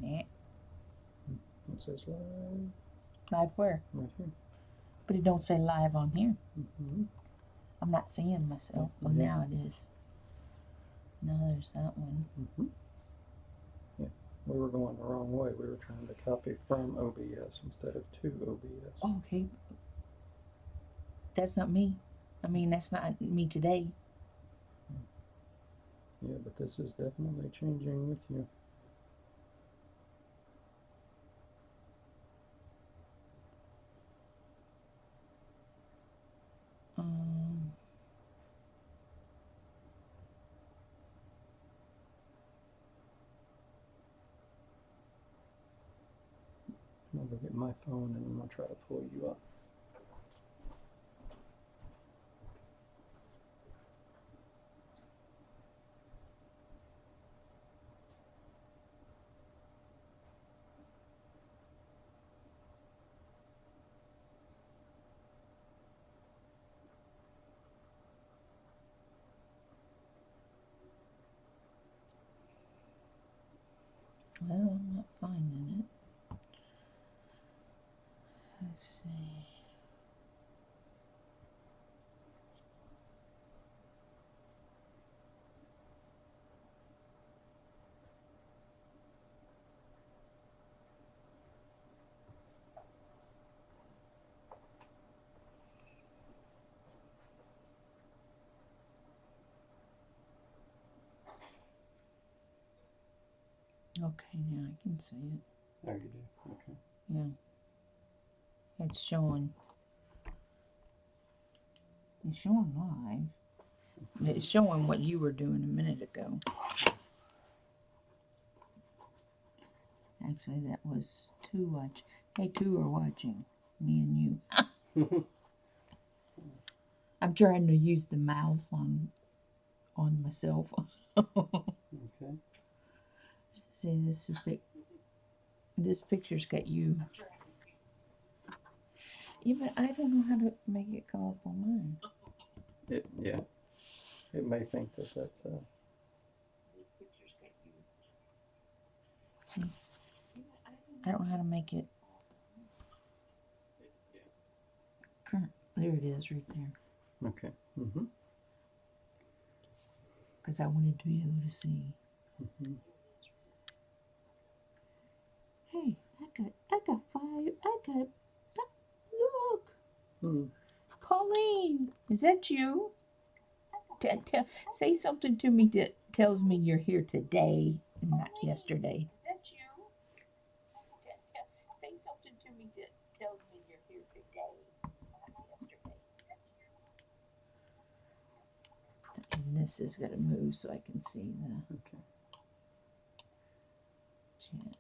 Nah. It says live. Live where? Right here. But it don't say live on here. Mm-hmm. I'm not seeing myself. Oh, Yeah. now it is. Now there's that one. Mm-hmm. Yeah, we were going the wrong way. We were trying to copy from OBS instead of to OBS. Oh, okay. That's not me. I mean, that's not me today. Yeah, but this is definitely changing with you. Um, I'm gonna get my phone and I'm gonna try to pull you up. well, I'm not finding it. Let's see. Okay, now I can see it. There you do. Okay. Yeah. It's showing. It's showing live. It's showing what you were doing a minute ago. Actually, that was two watch. Hey, two are watching. Me and you. I'm trying to use the mouse on myself. Okay. See, this is big. This picture's got you. Yeah, but I don't know how to make it come up on mine. Yeah. It may think that that's See, I don't know how to make it current. There it is, right there. okay. Mm-hmm. Because I wanted to be able to see. Mm-hmm. Hey, I got five. Look, Hmm. Pauline, is that you? Say something to me that tells me you're here today and not yesterday. Is that you? Say something to me that tells me you're here today, not yesterday. And this is going to move so I can see the Okay. chat.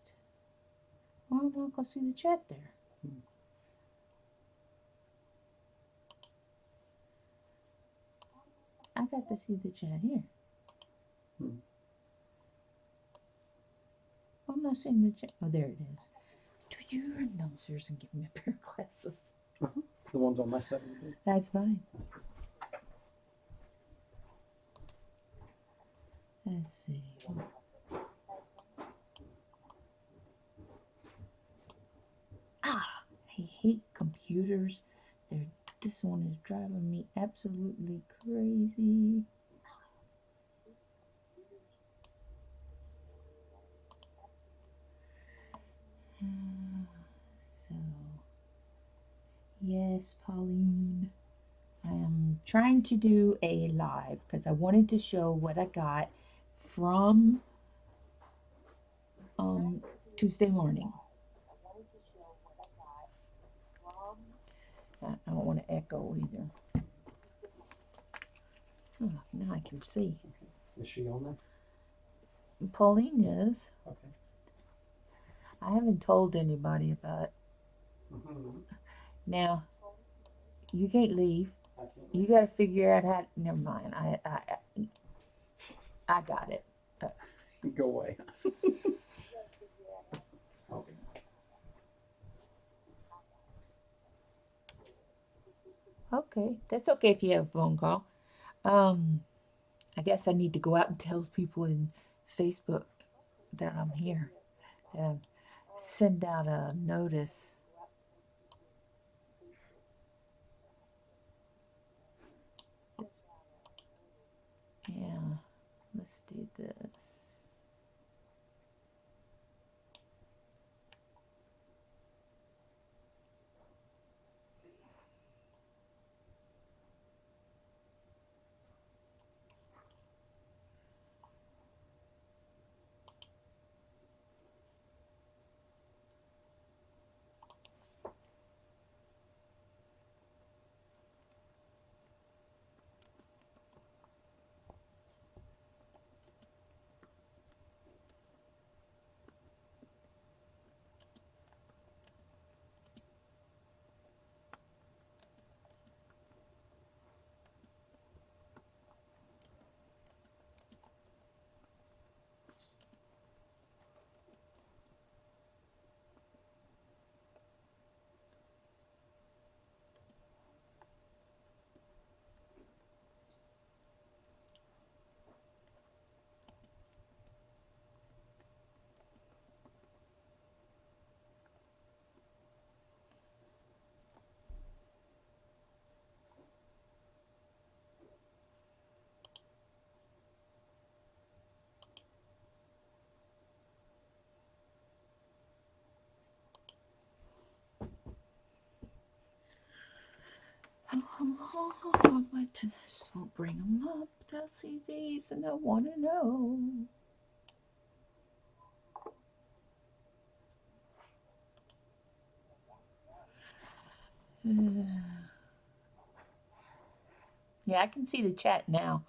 Oh, I'm not going to see the chat there. Hmm. I got to see the chat here. Hmm. I'm not seeing the chat. Oh, there it is. Dude, you run downstairs and give me a pair of glasses. Uh-huh. The ones on my side of the bed. That's fine. Let's see. I hate computers. This one is driving me absolutely crazy. So, yes, Pauline. I am trying to do a live because I wanted to show what I got from Tuesday morning. I don't want to echo either. Oh, now I can see. Okay. Is she on there? Pauline is. Okay. I haven't told anybody about it. Mm-hmm. Now, you can't leave. I can't. You got to figure out how. Never mind. I got it. Go away. Okay. Okay, that's okay if you have a phone call. Um, I guess I need to go out and tell people in Facebook that I'm here. Send out a notice. Yeah, let's do this. But this will bring them up. They'll see these and they'll want to know. Yeah, I can see the chat now.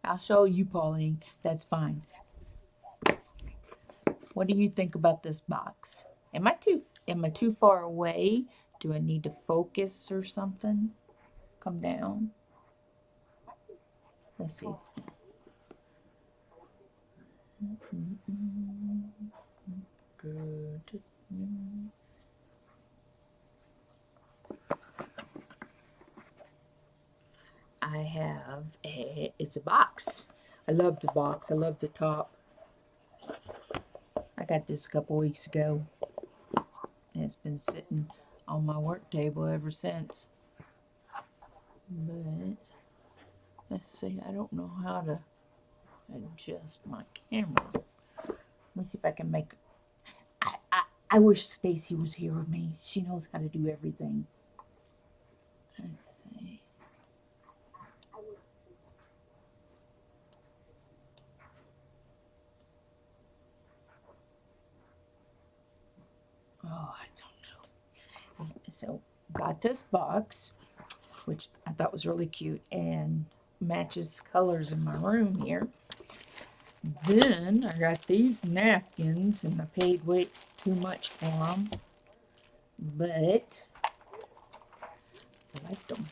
I'll show you, Pauline. That's fine. What do you think about this box? Am I too far away? Do I need to focus or something? Come down. Let's see. Good. I have it's a box. I love the box. I love the top. I got this a couple weeks ago. And it's been sitting on my work table ever since. But let's see, I don't know how to adjust my camera. Let me see if I can make. I wish Stacy was here with me. She knows how to do everything. Let's see. Oh, I don't know. So got this box, which I thought was really cute and matches colors in my room here. Then I got these napkins, and I paid way too much for them, but I liked them.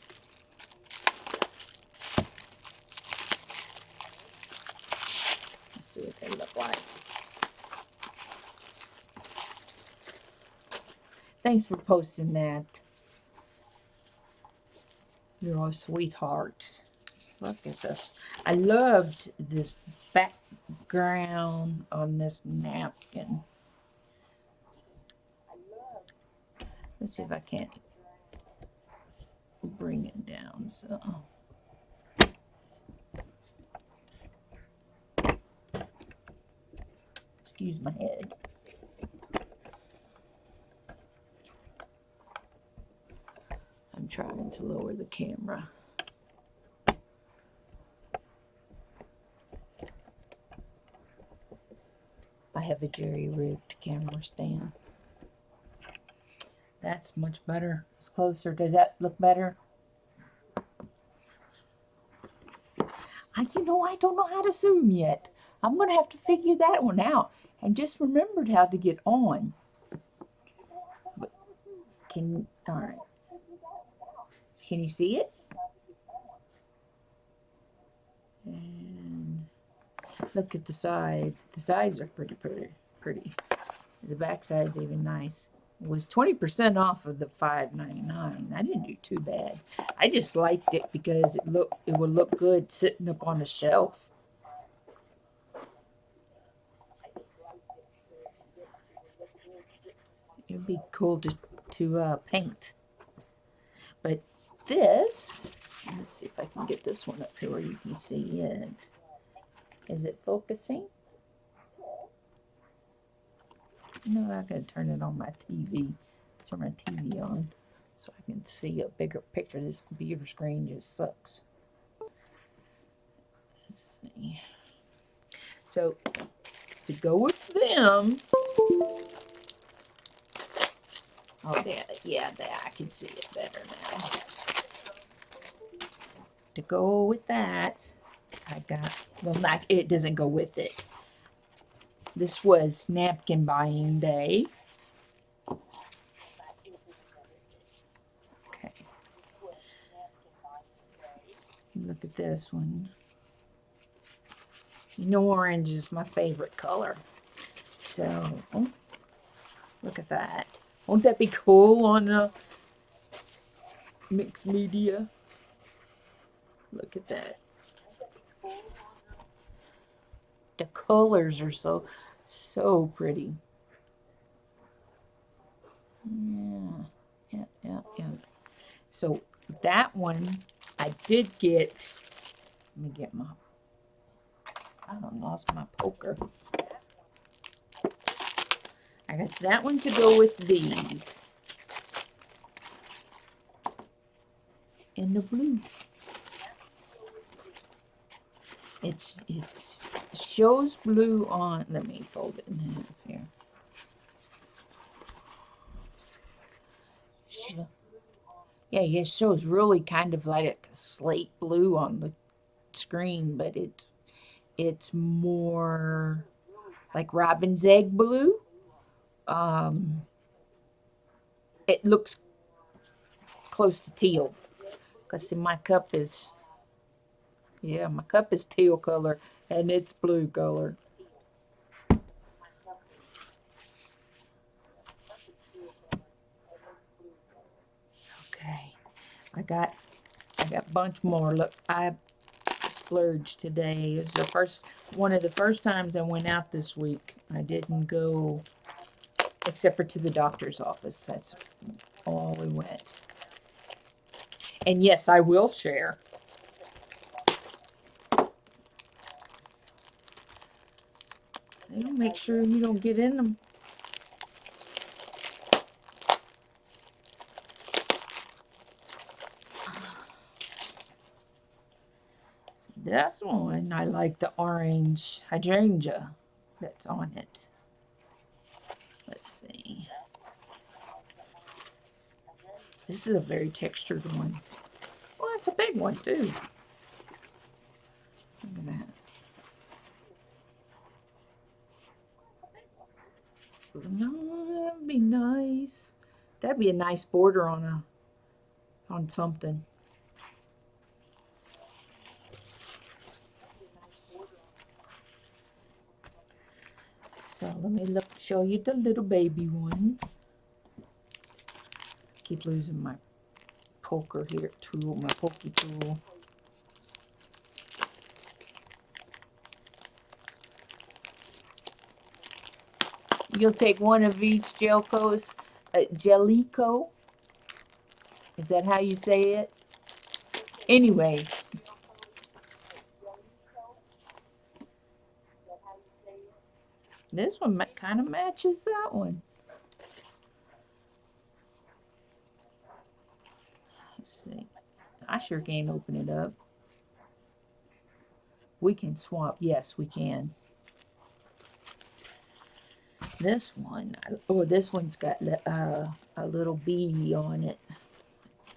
Let's see what they look like. Thanks for posting that. You're a sweetheart. Look at this. I loved this background on this napkin. Let's see if I can't bring it down. So, excuse my head. I'm trying to lower the camera. I have a jerry-rigged camera stand. That's much better. It's closer. Does that look better? I don't know how to zoom yet. I'm going to have to figure that one out. I just remembered how to get on. But all right. Can you see it? And look at the sides. The sides are pretty. The back side's even nice. It was 20% off of the $5.99. I didn't do too bad. I just liked it because it would look good sitting up on a shelf. it'd be cool to paint. But this, let's see if I can get this one up here where you can see it. Is it focusing? No, I gotta turn it on my TV. Turn my TV on so I can see a bigger picture. This computer screen just sucks. Let's see. So to go with them. Oh, yeah, I can see it better now. To go with that, I got, well, not, it doesn't go with it. This was napkin buying day. Okay. Look at this one. You know, orange is my favorite color. So, oh, look at that. Won't that be cool on mixed media? Look at that. The colors are so pretty. Yeah. So that one I did get. Let me get my. I lost my poker. I got that one to go with these. In the blue. It's shows blue on. Let me fold it in half here. Yeah, it shows really kind of like a slate blue on the screen, but it's more like robin's egg blue. It looks close to teal. Because see, my cup is teal color and it's blue color. Okay, I got a bunch more. Look, I splurged today. It was one of the first times I went out this week. I didn't go except for to the doctor's office. That's all we went. And yes, I will share. Make sure you don't get in them. This one, I like the orange hydrangea that's on it. Let's see. This is a very textured one. Well, it's a big one too. Look at that. No, that'd be nice. That'd be a nice border on something. So let me show you the little baby one. Keep losing my poker here tool, my pokey tool. You'll take one of each Jellico's, Jellico. Is that how you say it? Anyway. This one kind of matches that one. Let's see. I sure can't open it up. We can swap. Yes, we can. This one, this one's got a little bee on it.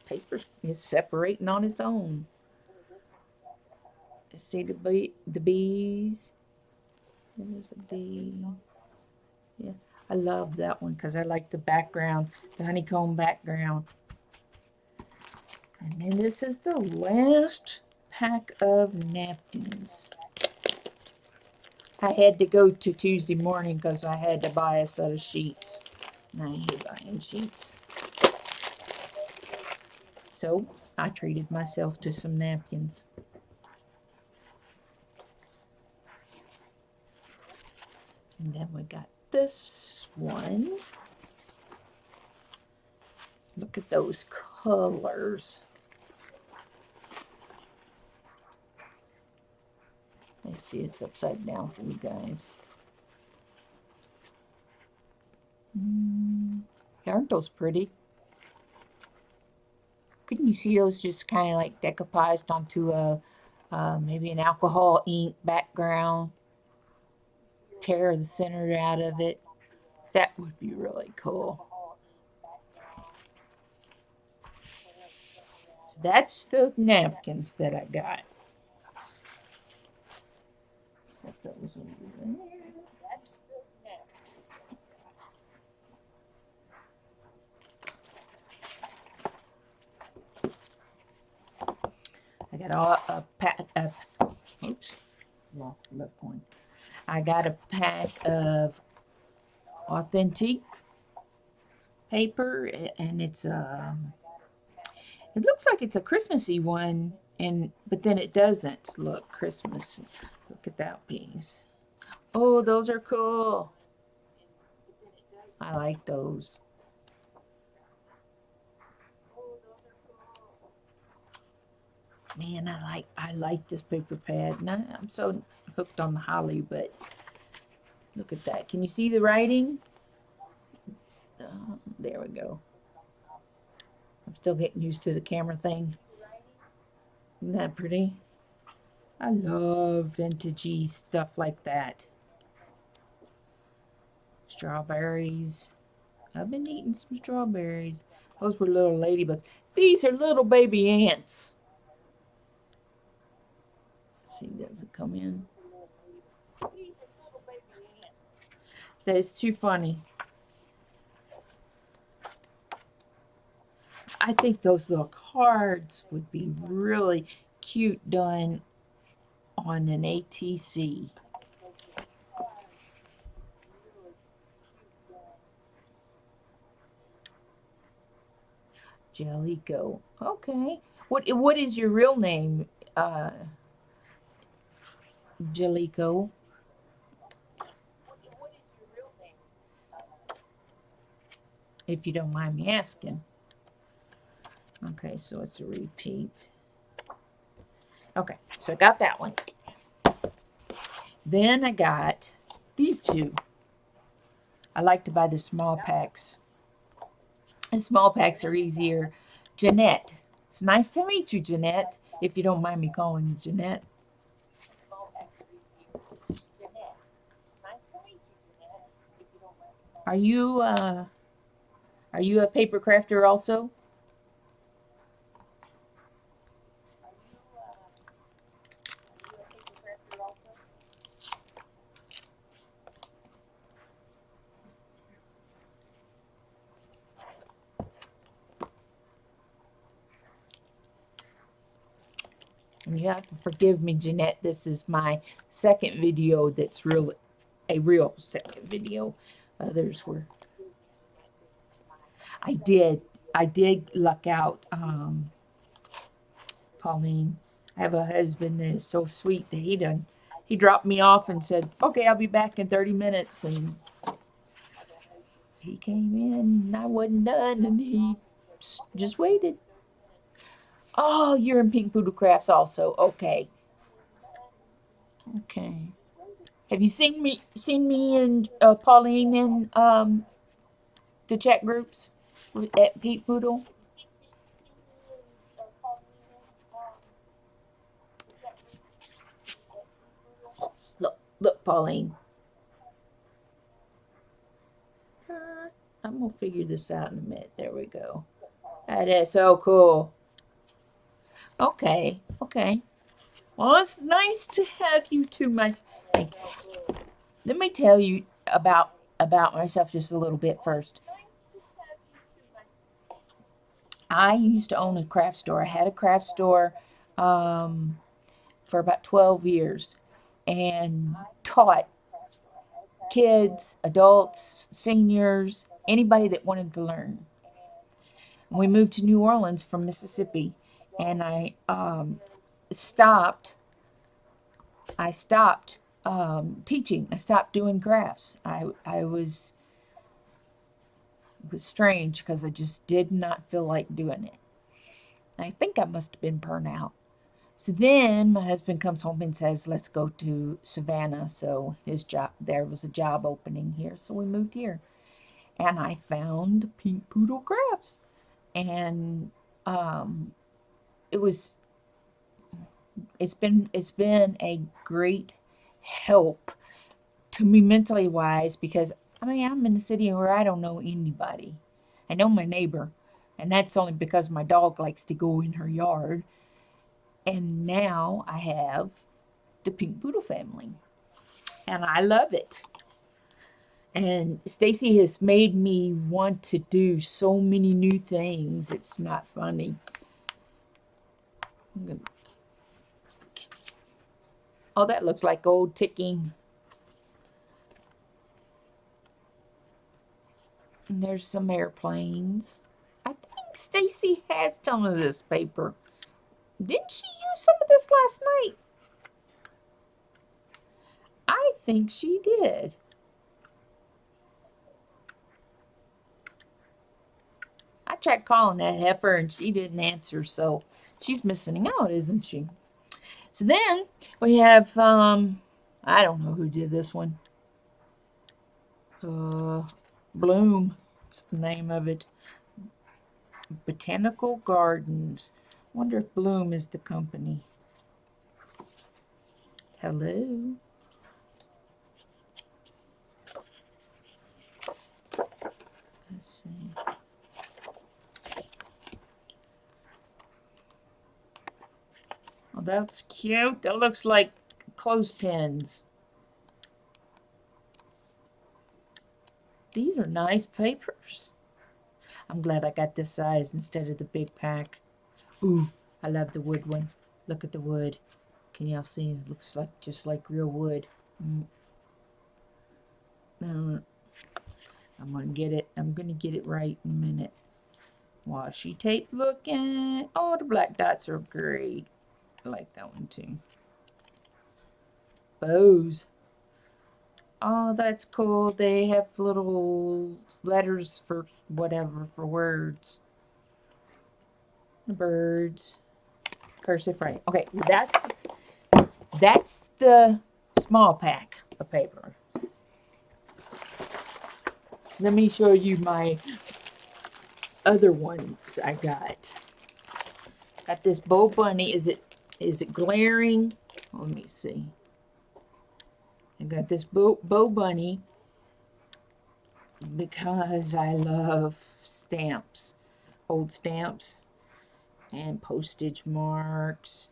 Paper is separating on its own. See the bees? There's a bee. Yeah, I love that one because I like the background, the honeycomb background. And then this is the last pack of napkins. I had to go to Tuesday morning because I had to buy a set of sheets. And I hate buying sheets. So I treated myself to some napkins. And then we got this one. Look at those colors. Let's see, it's upside down for you guys. Aren't those pretty? Couldn't you see those just kind of like decoupaged onto a maybe an alcohol ink background? Tear the center out of it. That would be really cool. So that's the napkins that I got. Set those over there. I got a pack of, oops, lost the left one. I got a pack of authentic paper, and it's it looks like it's a Christmassy one, but then it doesn't look Christmas. Look at that piece. Oh, those are cool. I like those. Man, I like this paper pad. And I'm so hooked on the holly, but look at that. Can you see the writing? There we go. I'm still getting used to the camera thing. Isn't that pretty? I love vintagey stuff like that. Strawberries. I've been eating some strawberries. Those were little ladybugs. These are little baby ants. Let's see, does it come in? That is too funny. I think those little cards would be really cute done on an ATC. Jellico. Okay. What is your real name, Jellico? If you don't mind me asking. Okay, so it's a repeat. Okay, so I got that one. Then I got these two. I like to buy the small packs. The small packs are easier. Jeanette. It's nice to meet you, Jeanette, if you don't mind me calling you Jeanette. Are you a paper crafter also? And you have to forgive me, Jeanette. This is my second video that's a real second video. Others were. I did luck out, Pauline. I have a husband that is so sweet that he dropped me off and said, "Okay, I'll be back in 30 minutes." And he came in, and I wasn't done, and he just waited. Oh, you're in Pink Poodle Crafts also. Okay. Okay. Have you seen me and Pauline in the chat groups at Pink Poodle? Look, Pauline. I'm gonna figure this out in a minute. There we go. That is so cool. Okay. Well, it's nice to have you two, my. Let me tell you about myself just a little bit first. I used to own a craft store. I had a craft store for about 12 years and taught kids, adults, seniors, anybody that wanted to learn. We moved to New Orleans from Mississippi, and I stopped teaching. I stopped doing crafts. I was was strange because I just did not feel like doing it. I think I must have been burnt out. So then my husband comes home and says, let's go to Savannah. So his job, there was a job opening here. So we moved here. And I found Pink Poodle Crafts. And um, it was, it's been a great help to me mentally wise because I mean, I'm in a city where I don't know anybody. I know my neighbor, and that's only because my dog likes to go in her yard. And now I have the Pink Poodle family, and I love it. And Stacy has made me want to do so many new things. It's not funny. Oh, that looks like old ticking. And there's some airplanes. I think Stacy has some of this paper. Didn't she use some of this last night? I think she did. I tried calling that heifer and she didn't answer, so she's missing out, isn't she? So then we have I don't know who did this one. Bloom. It's the name of it. Botanical Gardens. Wonder if Bloom is the company. Hello. Let's see. Oh, that's cute. That looks like clothespins. These are nice papers. I'm glad I got this size instead of the big pack. Ooh, I love the wood one. Look at the wood. Can y'all see? It looks like just like real wood. I'm gonna get it. I'm gonna get it right in a minute. Washi tape looking. Oh, the black dots are great. I like that one too. Bows. Oh, that's cool. They have little letters for whatever, for words. The birds. Cursive writing. Okay, that's the small pack of paper. Let me show you my other ones I got. Got this Bo Bunny. Is it glaring? Let me see. I got this Bo Bunny because I love stamps, old stamps, and postage marks.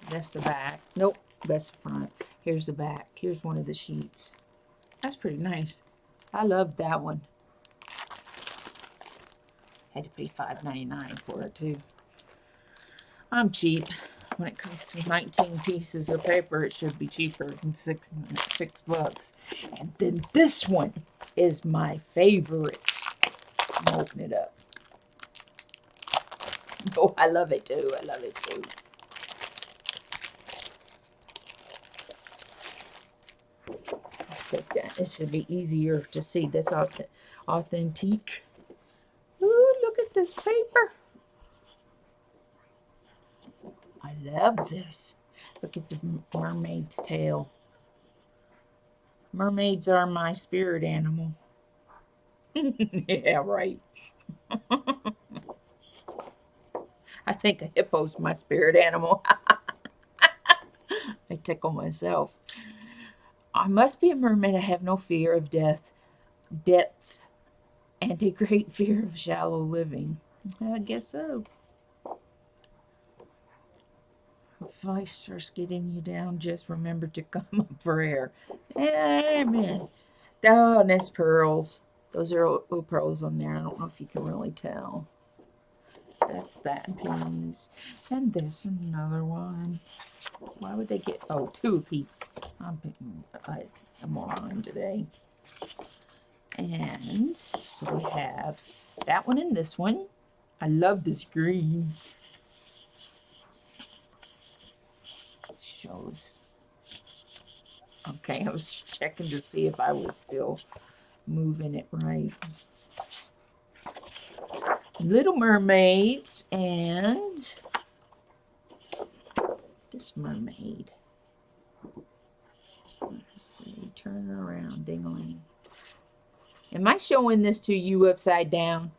That's the back. Nope, that's the front. Here's the back. Here's one of the sheets. That's pretty nice. I love that one. Had to pay $5.99 for it too. I'm cheap. When it comes to 19 pieces of paper, it should be cheaper than $6. And then this one is my favorite. I'm gonna open it up. Oh, I love it too. I love it too. Let's take that. It should be easier to see. That's authentic. Ooh, look at this paper. I love this. Look at the mermaid's tail. Mermaids are my spirit animal. Yeah, right. I think a hippo's my spirit animal. I tickle myself. I must be a mermaid. I have no fear of depth, and a great fear of shallow living. I guess so. If life starts getting you down, just remember to come up for air. Amen. Oh, and there's pearls. Those are little pearls on there. I don't know if you can really tell. That's that piece. And there's another one. Why would they get, oh, two apiece. I'm a moron today. And so we have that one and this one. I love this green. Shows. Okay, I was checking to see if I was still moving it right. Little Mermaids and this mermaid. Let's see, turn her around, ding-a-ling. Am I showing this to you upside down?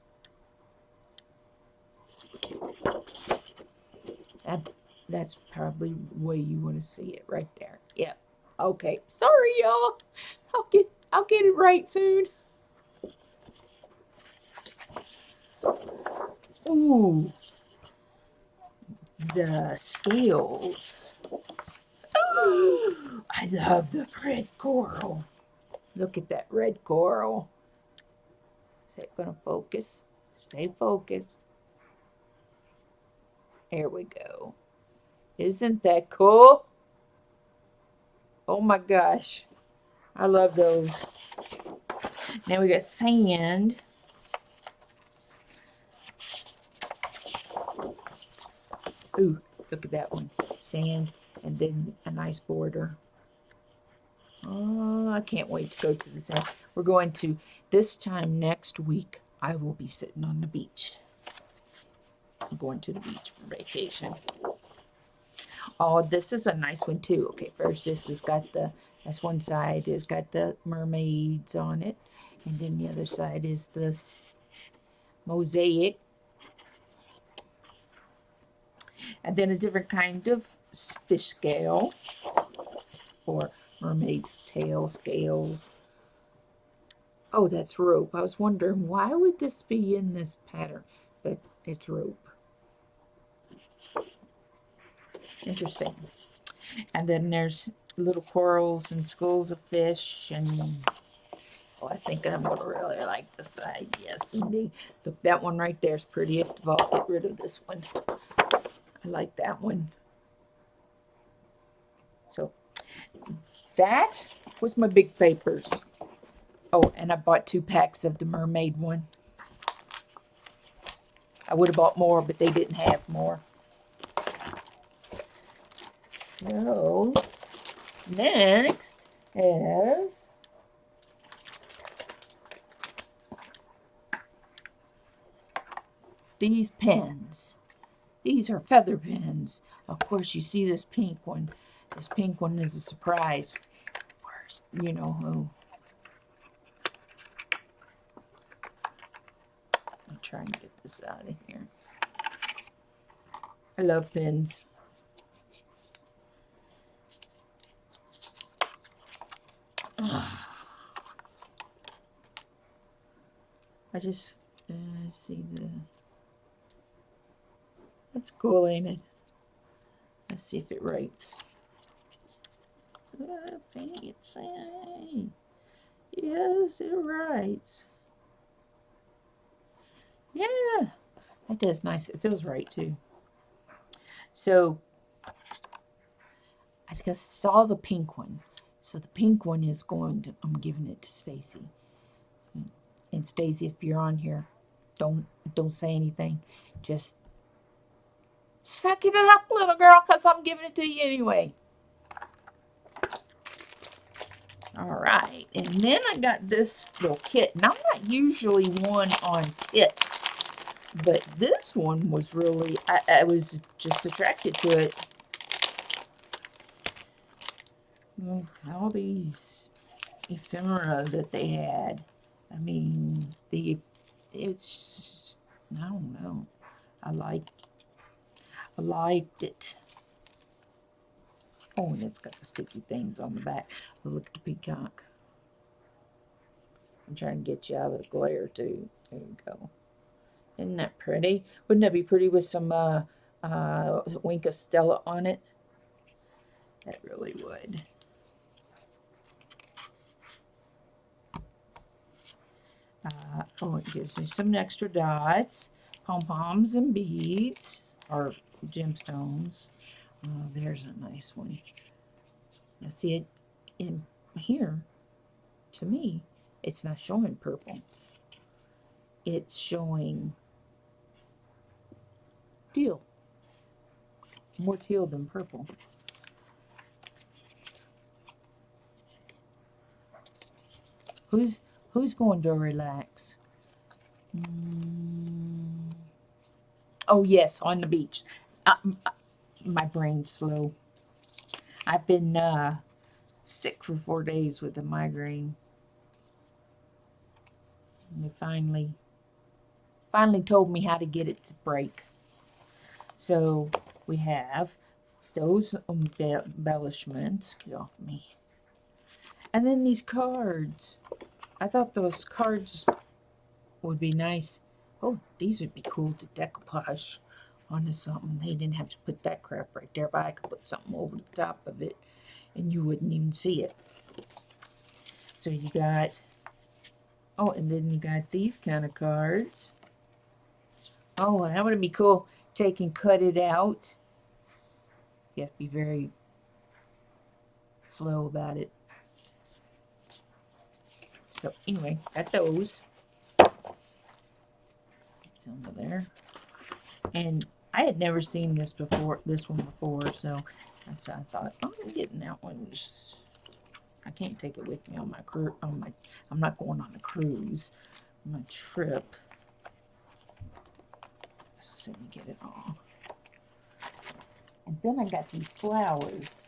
That's probably the way you want to see it right there. Yep. Okay. Sorry, y'all. I'll get it right soon. Ooh. The scales. Ooh, I love the red coral. Look at that red coral. Is it gonna focus? Stay focused. There we go. Isn't that cool? Oh my gosh. I love those. Now we got sand. Ooh, look at that one. Sand and then a nice border. Oh, I can't wait to go to the sand. We're going to, this time next week, I will be sitting on the beach. I'm going to the beach for vacation. Oh, this is a nice one too. Okay, first this has got that's one side has got the mermaids on it. And then the other side is this mosaic. And then a different kind of fish scale or mermaid's tail scales. Oh, that's rope. I was wondering why would this be in this pattern, but it's rope. Interesting. And then there's little corals and schools of fish and oh, I think I'm gonna really like this side. Yes, indeed. Look, that one right there is prettiest of all. Get rid of this one. I like that one. So that was my big papers. Oh, and I bought 2 packs of the mermaid one. I would have bought more, but they didn't have more. So, next is these pens. These are feather pens. Of course, you see this pink one. This pink one is a surprise. First, you know who. I'm trying to get this out of here. I love pens. I just see the. That's cool, ain't it? Let's see if it writes. Fancy. Yes, it writes. Yeah, that does nice. It feels right too. So I just saw the pink one. So the pink one is going to. I'm giving it to Stacy. And Stacy, if you're on here, don't say anything. Just suck it up, little girl, because I'm giving it to you anyway. All right, and then I got this little kit. And I'm not usually one on kits, but this one was really, I was just attracted to it. All these ephemera that they had. I mean, it's, I don't know. I liked it. Oh, and it's got the sticky things on the back. Oh, look at the peacock. I'm trying to get you out of the glare too. There you go. Isn't that pretty? Wouldn't that be pretty with some Wink of Stella on it? That really would. Oh, it gives me some extra dots, pom-poms and beads, or gemstones. Oh, there's a nice one. Now see it in here, to me, it's not showing purple. It's showing teal. More teal than purple. Who's going to relax? Mm. Oh, yes, on the beach. My brain's slow. I've been sick for 4 days with a migraine. And they finally told me how to get it to break. So we have those embellishments. Get off me. And then these cards. I thought those cards would be nice. Oh, these would be cool to decoupage onto something. They didn't have to put that crap right there, but I could put something over the top of it and you wouldn't even see it. So you got, oh, and then you got these kind of cards. Oh, that would be cool. Take and cut it out. You have to be very slow about it. So anyway, got those. Over there. And I had never seen this one before, so that's why I thought, oh, I'm getting that one. I can't take it with me on my cruise. I'm not going on a cruise. On my trip. So let me get it all. And then I got these flowers.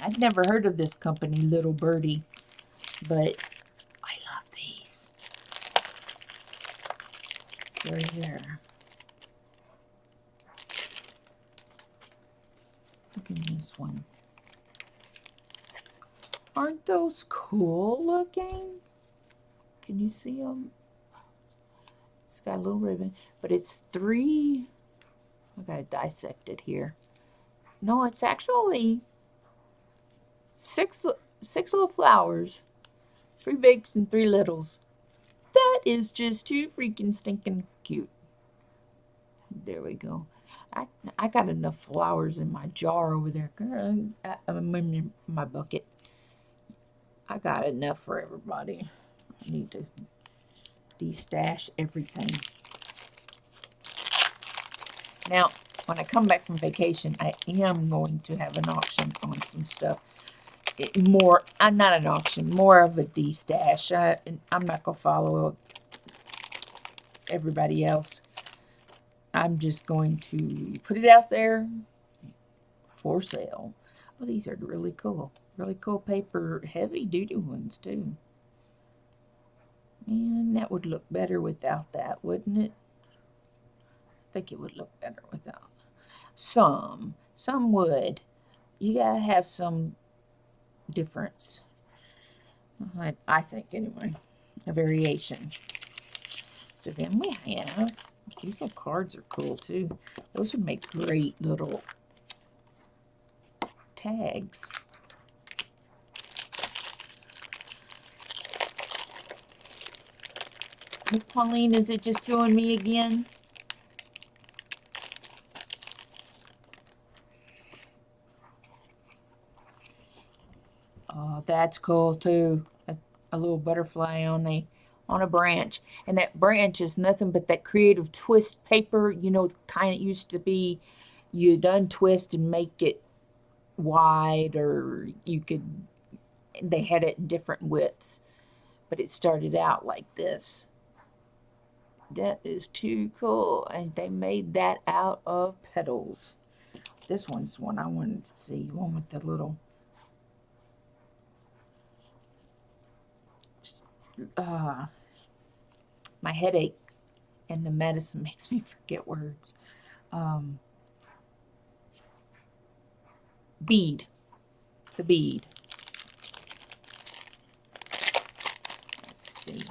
I've never heard of this company, Little Birdie, but I love these. They're here. Look at this one. Aren't those cool looking? Can you see them? It's got a little ribbon, but it's 3. I gotta dissect it here. No, it's actually 6 little flowers, 3 bigs and 3 littles. That is just too freaking stinking cute. There we go. I got enough flowers in my jar over there. I'm in my bucket. I got enough for everybody. I need to de-stash everything. Now, when I come back from vacation, I am going to have an auction on some stuff. Not an auction, more of a de-stash. I'm not going to follow everybody else. I'm just going to put it out there for sale. Oh, these are really cool. Really cool paper, heavy-duty ones, too. Man, that would look better without that, wouldn't it? I think it would look better without. Some would. You gotta have some difference. I think, anyway. A variation. So then we have, these little cards are cool, too. Those would make great little tags. Hey, Pauline, is it just you and me again? Oh, that's cool too. A little butterfly on a branch, and that branch is nothing but that creative twist paper. You know, the kind it used to be. You'd untwist and make it wide, or you could. They had it in different widths, but it started out like this. That is too cool, and they made that out of petals. This one's one I wanted to see. One with the little. My headache and the medicine makes me forget words. Bead. The bead. Let's see.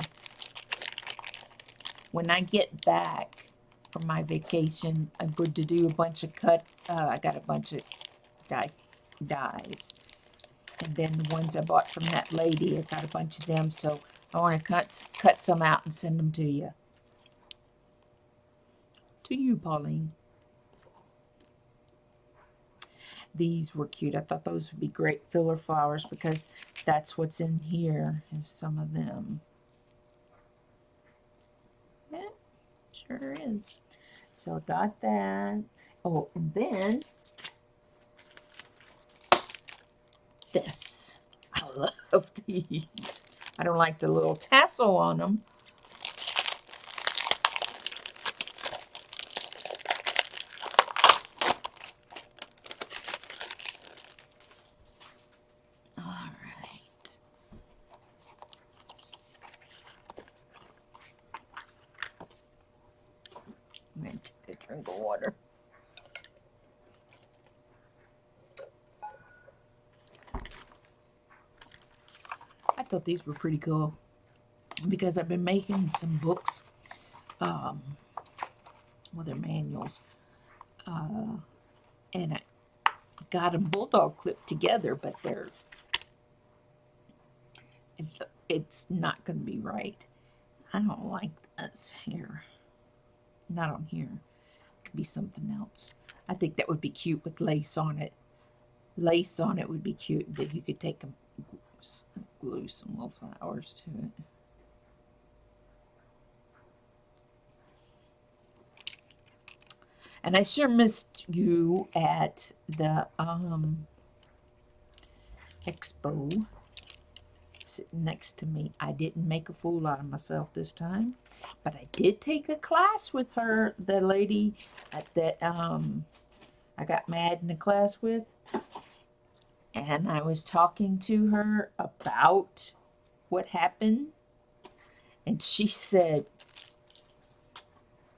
When I get back from my vacation, I'm going to do a bunch of I got a bunch of dies. And then the ones I bought from that lady, I got a bunch of them. So I want to cut some out and send them to you. To you, Pauline. These were cute. I thought those would be great filler flowers because that's what's in here is some of them. Yeah, sure is. So I got that. Oh, and then this. I love these. I don't like the little tassel on them. All right. I'm going to take a drink of water. I thought these were pretty cool because I've been making some books, well, they're manuals, and I got them bulldog clipped together, but it's not going to be right. I don't like this here. Not on here. It could be something else. I think that would be cute with lace on it. Lace on it would be cute. That you could take and glue some little flowers to it. And I sure missed you at the expo, sitting next to me. I didn't make a fool out of myself this time, but I did take a class with her, the lady that I got mad in the class with. And I was talking to her about what happened. And she said,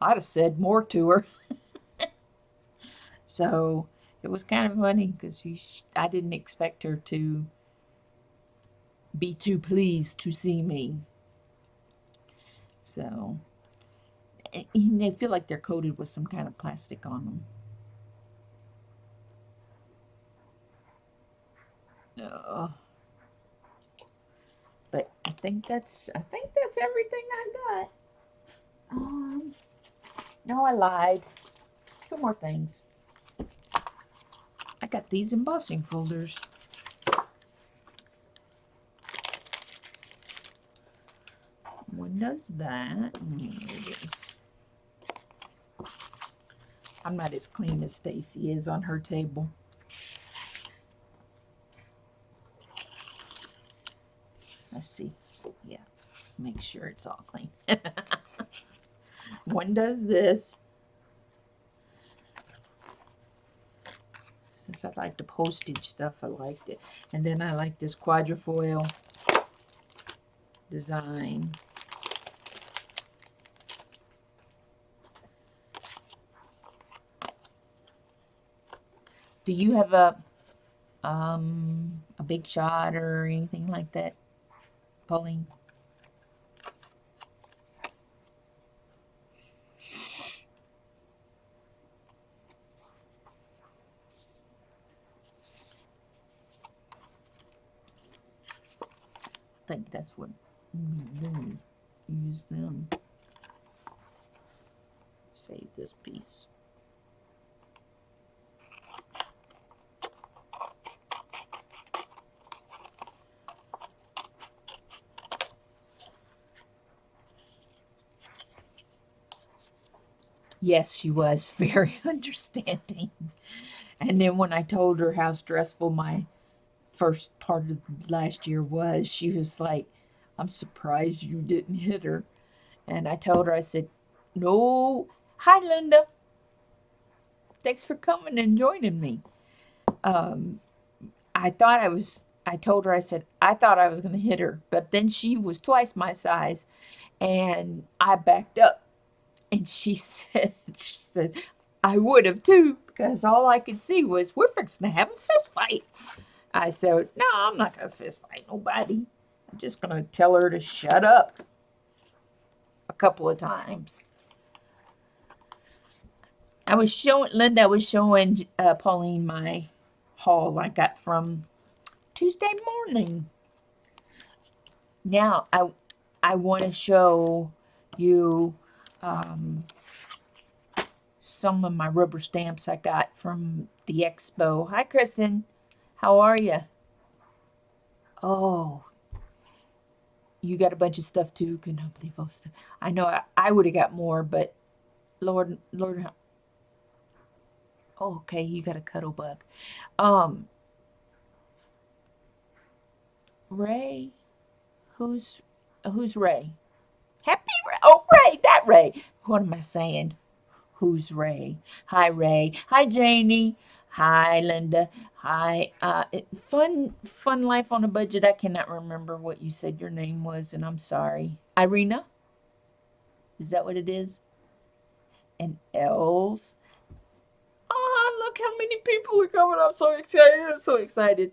I'd have said more to her. So it was kind of funny because I didn't expect her to be too pleased to see me. So, and they feel like they're coated with some kind of plastic on them. But I think that's everything I got. No, I lied. 2 more things. I got these embossing folders. One does that. There it is. I'm not as clean as Stacy is on her table. Let's see. Yeah, make sure it's all clean. One does this. Since I like the postage stuff, I liked it. And then I like this quadrifoil design. Do you have a Big Shot or anything like that, Pauline? I think that's what you use them. Save this piece. Yes, she was very understanding. And then when I told her how stressful my first part of last year was, she was like, I'm surprised you didn't hit her. And I told her, I said, no. Hi, Linda. Thanks for coming and joining me. I told her, I said, I thought I was going to hit her. But then she was twice my size. And I backed up. And she said, I would have too, because all I could see was we're fixing to have a fist fight. I said, no, I'm not going to fist fight nobody. I'm just going to tell her to shut up a couple of times. Linda was showing Pauline my haul I got from Tuesday morning. Now, I want to show you some of my rubber stamps I got from the expo. Hi, Kristen. How are you? Oh, you got a bunch of stuff too. Cannot believe all the stuff. I know I would have got more, but Lord. Oh, okay, you got a cuddle bug. Ray? Who's Ray? Happy Ray? Oh, Ray, that Ray. What am I saying? Who's Ray? Hi, Ray. Hi, Janie. Hi, Linda. Hi. Fun life on a budget. I cannot remember what you said your name was, and I'm sorry. Irina? Is that what it is? And Els. Oh, look how many people are coming. I'm so excited. I'm so excited.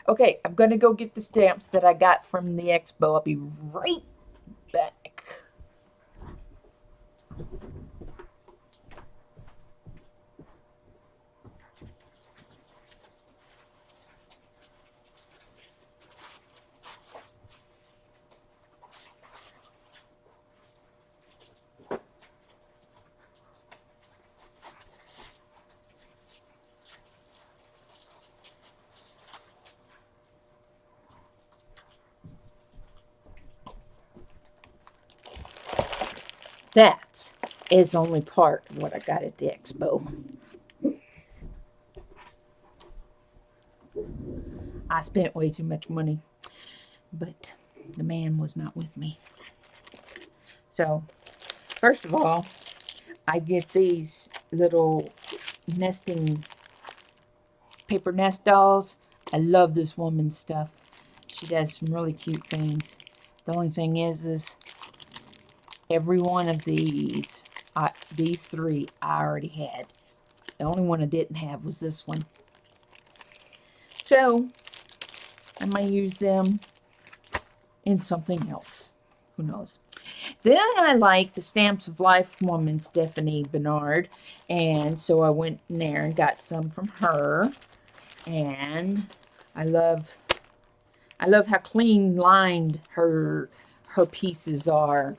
Okay, I'm going to go get the stamps that I got from the expo. I'll be right back. That is only part of what I got at the expo. I spent way too much money, but the man was not with me. So, first of all, I get these little nesting paper nest dolls. I love this woman's stuff. She does some really cute things. The only thing is every one of these three I already had. The only one I didn't have was this one. So, I might use them in something else. Who knows? Then I like the Stamps of Life woman, Stephanie Bernard. And so I went in there and got some from her. And I love how clean lined her pieces are.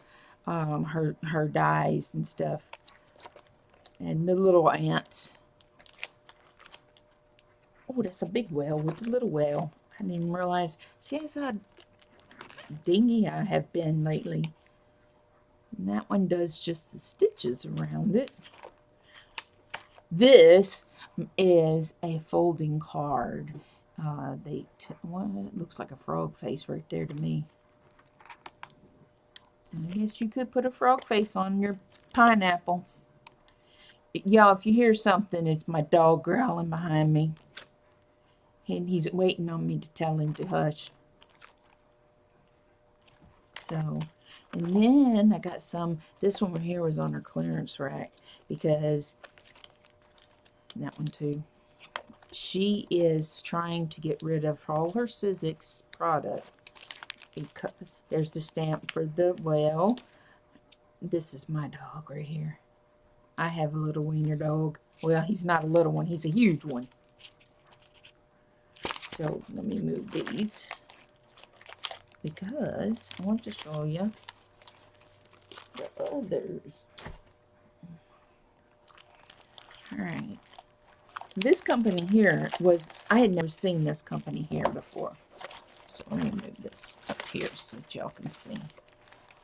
Her dies and stuff. And the little ants. Oh, that's a big whale with a little whale. I didn't even realize. See how dingy I have been lately. And that one does just the stitches around it. This is a folding card. Well, it looks like a frog face right there to me. I guess you could put a frog face on your pineapple. Y'all, if you hear something, it's my dog growling behind me. And he's waiting on me to tell him to hush. So, and then I got some, this one here was on her clearance rack because, that one too. She is trying to get rid of all her Sizzix product. There's the stamp for the whale. This is my dog right here. I have a little wiener dog. Well, he's not a little one. He's a huge one. So let me move these because I want to show you the others. All right. This company here I had never seen this company here before. So let me move this up here so that y'all can see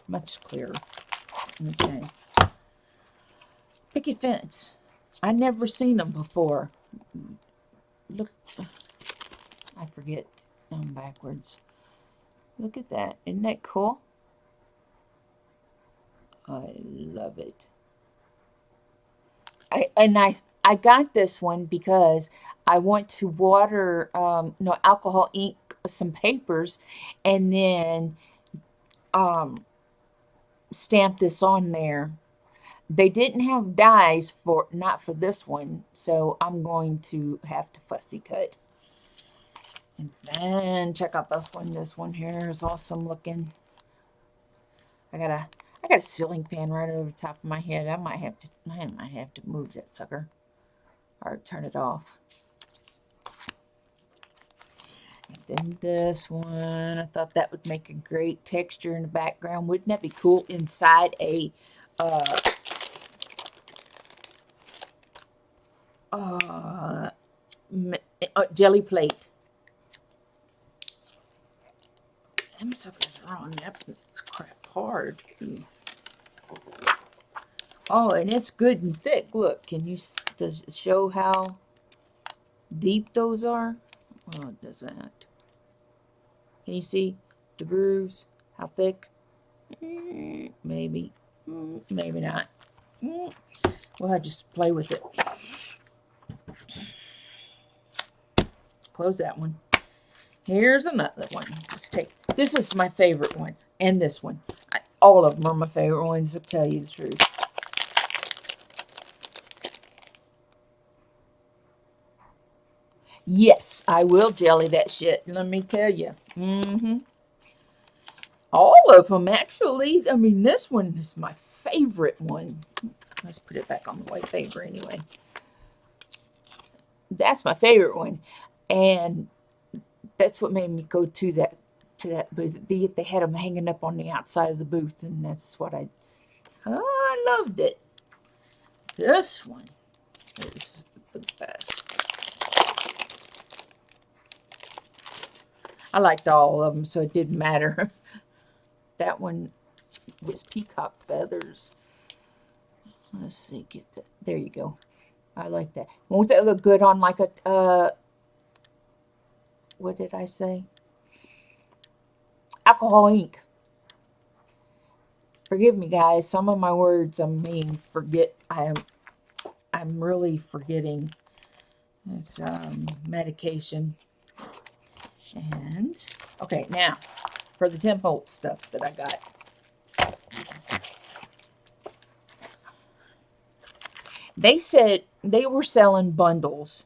much clearer. Okay. Picket fence. I never seen them before. Look, I forget. I'm backwards. Look at that. Isn't that cool? I love it. I got this one because I want to water alcohol ink some papers and then stamp this on there. They didn't have dies not for this one, so I'm going to have to fussy cut. And then check out this one. This one here is awesome looking. I got a ceiling fan right over the top of my head. I might have to move that sucker or turn it off. And then this one, I thought that would make a great texture in the background. Wouldn't that be cool inside a jelly plate? Them suckers are on that crap hard. Oh, and it's good and thick. Look, does it show how deep those are? Well, it does that. Can you see the grooves? How thick? Maybe. Maybe not. Well, I just play with it. Close that one. Here's another one. Let's take. This is my favorite one, and this one. All of them are my favorite ones, to tell you the truth. Yes, I will jelly that shit. Let me tell you. All of them, actually. I mean, this one is my favorite one. Let's put it back on the white paper anyway. That's my favorite one, and that's what made me go to that booth. They had them hanging up on the outside of the booth, and that's what I loved it. This one is the best. I liked all of them, so it didn't matter. That one was peacock feathers. Let's see, get that. There you go. I like that. Won't that look good on like a, what did I say? Alcohol ink. Forgive me, guys. Some of my words, I'm really forgetting. It's medication. And okay, now for the Tim Holtz stuff that I got. They said they were selling bundles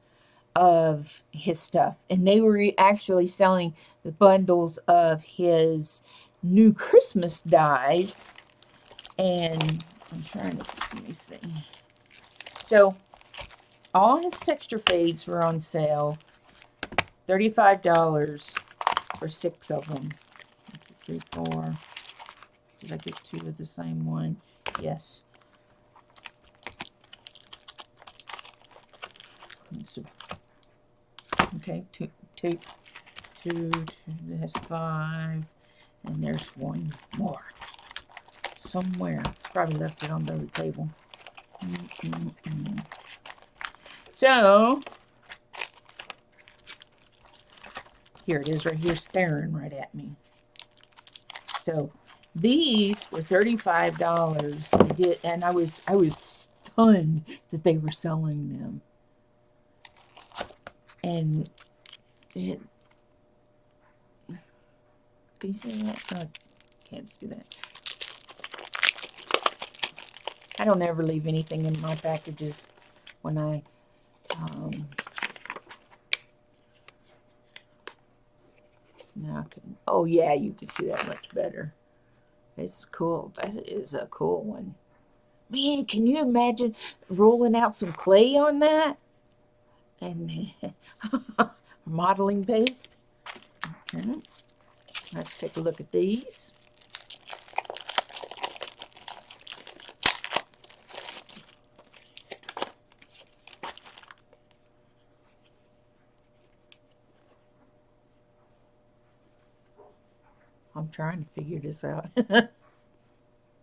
of his stuff, and they were actually selling the bundles of his new Christmas dies. And I'm trying to, let me see. So all his texture fades were on sale. $35 for 6 of them. 1, 2, 3, 4. Did I get 2 of the same one? Yes. Okay, two. That's 5, and there's 1 more somewhere. Probably left it on the other table. So here it is, right here, staring right at me. So these were $35. They did, and I was stunned that they were selling them. And it, can you see that? Oh, I can't see that. I don't ever leave anything in my packages when I now I can, oh yeah, you can see that much better. It's cool. That is a cool one. Man, can you imagine rolling out some clay on that? And modeling paste. Okay. Let's take a look at these. I'm trying to figure this out. There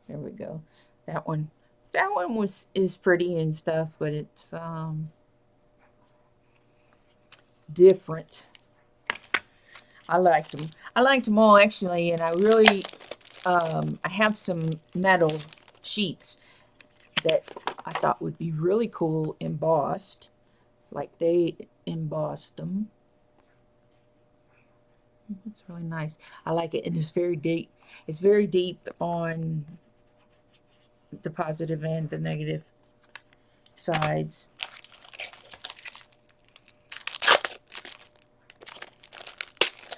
we go. That one is pretty and stuff, but it's different. I liked them. I liked them all actually, and I really I have some metal sheets that I thought would be really cool embossed, like they embossed them. It's really nice. I like it, and it's very deep. It's very deep on the positive and the negative sides.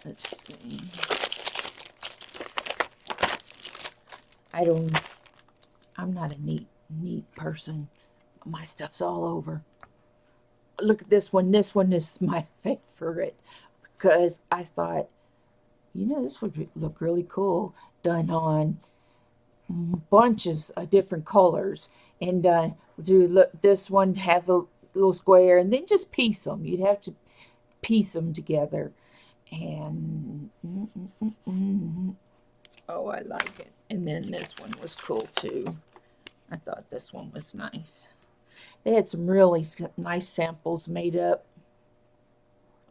Let's see. I'm not a neat person. My stuff's all over. Look at this one. This one is my favorite because I thought, you know, this would look really cool done on bunches of different colors. And do look, this one have a little square, and then just piece them. You'd have to piece them together. And oh, I like it. And then this one was cool too. I thought this one was nice. They had some really nice samples made up.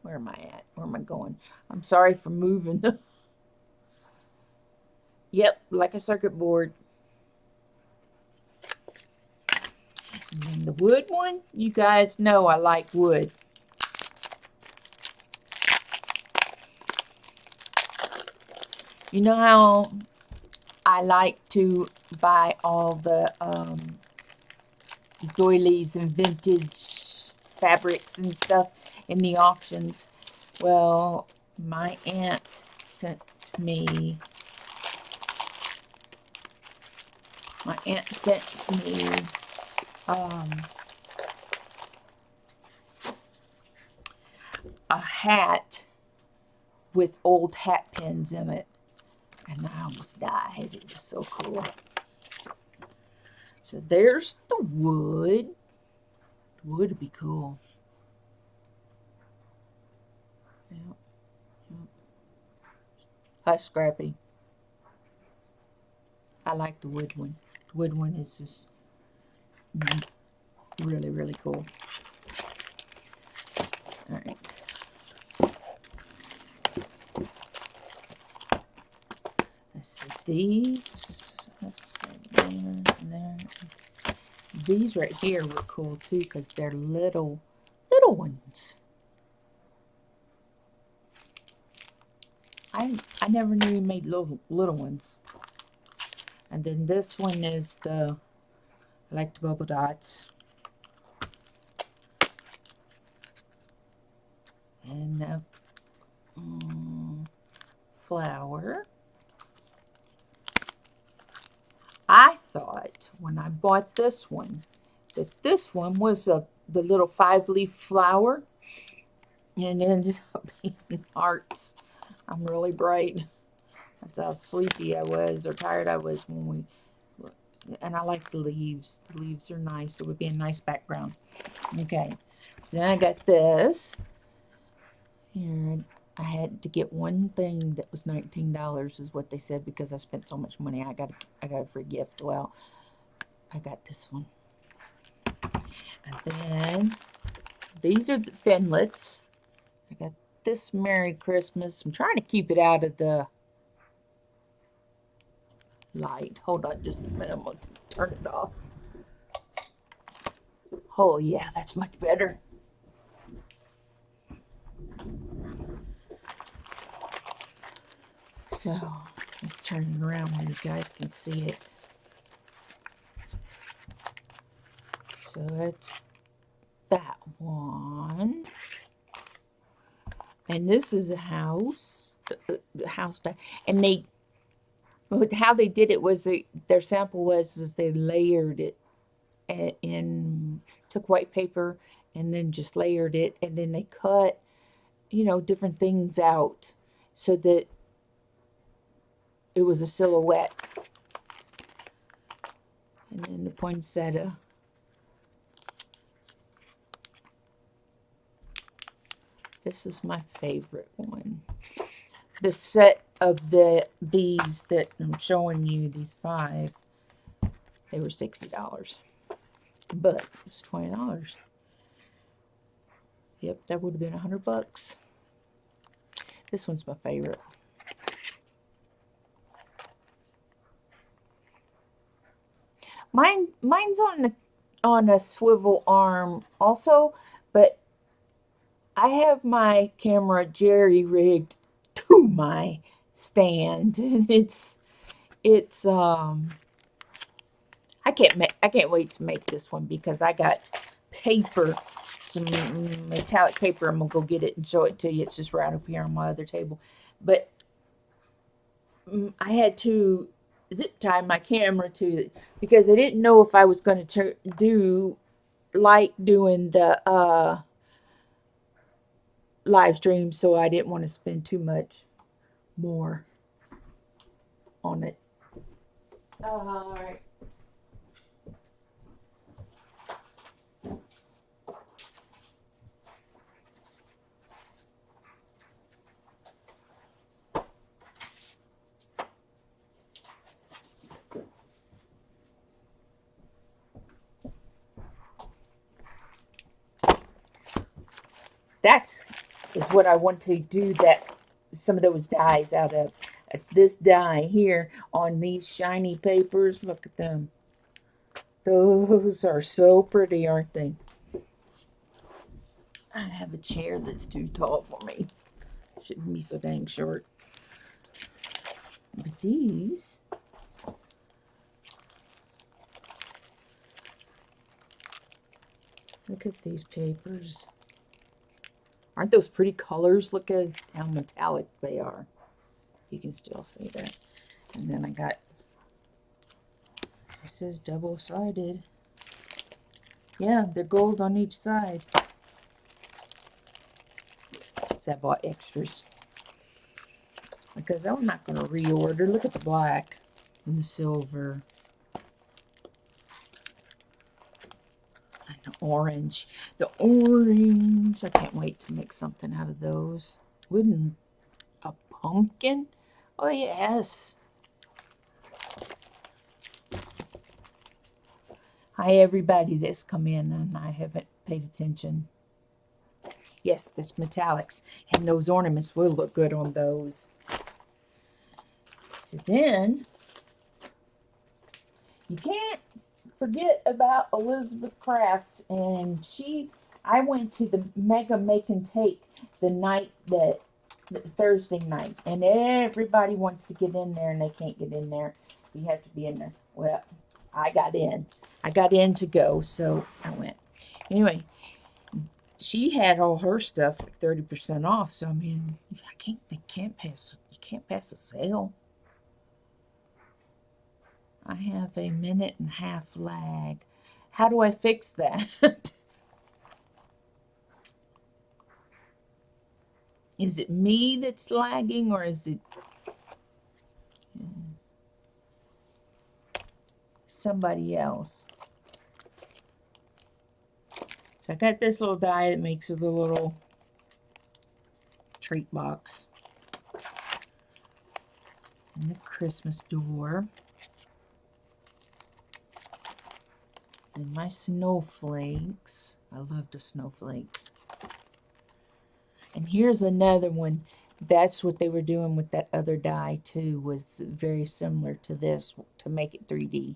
Where am I at? Where am I going? I'm sorry for moving. Yep, like a circuit board. And then the wood one, you guys know I like wood. You know how I like to buy all the doilies and vintage fabrics and stuff in the auctions? Well, my aunt sent me um, a hat with old hat pins in it, and I almost died. It was so cool. So there's the wood. The wood would be cool. Yep. Yep. Hi, Scrappy. I like the wood one. The wood one is just really, really cool. All right. Let's see these. Let's see there. These right here were cool too because they're little ones. I never knew you made little ones. And then this one is I like the bubble dots. And the flower. I thought when I bought this one that this one was the little 5-leaf flower, and it ended up being hearts. I'm really bright. That's how sleepy I was or tired I was when and I like the leaves. The leaves are nice. It would be a nice background. Okay, so then I got this. Here, I had to get one thing that was $19 is what they said because I spent so much money. I got a free gift. Well, I got this one. And then these are the Finlets. I got this Merry Christmas. I'm trying to keep it out of the light. Hold on just a minute. I'm going to turn it off. Oh, yeah, that's much better. So, let's turn it around where you guys can see it. So, it's that one. And this is a house. The house. And how they did it was their sample was they layered it and took white paper and then just layered it, and then they cut different things out so that it was a silhouette. And then the poinsettia. This is my favorite one. The set of these that I'm showing you, these 5, they were $60. But it was $20. Yep, that would have been $100. This one's my favorite. Mine's on a swivel arm also, but I have my camera jerry rigged to my stand, and it's I can't wait to make this one because I got paper, some metallic paper. I'm gonna go get it and show it to you. It's just right up here on my other table. But I had to zip tie my camera to it because I didn't know if I was going to doing the live stream, so I didn't want to spend too much more on it. All right. That is what I want to do some of those dies out of. this dye here on these shiny papers. Look at them. Those are so pretty, aren't they? I have a chair that's too tall for me. Shouldn't be so dang short. But these, look at these papers. Aren't those pretty colors? Look at how metallic they are. You can still see that. And then I got, it says double-sided. Yeah, they're gold on each side. So I bought extras. Because I'm not going to reorder. Look at the black and the silver. And the orange. The orange. I can't wait to make something out of those. Wouldn't a pumpkin? Oh, yes. Hi, everybody that's come in and I haven't paid attention. Yes, this metallics. And those ornaments will look good on those. So then, you can't forget about Elizabeth Crafts. And I went to the Mega Make and Take the night that, Thursday night. And everybody wants to get in there and they can't get in there. You have to be in there. Well, I got in. I got in to go, so I went. Anyway, she had all her stuff like 30% off. So I mean, you can't pass a sale. I have a 1.5-minute lag. How do I fix that? Is it me that's lagging or is it somebody else? So I got this little die that makes a little treat box. And the Christmas door. And my snowflakes. I love the snowflakes. And here's another one. That's what they were doing with that other die too. Was very similar to this to make it 3D.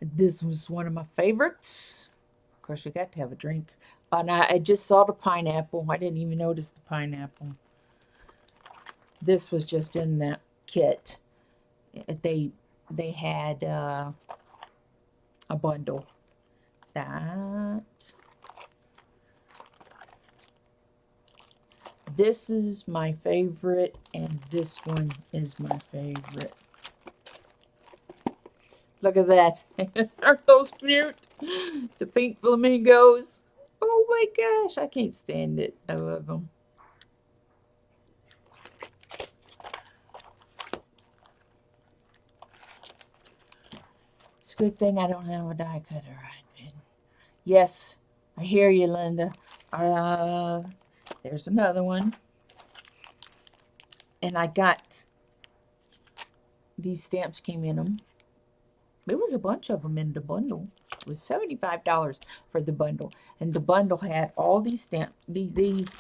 This was one of my favorites. Of course, we got to have a drink. And I just saw the pineapple. I didn't even notice the pineapple. This was just in that kit. They had a bundle. This is my favorite, and this one is my favorite. Look at that. Aren't those cute? The pink flamingos. Oh my gosh, I can't stand it. I love them. It's a good thing I don't have a die cutter. Yes, I hear you, Linda. There's another one. And I got, these stamps came in them. There was a bunch of them in the bundle. It was $75 for the bundle. And the bundle had all these stamps, these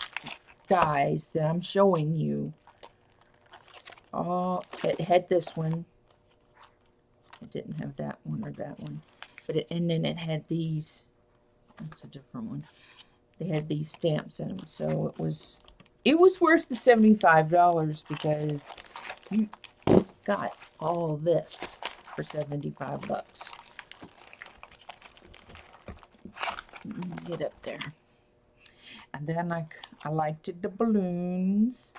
dies that I'm showing you. It had this one. It didn't have that one or that one. And then it had these. That's a different one. They had these stamps in them. So it was worth the $75 because you got all this for $75. Get up there. And then I liked the balloons.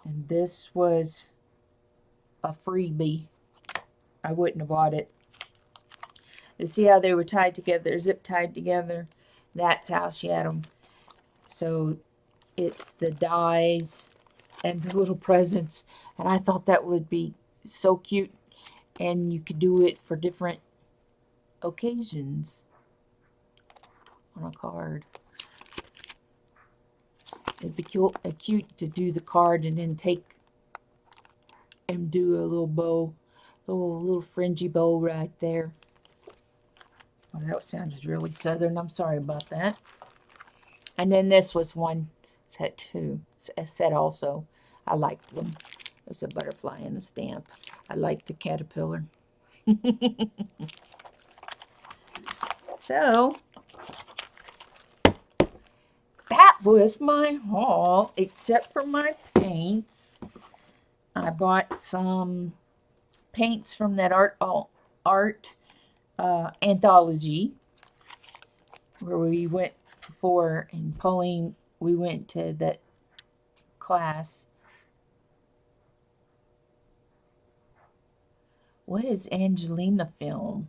And this was a freebie. I wouldn't have bought it. You see how they were tied together, zip tied together? That's how she had them. So it's the dies and the little presents. And I thought that would be so cute. And you could do it for different occasions on a card. It'd be cute to do the card and then take and do a little bow, little fringy bow right there. Well, that sounded really southern. I'm sorry about that. And then this was one. set also. I liked them. There's a butterfly and a stamp. I like the caterpillar. So that was my haul, except for my paints. I bought some paints from that art anthology where we went for, and Pauline, we went to that class. What is Angelina film?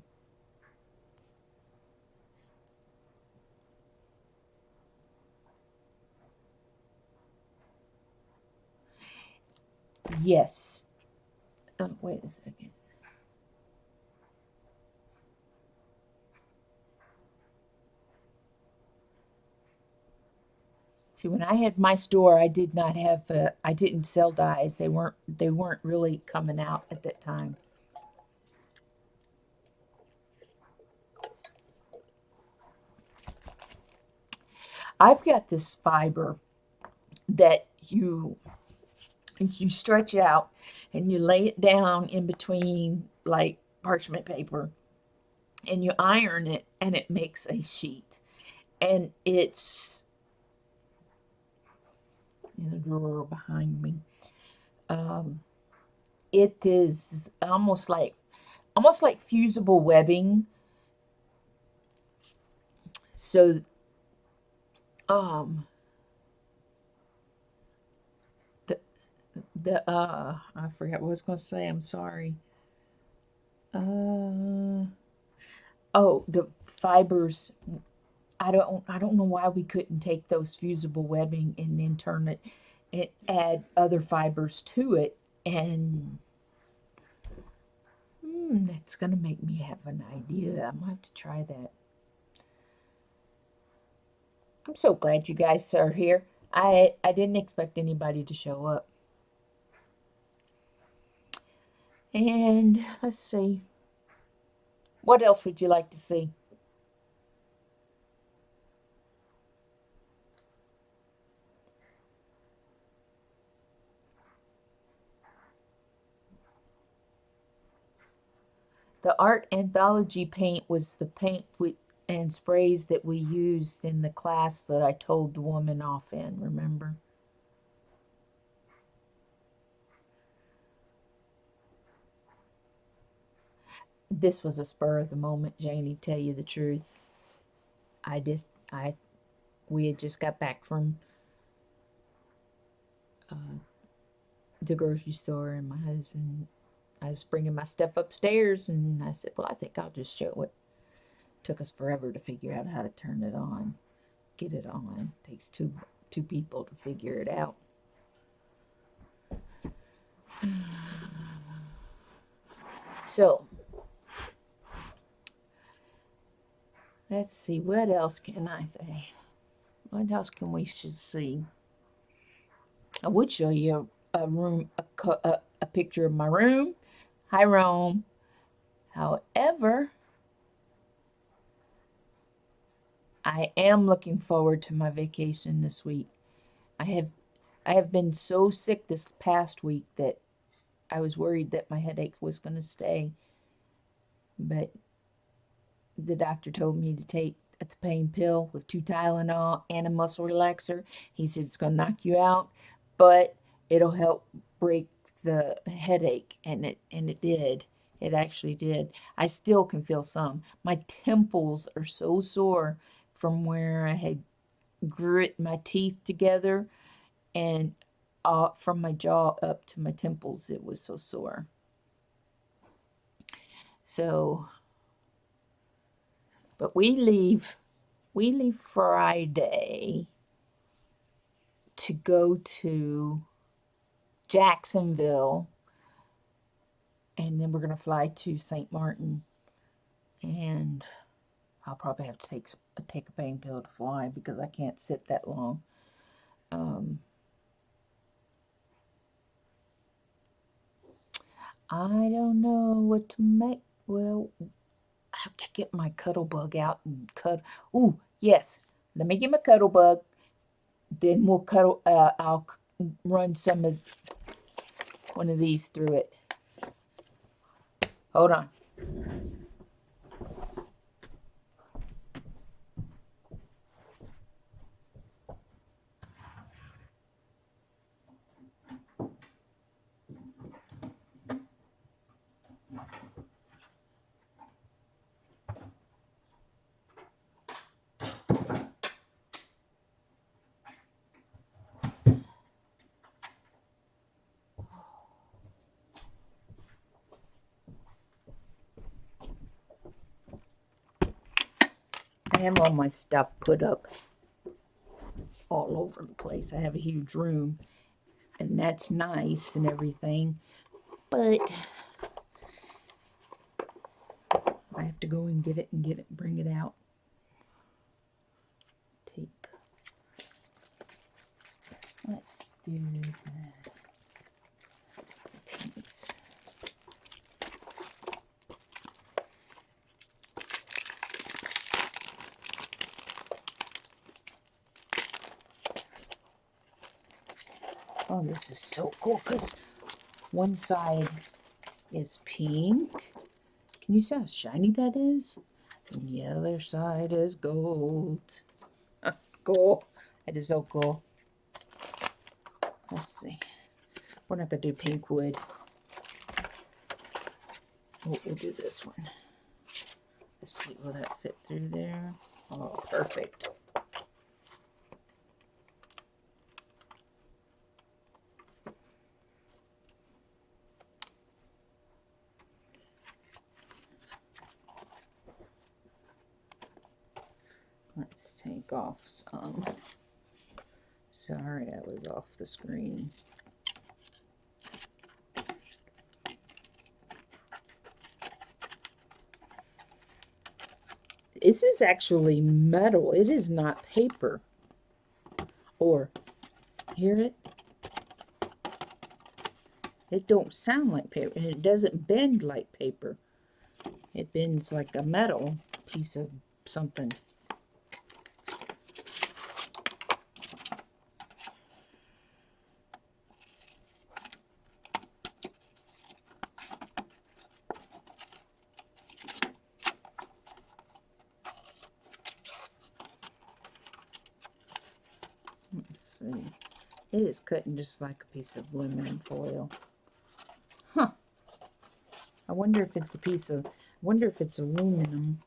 Yes. Oh, wait a second. See, when I had my store, I did not have. I didn't sell dyes. They weren't really coming out at that time. I've got this fiber that you stretch out and you lay it down in between like parchment paper and you iron it and it makes a sheet. And it's in a drawer behind me. It is almost like fusible webbing. So um I forgot what I was going to say. I'm sorry. Oh, the fibers. I don't know why we couldn't take those fusible webbing and then turn it and add other fibers to it, and that's going to make me have an idea. I might have to try that. I'm so glad you guys are here. I didn't expect anybody to show up. And let's see. What else would you like to see? The art anthology paint was the paint and sprays that we used in the class that I told the woman off in, remember? This was a spur of the moment, Janie, tell you the truth. I we had just got back from the grocery store, and my husband, I was bringing my stuff upstairs, and I said, well, I think I'll just show it. Took us forever to figure out how to turn it on, get it on. Takes two people to figure it out. So let's see, what else can I say? What else can we should see? I would show you a room, a picture of my room. Hi, Rome. However, I am looking forward to my vacation this week. I have been so sick this past week that I was worried that my headache was going to stay. But the doctor told me to take a pain pill with 2 Tylenol and a muscle relaxer. He said it's going to knock you out, but it'll help break the headache, and it did. It actually did. I still can feel some. My temples are so sore from where I had grit my teeth together, and from my jaw up to my temples, it was so sore. So, but we leave Friday to go to Jacksonville, and then we're going to fly to St. Martin, and I'll probably have to take a pain pill to fly because I can't sit that long. I don't know what to make. Well, I have to get my cuddle bug out and cut. Ooh, yes. Let me get my cuddle bug. then we'll cut, I'll run some of one of these through it. Hold on. I have all my stuff put up all over the place. I have a huge room, and that's nice and everything, but I have to go and get it and bring it out. Tape. Let's do that. Piece. Oh, this is so cool because one side is pink. Can you see how shiny that is? And the other side is gold. Cool. That is so cool. Let's see. We're not going to do pink wood. We'll do this one. Let's see. Will that fit through there? Oh, perfect. Let's take off some. Sorry, I was off the screen. This is actually metal. It is not paper. Or, hear it? It don't sound like paper. And it doesn't bend like paper. It bends like a metal piece of something. Let's see. It is cutting just like a piece of aluminum foil. Huh. I wonder if it's a piece of, I wonder if it's aluminum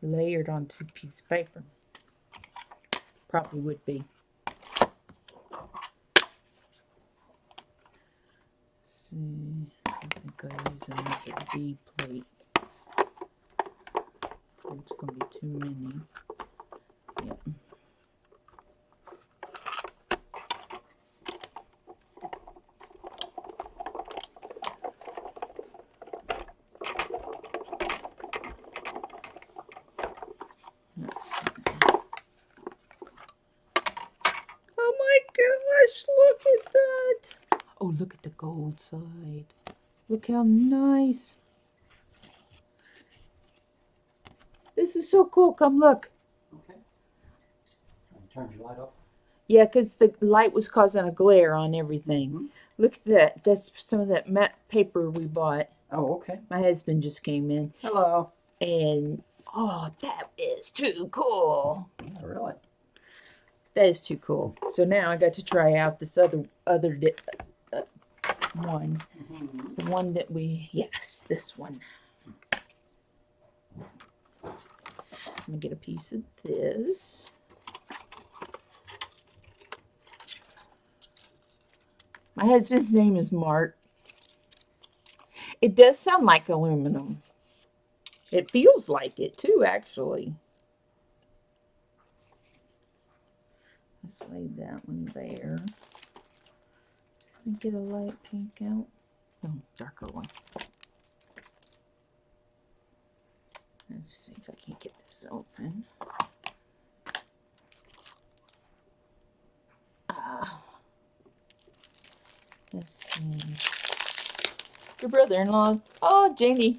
layered onto a piece of paper. Probably would be. Let's see. I think I'll use another B plate. It's going to be too many. Yep. Oh my gosh, look at that. Oh, look at the gold side. Look how nice. This is so cool. Come look. Okay. Turn your light off. Yeah, because the light was causing a glare on everything. Mm-hmm. Look at that. That's some of that matte paper we bought. Oh, okay. My husband just came in. Hello. And, oh, that is too cool. Yeah, really? That is too cool. So now I got to try out this other one. Mm-hmm. The one that we, yes, this one. I'm going to get a piece of this. My husband's name is Mark. It does sound like aluminum. It feels like it too, actually. Let's lay that one there. Can I get a light pink out? No, darker one. Let's see if I can get this open. Let's see. Your brother-in-law. Oh, Jamie.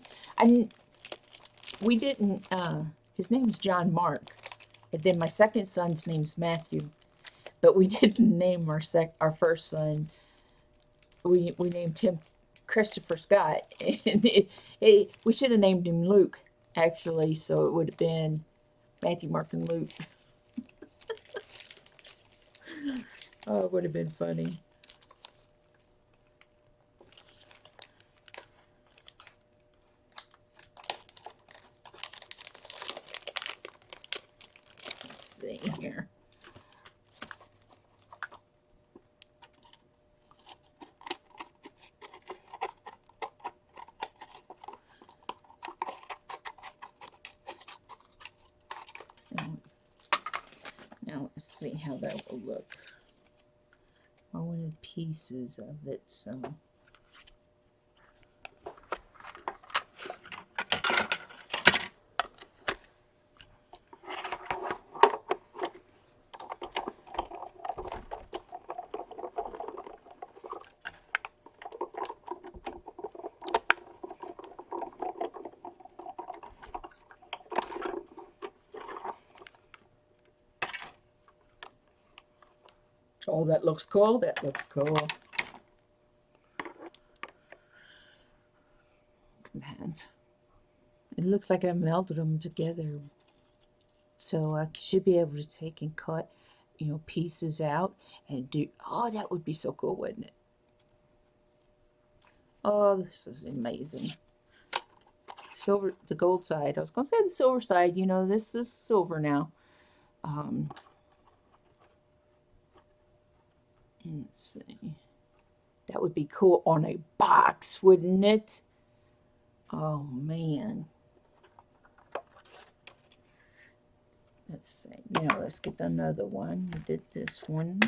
We didn't, his name's John Mark. And then my second son's name's Matthew, but we didn't name our first son. We named him Christopher Scott, and we should have named him Luke actually, so it would have been Matthew, Mark, and Luke. Oh, it would have been funny. Let's see here. Now let's see how that will look. I wanted pieces of it, so. Oh, that looks cool. That looks cool. Look at that. It looks like I melded them together. So I should be able to take and cut, pieces out and do. Oh, that would be so cool, wouldn't it? Oh, this is amazing. Silver, the gold side. I was going to say the silver side. This is silver now. Let's see. That would be cool on a box, wouldn't it? Oh, man. Let's see. Now let's get another one. We did this one.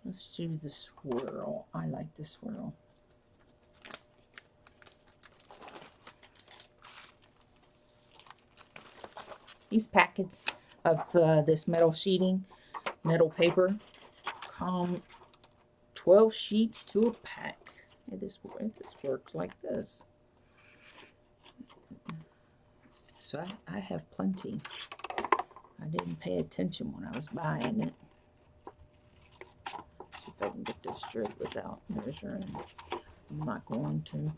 Let's do the swirl. I like the swirl. These packets of this metal sheeting, metal paper, come 12 sheets to a pack. And this works like this. So I have plenty. I didn't pay attention when I was buying it. See if I can get this straight without measuring. I'm not going to.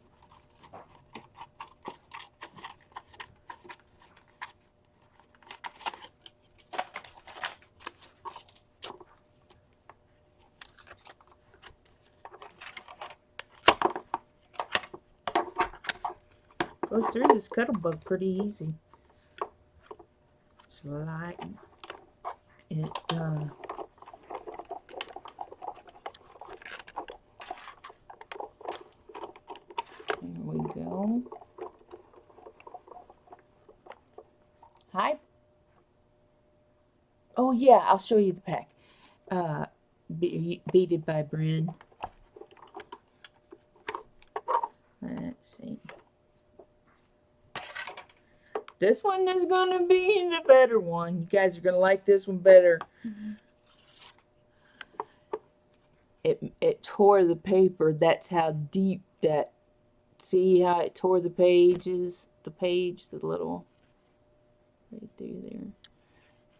Goes through this Cuttlebug pretty easy. Slide it. There we go. Hi. Oh yeah, I'll show you the pack. Beaded by Bren. Let's see. This one is going to be the better one. You guys are going to like this one better. It tore the paper. That's how deep that. See how it tore the pages? The little. Right there.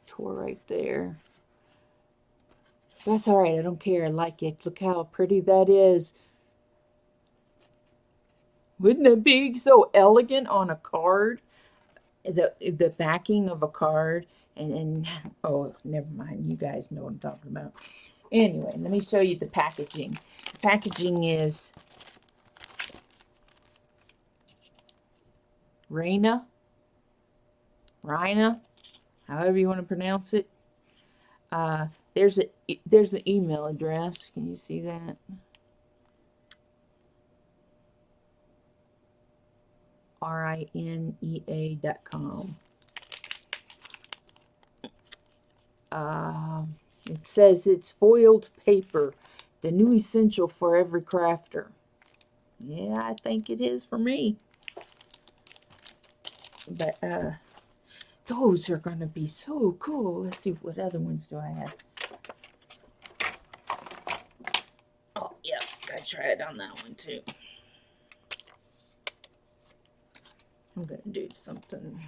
Tore right there. That's alright. I don't care. I like it. Look how pretty that is. Wouldn't it be so elegant on a card? The backing of a card, and oh, never mind, you guys know what I'm talking about. Anyway, let me show you the packaging. The packaging is Rhina, however you want to pronounce it. There's an email address. Can you see that? RINEA.com. It says it's foiled paper, the new essential for every crafter. Yeah, I think it is for me. But those are going to be so cool. Let's see, what other ones do I have? Oh, yeah, gotta try it on that one too. I'm gonna do something.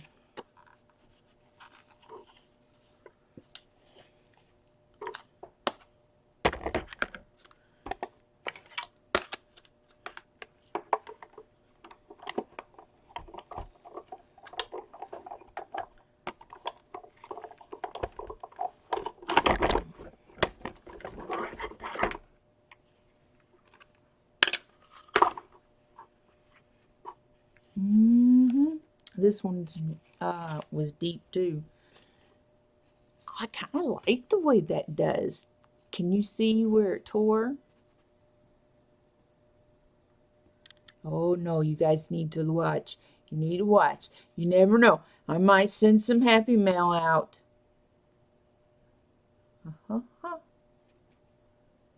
This one's was deep too. I kind of like the way that does. Can you see where it tore? Oh no, you guys need to watch. You need to watch. You never know. I might send some happy mail out. Uh-huh.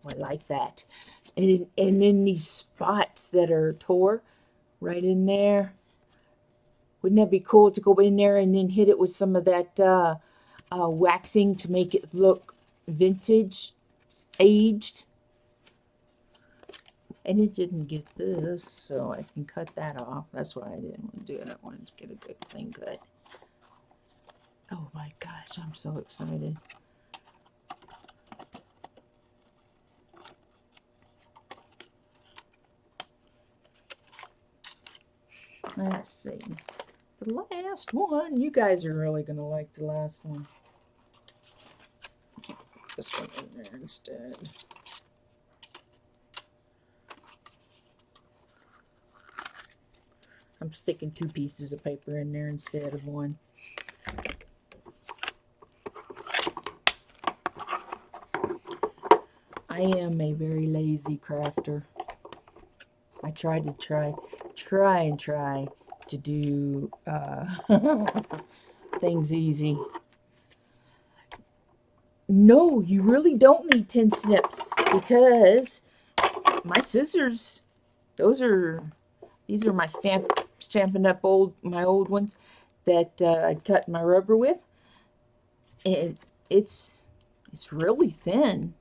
I like that. And then these spots that are tore right in there. Wouldn't that be cool to go in there and then hit it with some of that waxing to make it look vintage, aged? And it didn't get this, so I can cut that off. That's why I didn't want to do it. I wanted to get a good clean cut. Oh my gosh, I'm so excited. Let's see. The last one. You guys are really going to like the last one. Put this one in there instead. I'm sticking 2 pieces of paper in there instead of one. I am a very lazy crafter. I try to do things easy. No, you really don't need 10 snips because my scissors, these are my Stampin' Up! My old ones that I cut my rubber with. And it's really thin.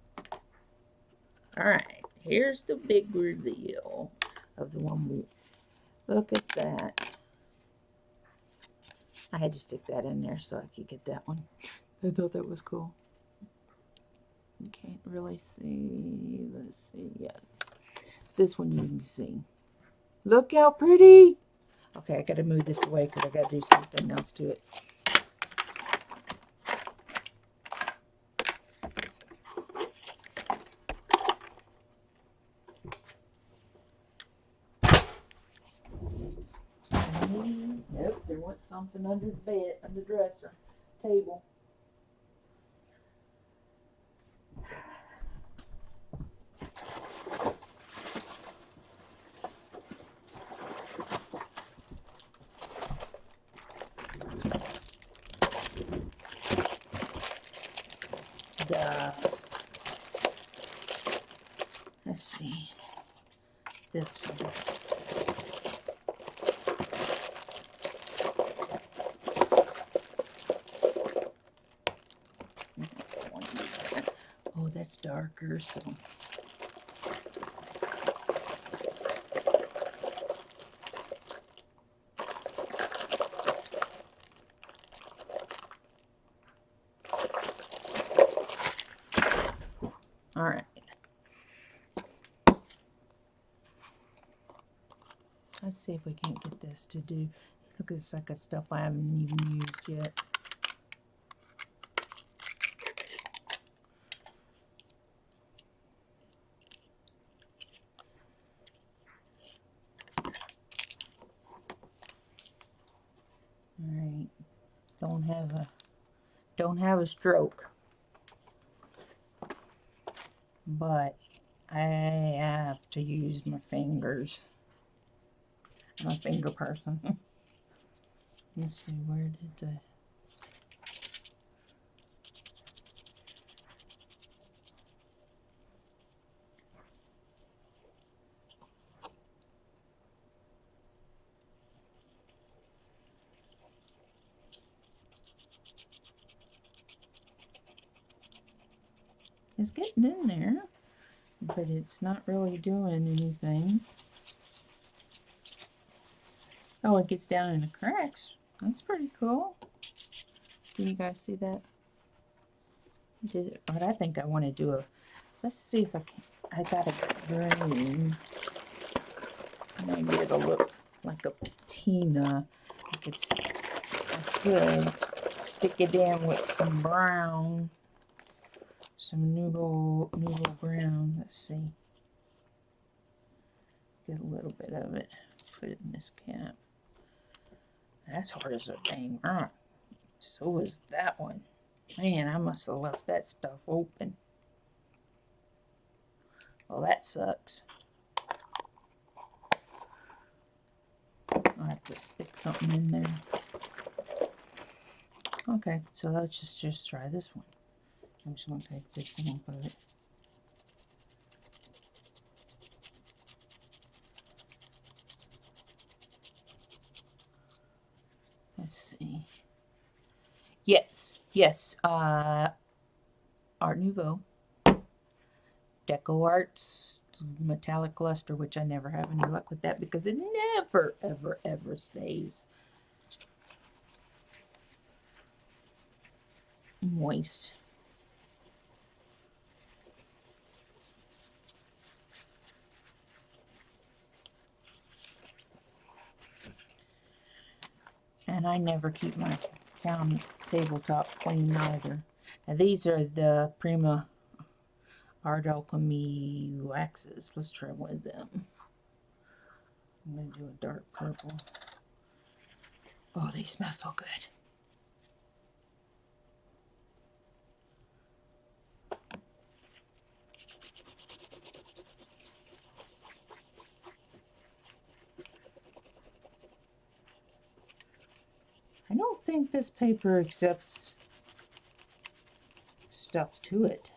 All right, here's the big reveal of the one we, look at that. I had to stick that in there so I could get that one. I thought that was cool. You can't really see. Let's see. Yeah. This one you can see. Look how pretty. Okay, I got to move this away because I got to do something else to it. Nope, there went something under the bed, under the dresser, table. Let's see, this one. Oh, that's darker, so. All right. Let's see if we can't get this to do. Look at this like of stuff I haven't even used yet. All right. Don't have a stroke. But I have to use my fingers. I'm a finger person. Let's see, where did the... It's getting in there, but it's not really doing anything. Oh, it gets down in the cracks. That's pretty cool. Can you guys see that? Did it, but I think I want to do a, let's see if I can, I got a green. Maybe it'll look like a patina. Like it's, I could stick it in with some brown, some noodle brown. Let's see. Get a little bit of it. Put it in this cap. That's hard as a dang rock. So is that one. Man, I must have left that stuff open. Well, that sucks. I'll have to stick something in there. Okay, so let's just try this one. I'm just going to take this one off of it. Let's see. Yes. Art Nouveau. Deco Arts metallic luster, which I never have any luck with that because it never, ever, ever stays moist. And I never keep my tabletop clean either. Now these are the Prima Art Alchemy waxes. Let's try one of them. I'm going to do a dark purple. Oh, they smell so good. I don't think this paper accepts stuff to it.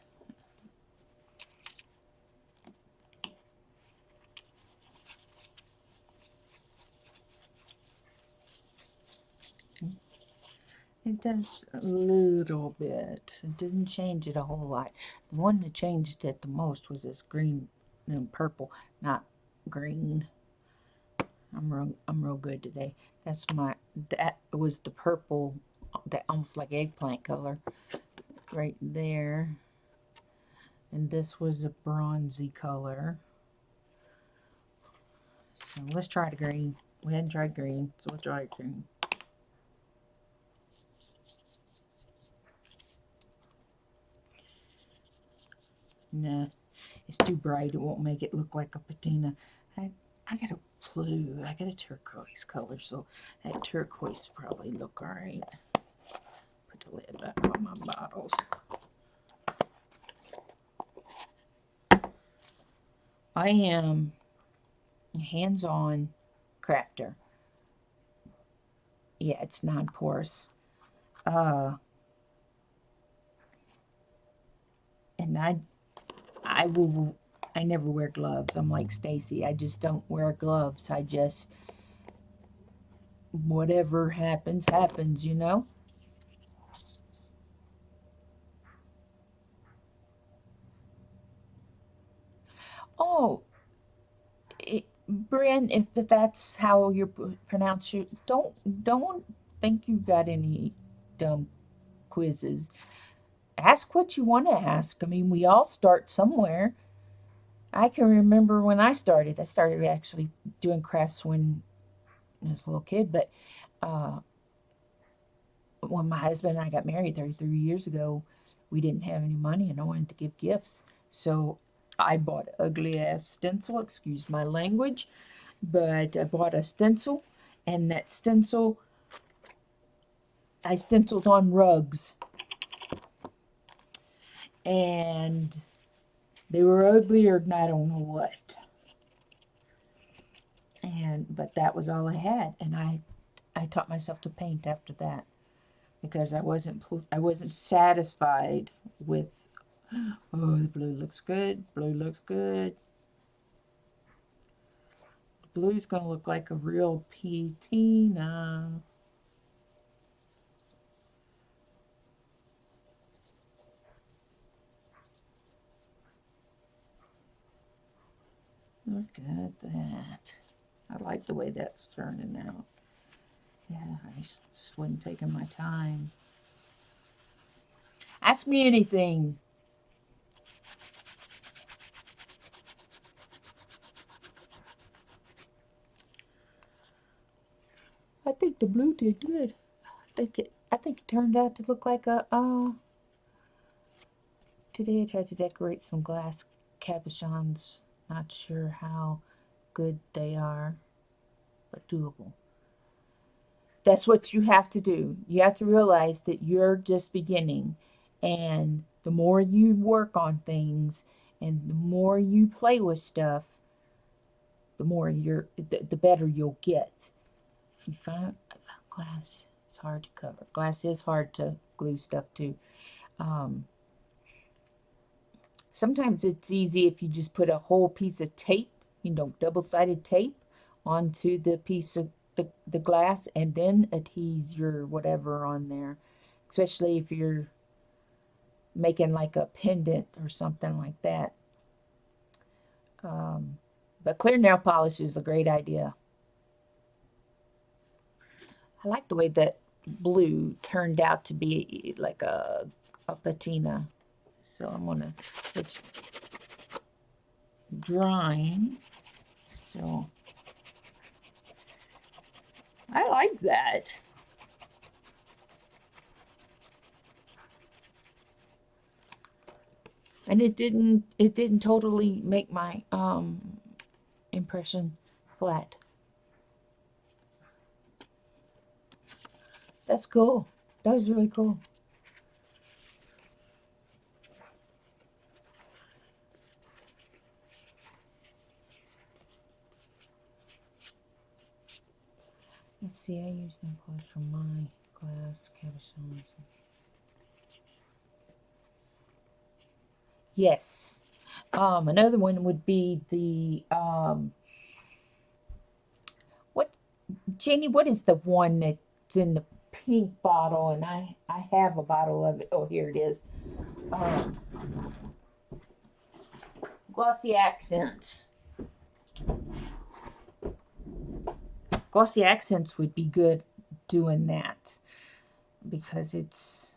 It does a little bit. It didn't change it a whole lot. The one that changed it the most was this green and purple, not green. I'm real good today. That was the purple, that almost like eggplant color right there. And this was a bronzy color. So let's try the green. We hadn't tried green, so we'll try green. Nah, it's too bright. It won't make it look like a patina. I got a blue. I got a turquoise color, so that turquoise probably look alright. Put the lid back on my bottles. I am a hands-on crafter. Yeah, it's non-porous. And I never wear gloves. I'm like Stacy. I just don't wear gloves. I just, whatever happens, happens, you know? Oh, Bryn, if that's how you pronounce your, don't think you got any dumb quizzes. Ask what you want to ask. I mean, we all start somewhere. I can remember when I started. I started actually doing crafts when I was a little kid, but when my husband and I got married 33 years ago, we didn't have any money and I wanted to give gifts. So I bought ugly ass stencil, excuse my language, but I bought a stencil, and that stencil, I stenciled on rugs. And they were uglier than I don't know what. But that was all I had, and I taught myself to paint after that because I wasn't satisfied with, oh, the blue looks good, blue looks good. The blue's gonna look like a real patina. Look at that. I like the way that's turning out. Yeah, I just wasn't taking my time. Ask me anything. I think the blue did good. I think it turned out to look like a today I tried to decorate some glass cabochons. Not sure how good they are, but doable. That's what you have to do. You have to realize that you're just beginning, and the more you work on things and the more you play with stuff, the better you'll get. If you I found glass, it's hard to cover. Glass is hard to glue stuff to. Um, Sometimes it's easy if you just put a whole piece of tape, double-sided tape onto the piece of the glass and then adhese your whatever on there. Especially if you're making like a pendant or something like that. But clear nail polish is a great idea. I like the way that blue turned out to be like a patina. So I'm gonna, it's drying. So I like that. And it didn't totally make my impression flat. That's cool. That was really cool. Let's see, I used nail polish from my glass cabochons. Yes. Another one would be the what Jenny, what is the one that's in the pink bottle? And I have a bottle of it. Oh, here it is. Um, Glossy Accents. Glossy Accents would be good doing that because it's.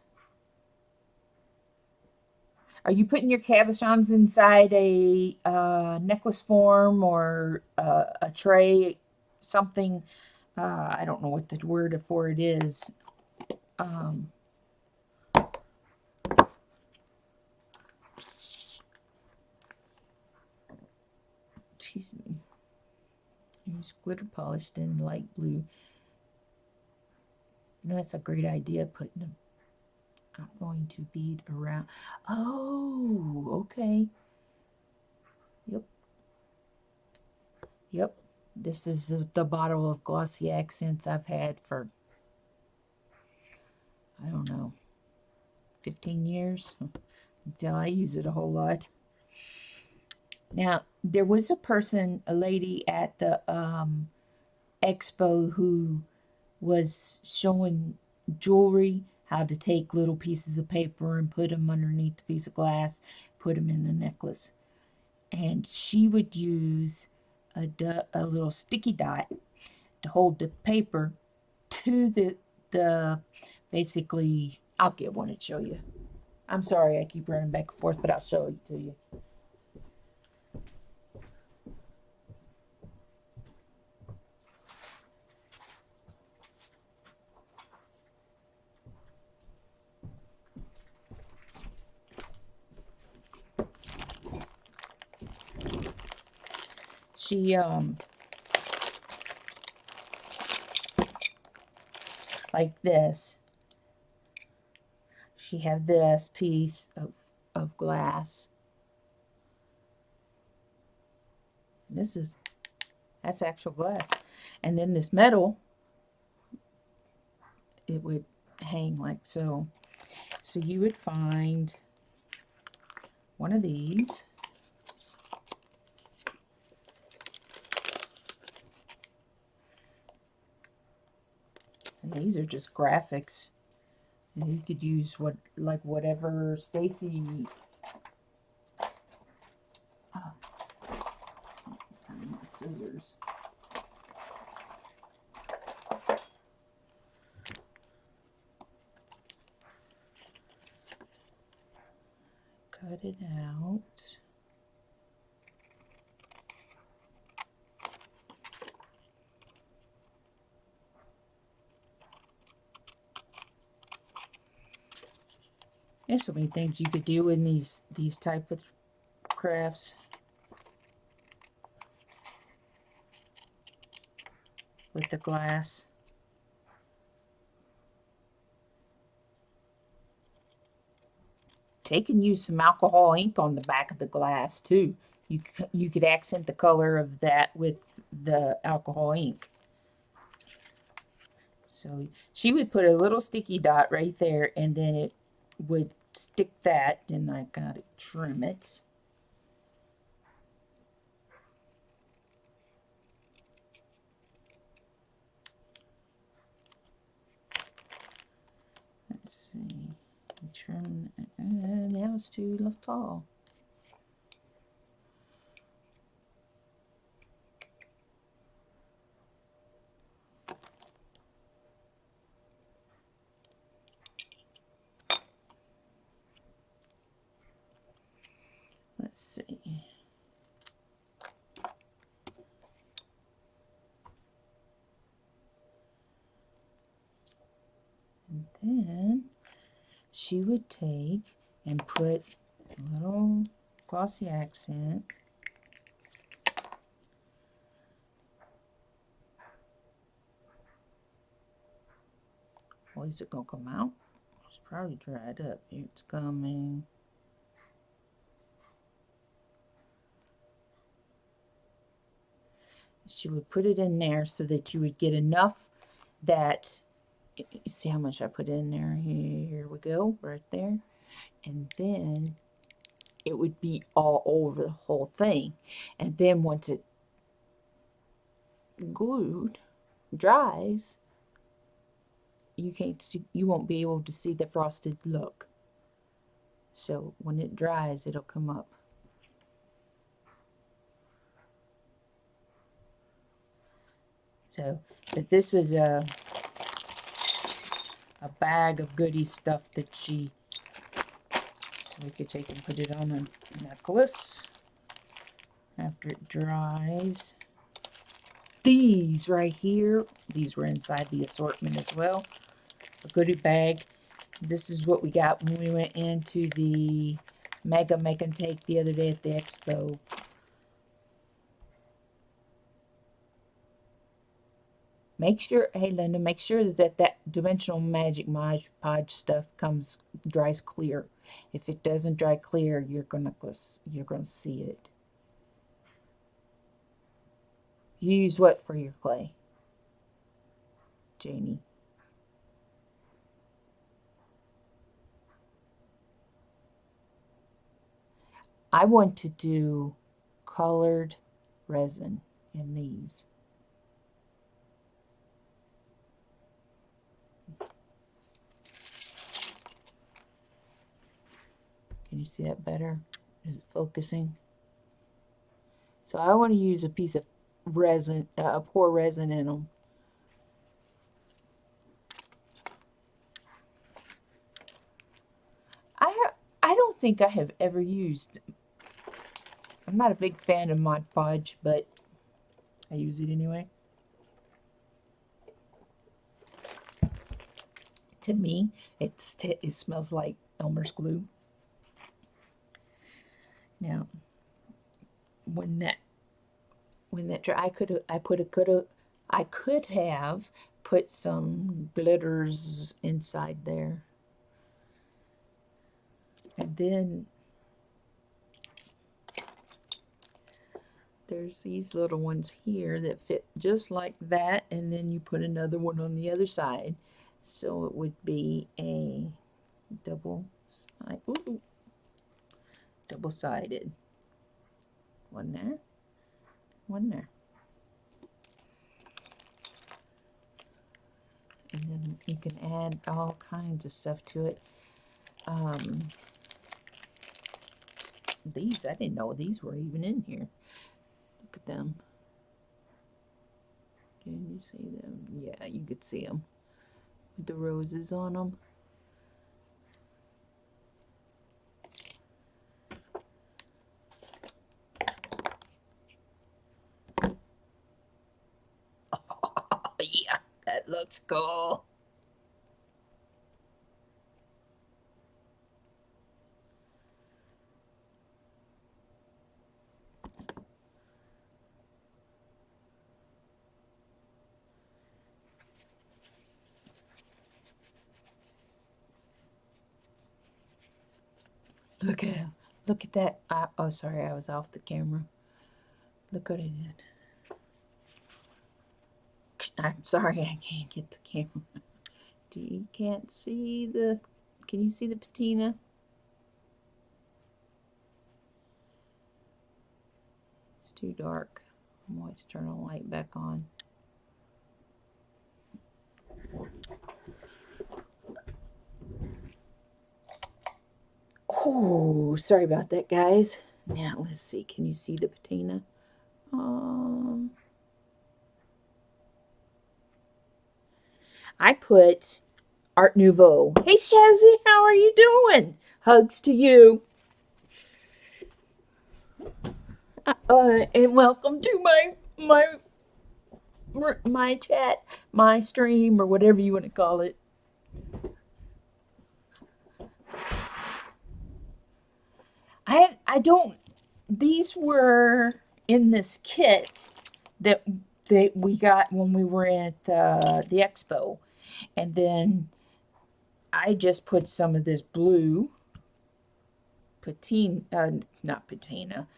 Are you putting your cabochons inside a necklace form or a tray, something? I don't know what the word for it is. Um, excuse me. Use glitter polished in light blue. That's a great idea, putting them. I'm going to bead around. Oh, okay. Yep. Yep. This is the bottle of Glossy Accents I've had for, I don't know, 15 years until I use it a whole lot. Now, there was a lady at the expo who was showing jewelry, how to take little pieces of paper and put them underneath a piece of glass, put them in a necklace. And she would use a little sticky dot to hold the paper to the basically, I'll get one and show you. I'm sorry I keep running back and forth, but I'll show it to you. She like this. She had this piece of glass. That's actual glass. And then this metal, it would hang like so. So you would find one of these. And these are just graphics. And you could use whatever Stacy. Find my scissors. cut it out. There's so many things you could do in these type of crafts with the glass. They can use some alcohol ink on the back of the glass too. You could accent the color of that with the alcohol ink. So she would put a little sticky dot right there, and then it would stick that, and I gotta trim it. Let's see, trim, now it's too tall. Let's see. And then she would take and put a little glossy accent. Oh, is it gonna come out? It's probably dried up. It's coming. She would put it in there so that you would get enough that, you see how much I put in there? Here we go, right there. And then it would be all over the whole thing. And then once it glued, dries, you can't see, you won't be able to see the frosted look. So when it dries, it'll come up. So, but this was a bag of goodie stuff that she, so we could take and put it on a necklace after it dries. These right here, these were inside the assortment as well. A goodie bag. This is what we got when we went into the Mega Make and Take the other day at the expo. Make sure, hey Linda, make sure that that Dimensional Magic Mod Podge stuff dries clear. If it doesn't dry clear, you're gonna see it. You use what for your clay, Janie? I want to do colored resin in these. Can you see that better? Is it focusing? So I want to use a piece of resin, pour resin in them. I don't think I have ever used, I'm not a big fan of Mod Podge, but I use it anyway. To me, it smells like Elmer's glue. Now, when that dry, I could have put some glitters inside there, and then there's these little ones here that fit just like that, and then you put another one on the other side, so it would be a double-sided. One there, one there. And then you can add all kinds of stuff to it. These, I didn't know these were even in here. Look at them. Can you see them? Yeah, you could see them with the roses on them. That looks cool. Look at that. Oh, sorry, I was off the camera. Look what I did. I'm sorry, I can't get the camera. You can't see the. Can you see the patina? It's too dark. I'm going to turn the light back on. Oh, sorry about that, guys. Now, let's see. Can you see the patina? I put Art Nouveau. Hey, Shazzy, how are you doing? Hugs to you. And welcome to my chat, my stream, or whatever you want to call it. I don't. These were in this kit that we got when we were at the expo, and then I just put some of this blue patina, not patina,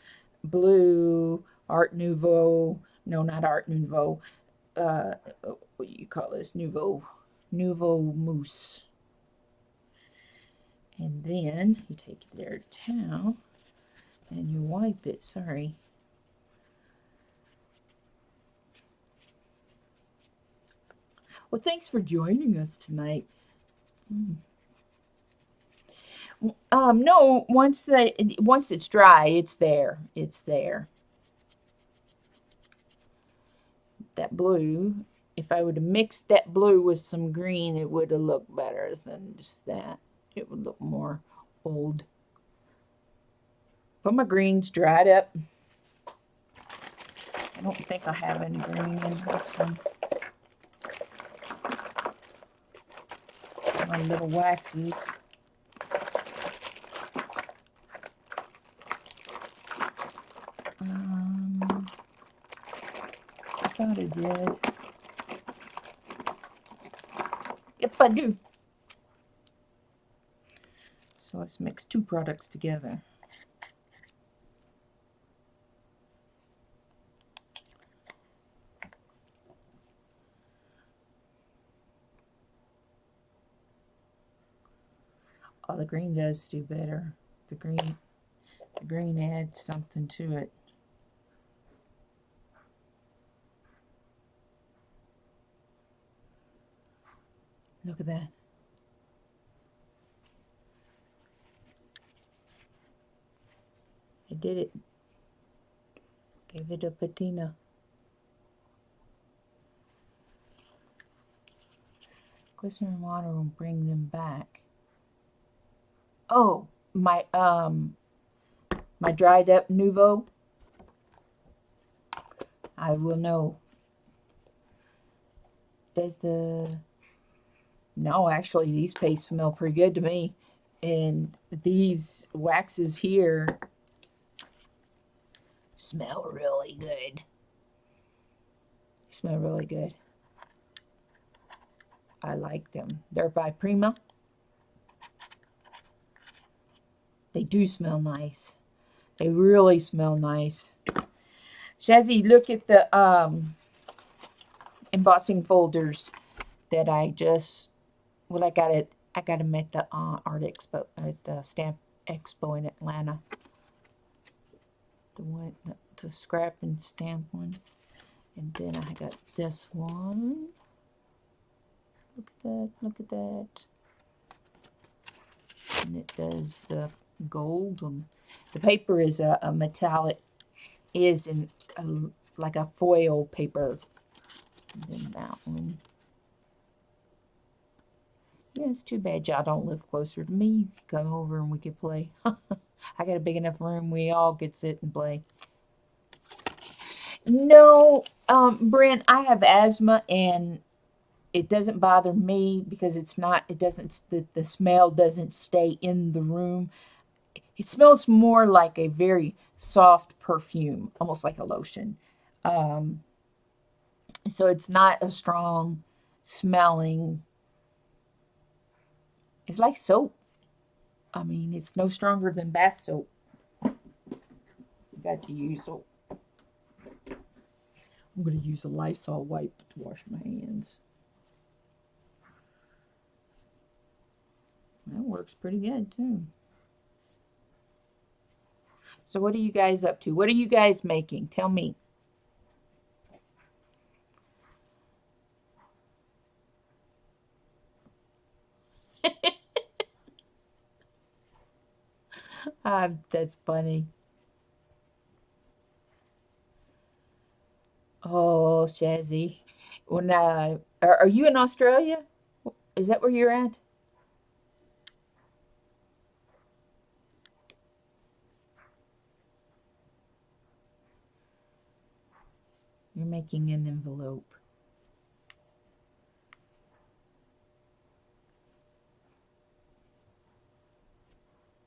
blue Art Nouveau. No, not Art Nouveau. What do you call this? Nouveau mousse. And then you take your towel and you wipe it. Sorry. Well, thanks for joining us tonight. No, once it's dry, it's there. It's there. That blue, if I would have mixed that blue with some green, it would have looked better than just that. It would look more old. But my green's dried up. I don't think I have any green in this one. My little waxes. I thought I did. Yep, I do. So let's mix two products together. Oh, the green does do better. The green adds something to it. Look at that. I did it. Gave it a patina. Glycerin water will bring them back. Oh, my dried up Nouveau. I will know. No, actually, these pastes smell pretty good to me. And these waxes here smell really good. They smell really good. I like them. They're by Prima. They do smell nice. They really smell nice. Shazzy, look at the embossing folders that I got them at the art expo, at the stamp expo in Atlanta. The scrap and stamp one. And then I got this one. Look at that. And it does the gold. And the paper is a metallic, is in like a foil paper. And then that one. Yeah, it's too bad y'all don't live closer to me. You could come over and we could play. I got a big enough room we all could sit and play. No, Brent, I have asthma and it doesn't bother me because it's not, it doesn't, the smell doesn't stay in the room. It smells more like a very soft perfume, almost like a lotion. Um, so it's not a strong smelling. It's like soap. I mean, it's no stronger than bath soap. Got to use soap. I'm going to use a Lysol wipe to wash my hands. That works pretty good too. So what are you guys up to? What are you guys making? Tell me. That's funny. Oh, Shazzy. When are you in Australia? Is that where you're at? You're making an envelope.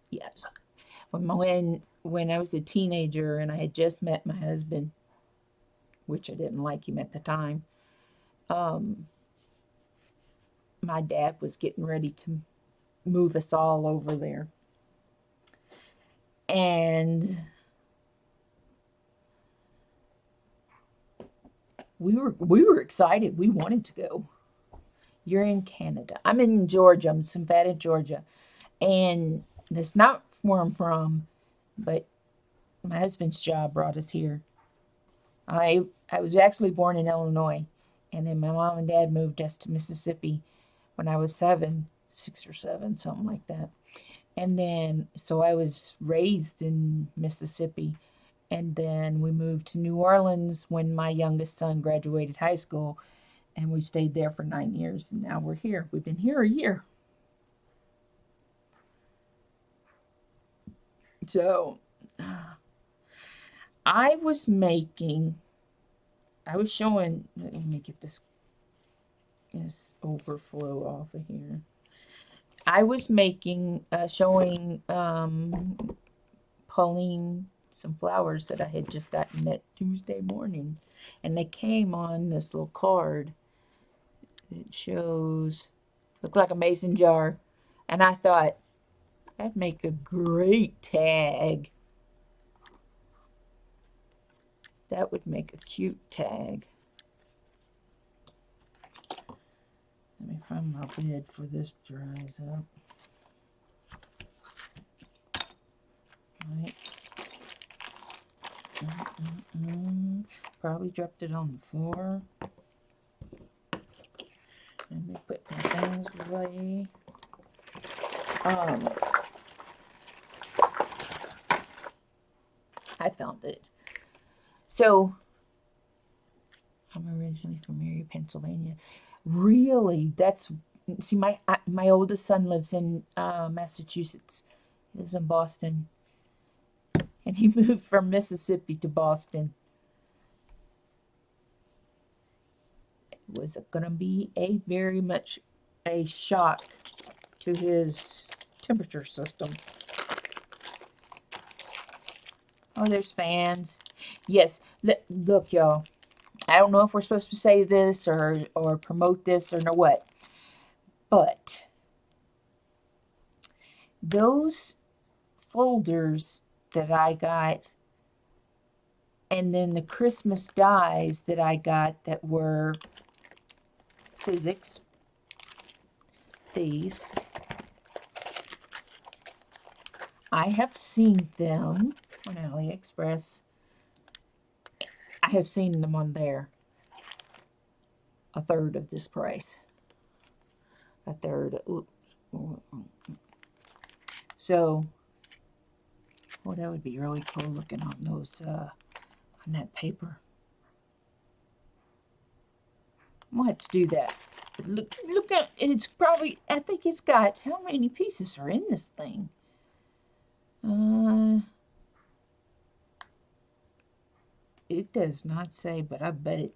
Yes. When I was a teenager and I had just met my husband, which I didn't like him at the time, um, my dad was getting ready to move us all over there. And we were excited. We wanted to go. You're in Canada. I'm in Georgia. I'm Savannah, Georgia. And that's not where I'm from, but my husband's job brought us here. I was actually born in Illinois, and then my mom and dad moved us to Mississippi when I was 7, 6 or 7, something like that. And then so I was raised in Mississippi, and then we moved to New Orleans when my youngest son graduated high school, and we stayed there for 9 years, and now we're here. We've been here a year. So I was making, I was showing, let me get this overflow off of here. I was making, showing Pauline some flowers that I had just gotten that Tuesday morning. And they came on this little card that shows, look like a mason jar. And I thought, that'd make a great tag. That would make a cute tag. Let me find my bed for this dries up. Right. Probably dropped it on the floor. Let me put my things away. I found it. So, I'm originally from Erie, Pennsylvania. Really, that's, see, my oldest son lives in Massachusetts. He lives in Boston, and he moved from Mississippi to Boston. It was gonna be a very much a shock to his temperature system. Oh, there's fans. Yes, look, y'all. I don't know if we're supposed to say this or promote this or know what, but those folders that I got, and then the Christmas dies that I got that were Sizzix, these, I have seen them on AliExpress. I have seen them on there a third of this price. A third. So, well, that would be really cool looking on those, on that paper. I'm gonna have to do that. But look at, it's probably, I think it's got, how many pieces are in this thing? It does not say, but I bet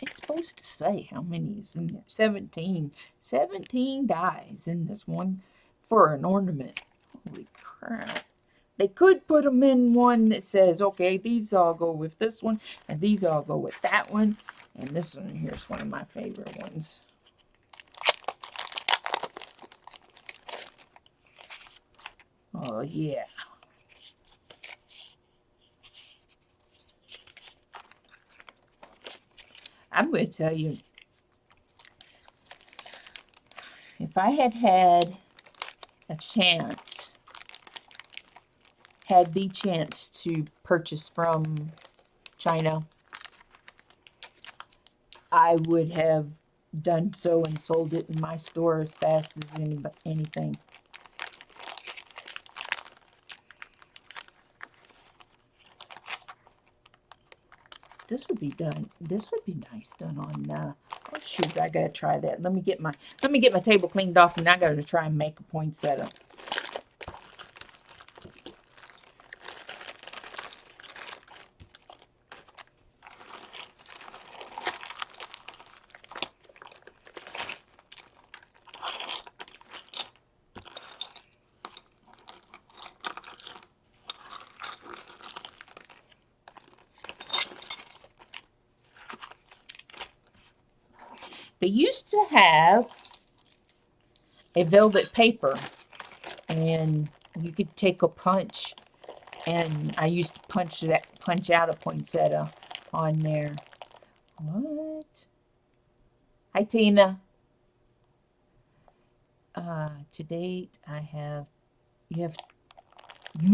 It's supposed to say how many is in there. 17. 17 dies in this one for an ornament. Holy crap. They could put them in one that says, okay, these all go with this one, and these all go with that one. And this one here's one of my favorite ones. Oh, yeah. I'm going to tell you, if I had had a chance, had the chance to purchase from China, I would have done so and sold it in my store as fast as anything. This would be done. This would be nice done on. Oh shoot! I gotta try that. Let me get my table cleaned off, and I gotta try and make a poinsettia. They used to have a velvet paper, and you could take a punch, and I used to punch out a poinsettia on there. What? Hi, Tina. To date, you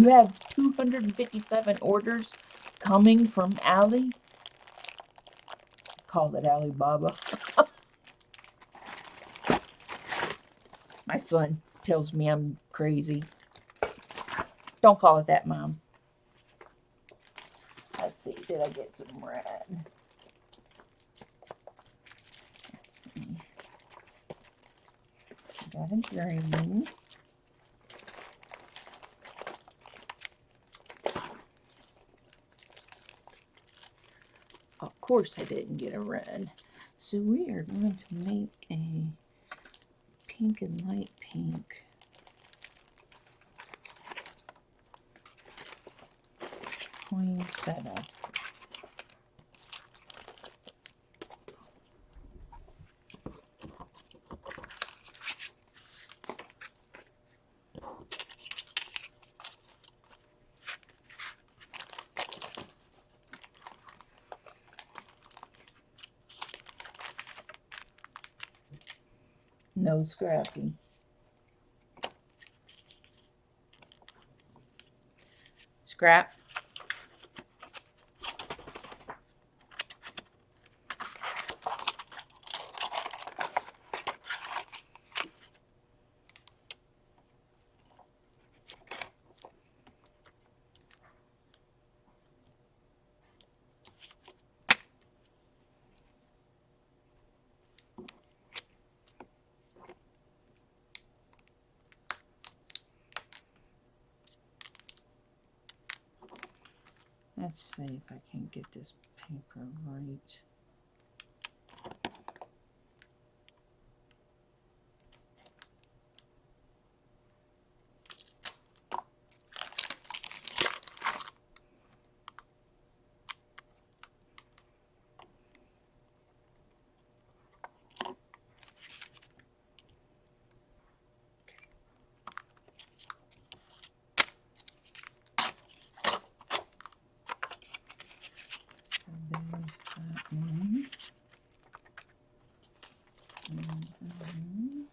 have 257 orders coming from Ali. Call it Alibaba. My son tells me I'm crazy. Don't call it that, Mom. Let's see, did I get some red? Let's see. Got a green. Of course I didn't get a red. So we are going to make a pink and light pink. Poinsettia. No scrappy. Scrap. Let's see if I can get this paper right. So there's that one. And then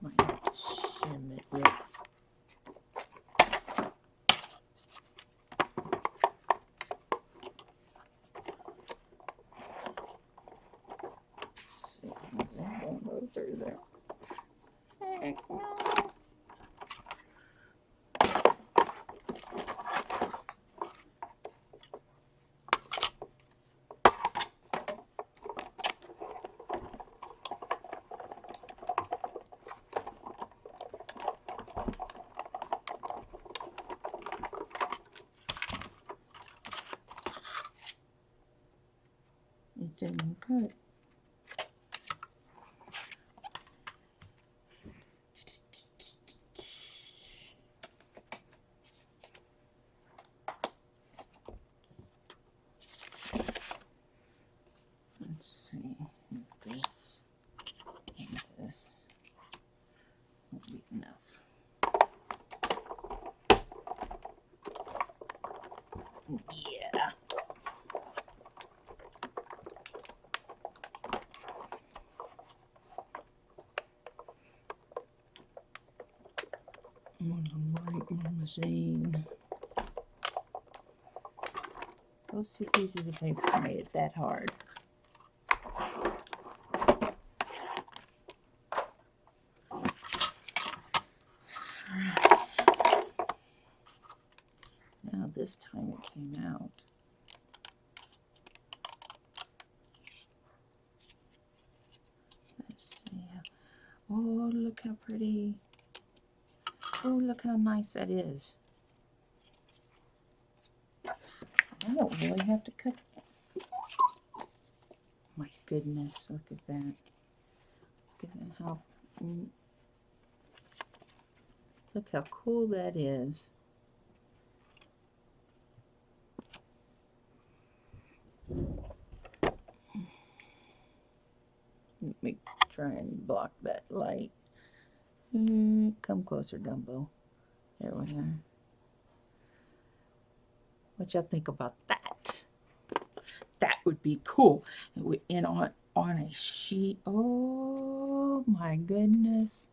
Might have to shim it with. Let's see, that won't go through there. Heck no. It didn't cut. Let's see if this and this will be enough. Yeah. I'm gonna break my machine. Those two pieces of paper made it that hard. Now this time it came out. Let's see. Oh, look how pretty. Oh, look how nice that is. I don't really have to cut. My goodness, look at that. Look at how, look how cool that is. Let me try and block that light. Come closer, Dumbo. There we are. What y'all think about that? That would be cool. And on a sheet. Oh my goodness.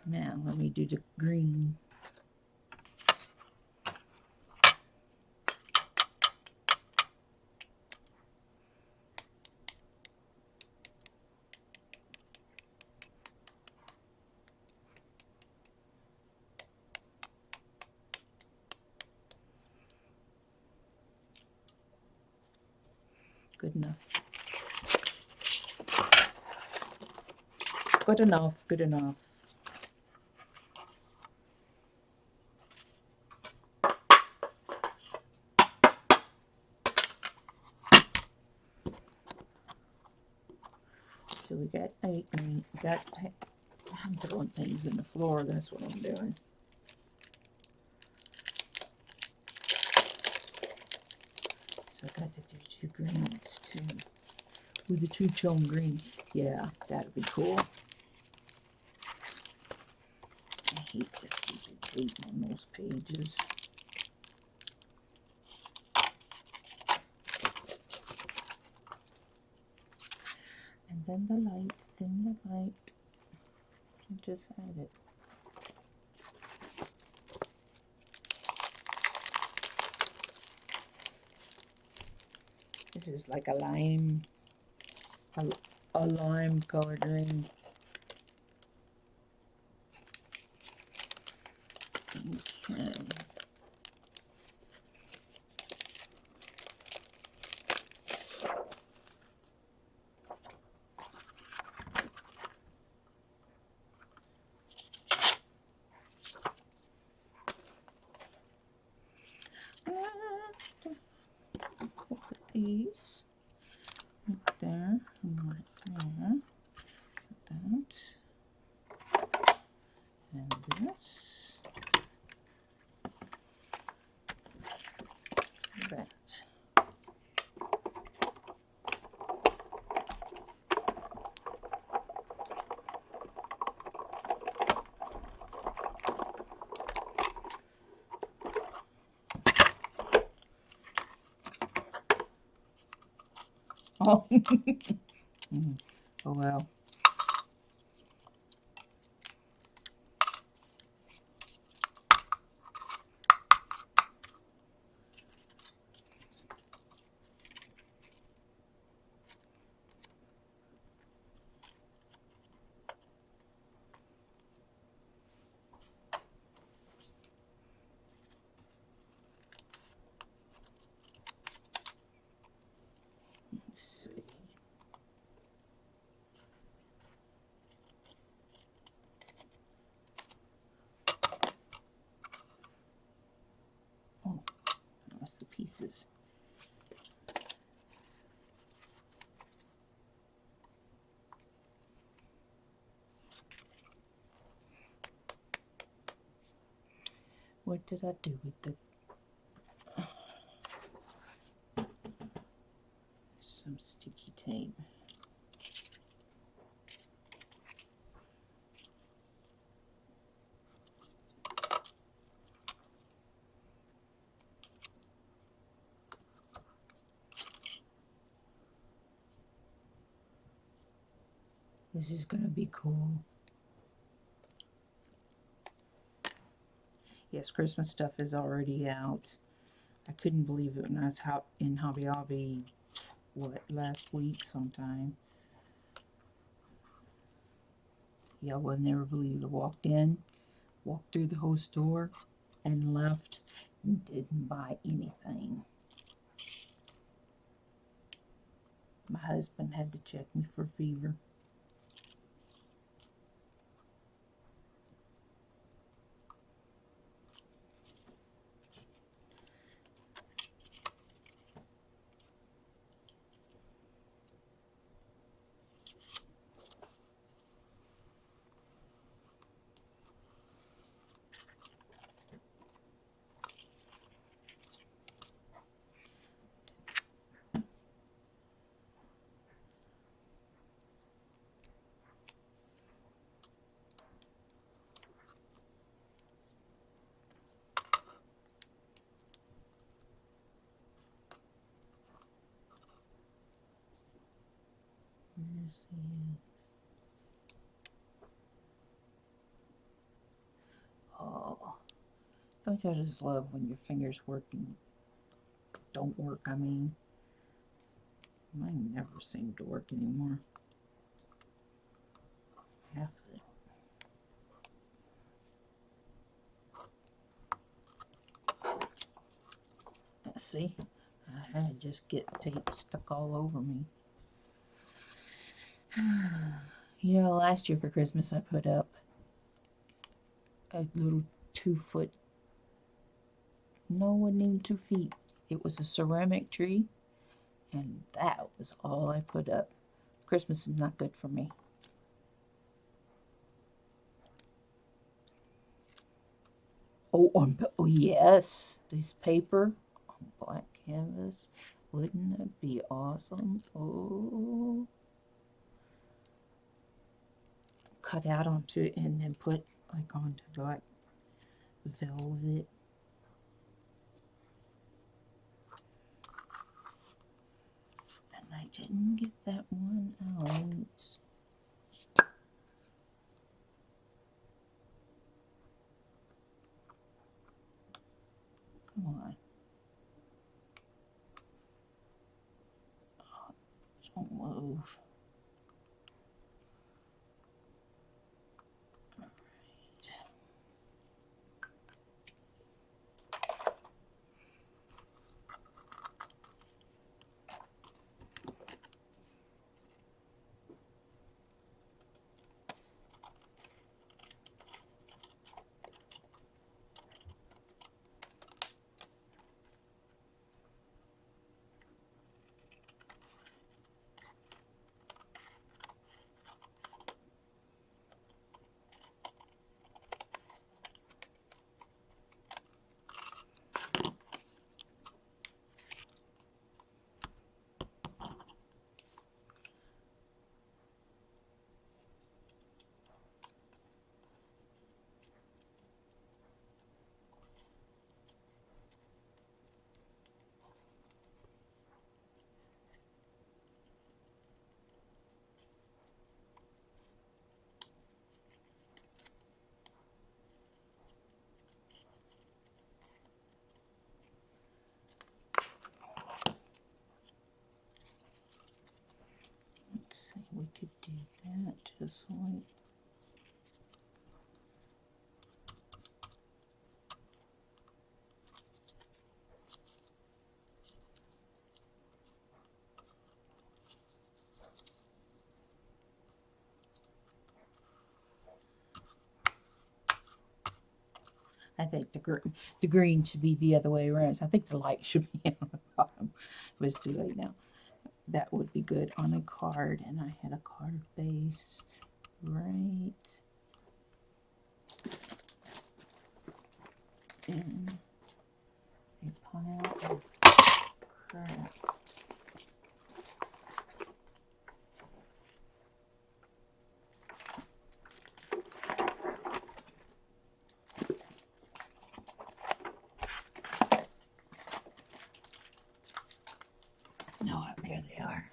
Now let me do the green. Good enough. Good enough, good enough. So we got 8 and we got, I'm throwing things in the floor, that's what I'm doing. So I got to do 2 greens too. With the 2-tone green. Yeah, that'd be cool. I hate this stupid tape on those pages. And then the light, then the light. I just had it. This is like a lime, a lime color green. Okay. We'll put these right there and right there. Put that. And this. That. Oh, Oh well. Let's see. Oh, that's the pieces. What did I do with the... Some sticky tape. This is gonna be cool. Yes, Christmas stuff is already out. I couldn't believe it when I was in Hobby Lobby, what, last week sometime. Y'all would never believe it. I walked in, walked through the whole store, and left and didn't buy anything. My husband had to check me for fever. Where's the... Oh, don't you just love when your fingers work and don't work? I mean, mine never seem to work anymore. Half the... See, I had just get tape stuck all over me. You know, last year for Christmas I put up a little 2 foot, no, it wasn't even 2 feet. It was a ceramic tree, and that was all I put up. Christmas is not good for me. Oh yes, this paper on black canvas. Wouldn't that be awesome? Oh. Cut out onto it and then put like onto like velvet. And I didn't get that one out. Come on. Oh, don't move. All right. Just like I think the green should be the other way around. I think the light should be on the bottom. But it's too late now. That would be good on a card, and I had a card base right in a pile of crap. No, up there they are.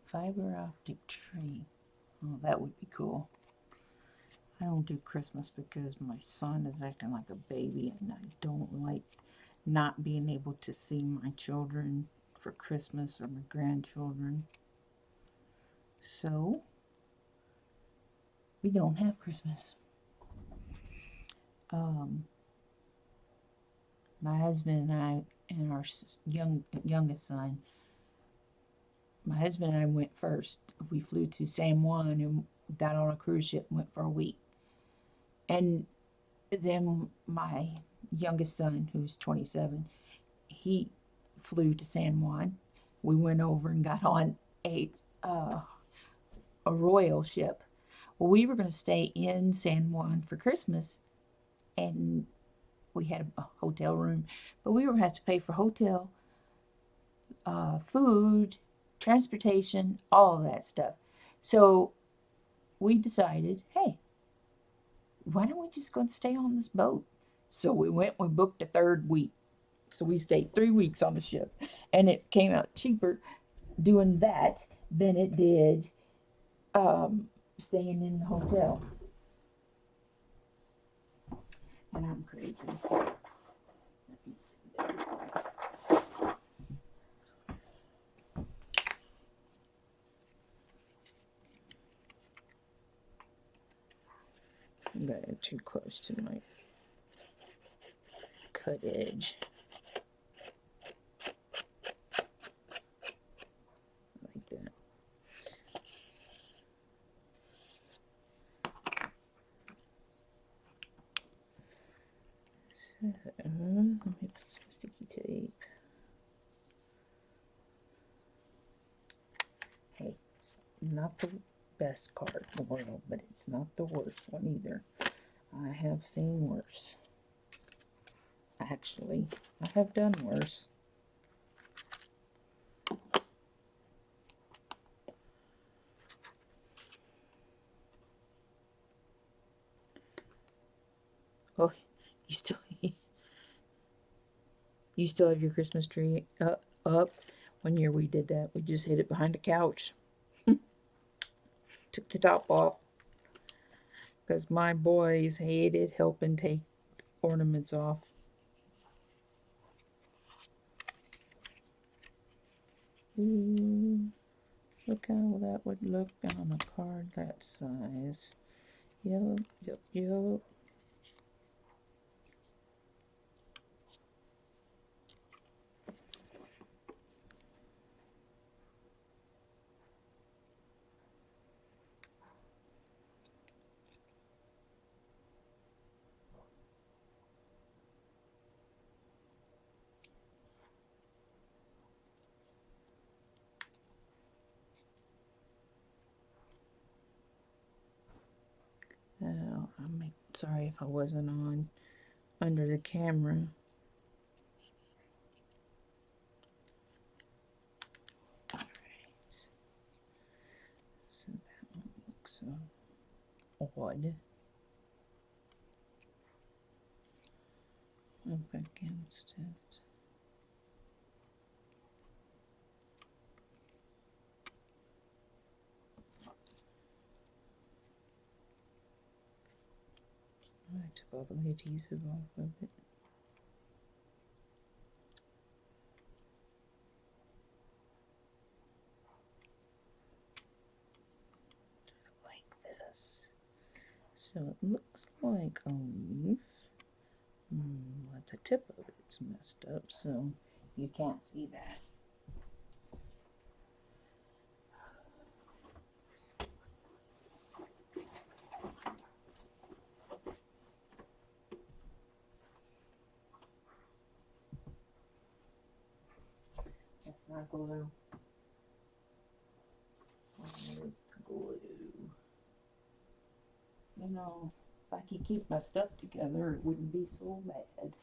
Fiber optic tree. Oh, that would be cool. I don't do Christmas because my son is acting like a baby, and I don't like not being able to see my children for Christmas or my grandchildren. So, we don't have Christmas. My husband and I and our youngest son, my husband and I went first. We flew to San Juan and got on a cruise ship and went for a week. And then my youngest son, who's 27, he flew to San Juan. We went over and got on a royal ship. Well, we were going to stay in San Juan for Christmas, and we had a hotel room, but we were going to have to pay for hotel, food, transportation, all of that stuff. So we decided, hey, why don't we just go and stay on this boat? So we went, we booked a third week. So we stayed 3 weeks on the ship, and it came out cheaper doing that than it did staying in the hotel. And I'm crazy. Let me see. I'm getting too close to my cut edge. Like that. So, let me put some sticky tape. Hey, it's not the best card in the world, but it's not the worst one either. I have seen worse. Actually, I have done worse. Oh, you still you still have your Christmas tree up? One year we did that. We just hid it behind a couch. Took the top off because my boys hated helping take ornaments off. look how that would look on a card that size. Yep, yep, yep. Oh, sorry if I wasn't on under the camera. Alright. So that one looks odd. Up against it. I took all the adhesive off of it. Like this. So it looks like a leaf. But the tip of it's messed up, so you can't see that. That's not glue. Where's the glue? You know, if I could keep my stuff together, it wouldn't be so bad.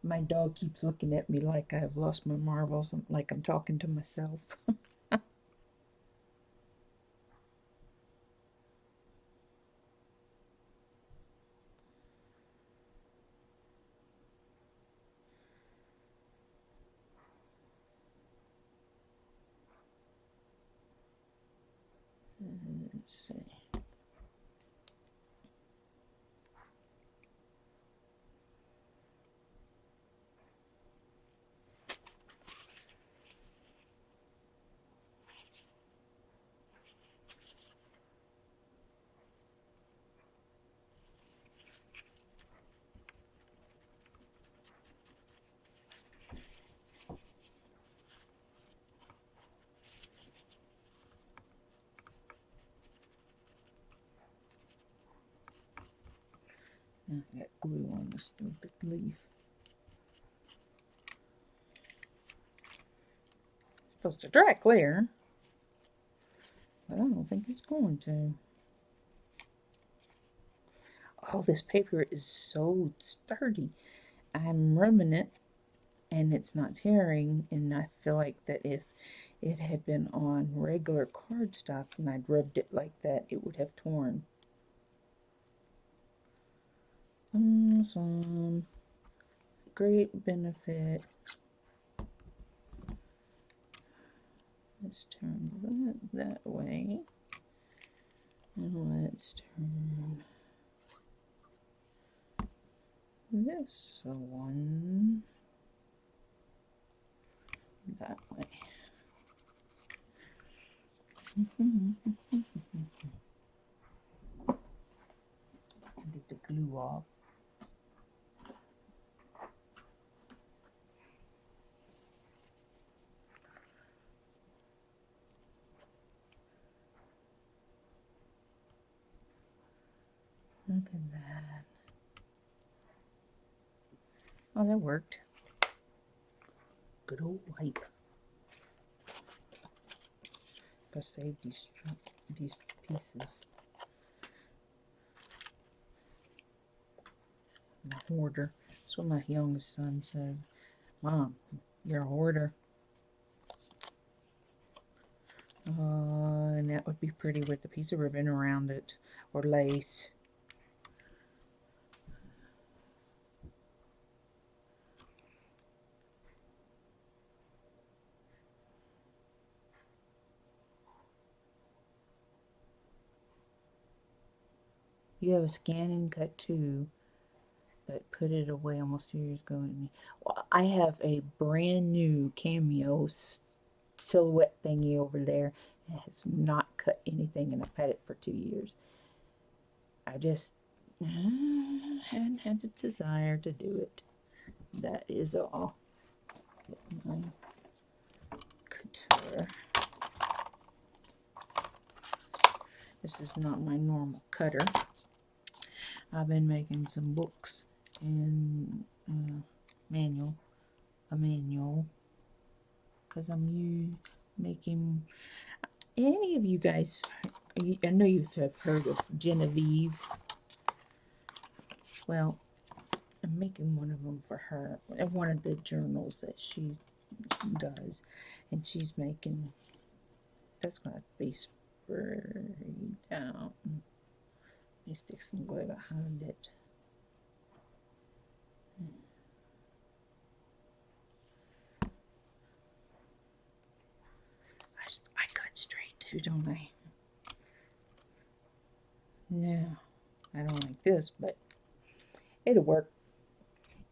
My dog keeps looking at me like I've lost my marbles, like I'm talking to myself. Let's see. I got glue on the stupid leaf. Supposed to dry clear, but I don't think it's going to. Oh, this paper is so sturdy. I'm rubbing it and it's not tearing, and I feel like that if it had been on regular cardstock and I'd rubbed it like that, it would have torn. Awesome. Great benefit. Let's turn that way. And let's turn this one that way. Get the glue off. Look at that. Oh, that worked. Good old wipe. Gotta save these pieces. I'm a hoarder. That's what my youngest son says. Mom, you're a hoarder. And that would be pretty with a piece of ribbon around it, or lace. You have a scan and cut too. but put it away almost 2 years ago. Well, I have a brand new Cameo silhouette thingy over there. It has not cut anything, and I've had it for 2 years. I just hadn't had the desire to do it. That is all. Get my cutter. This is not my normal cutter. I've been making some books and a manual, because I'm making. Any of you guys, I know you've heard of Genevieve. Well, I'm making one of them for her, one of the journals that she does, and she's making. That's gonna be sprayed out. Let me stick some glue behind it. I cut straight too, don't I? No, I don't like this, but it'll work.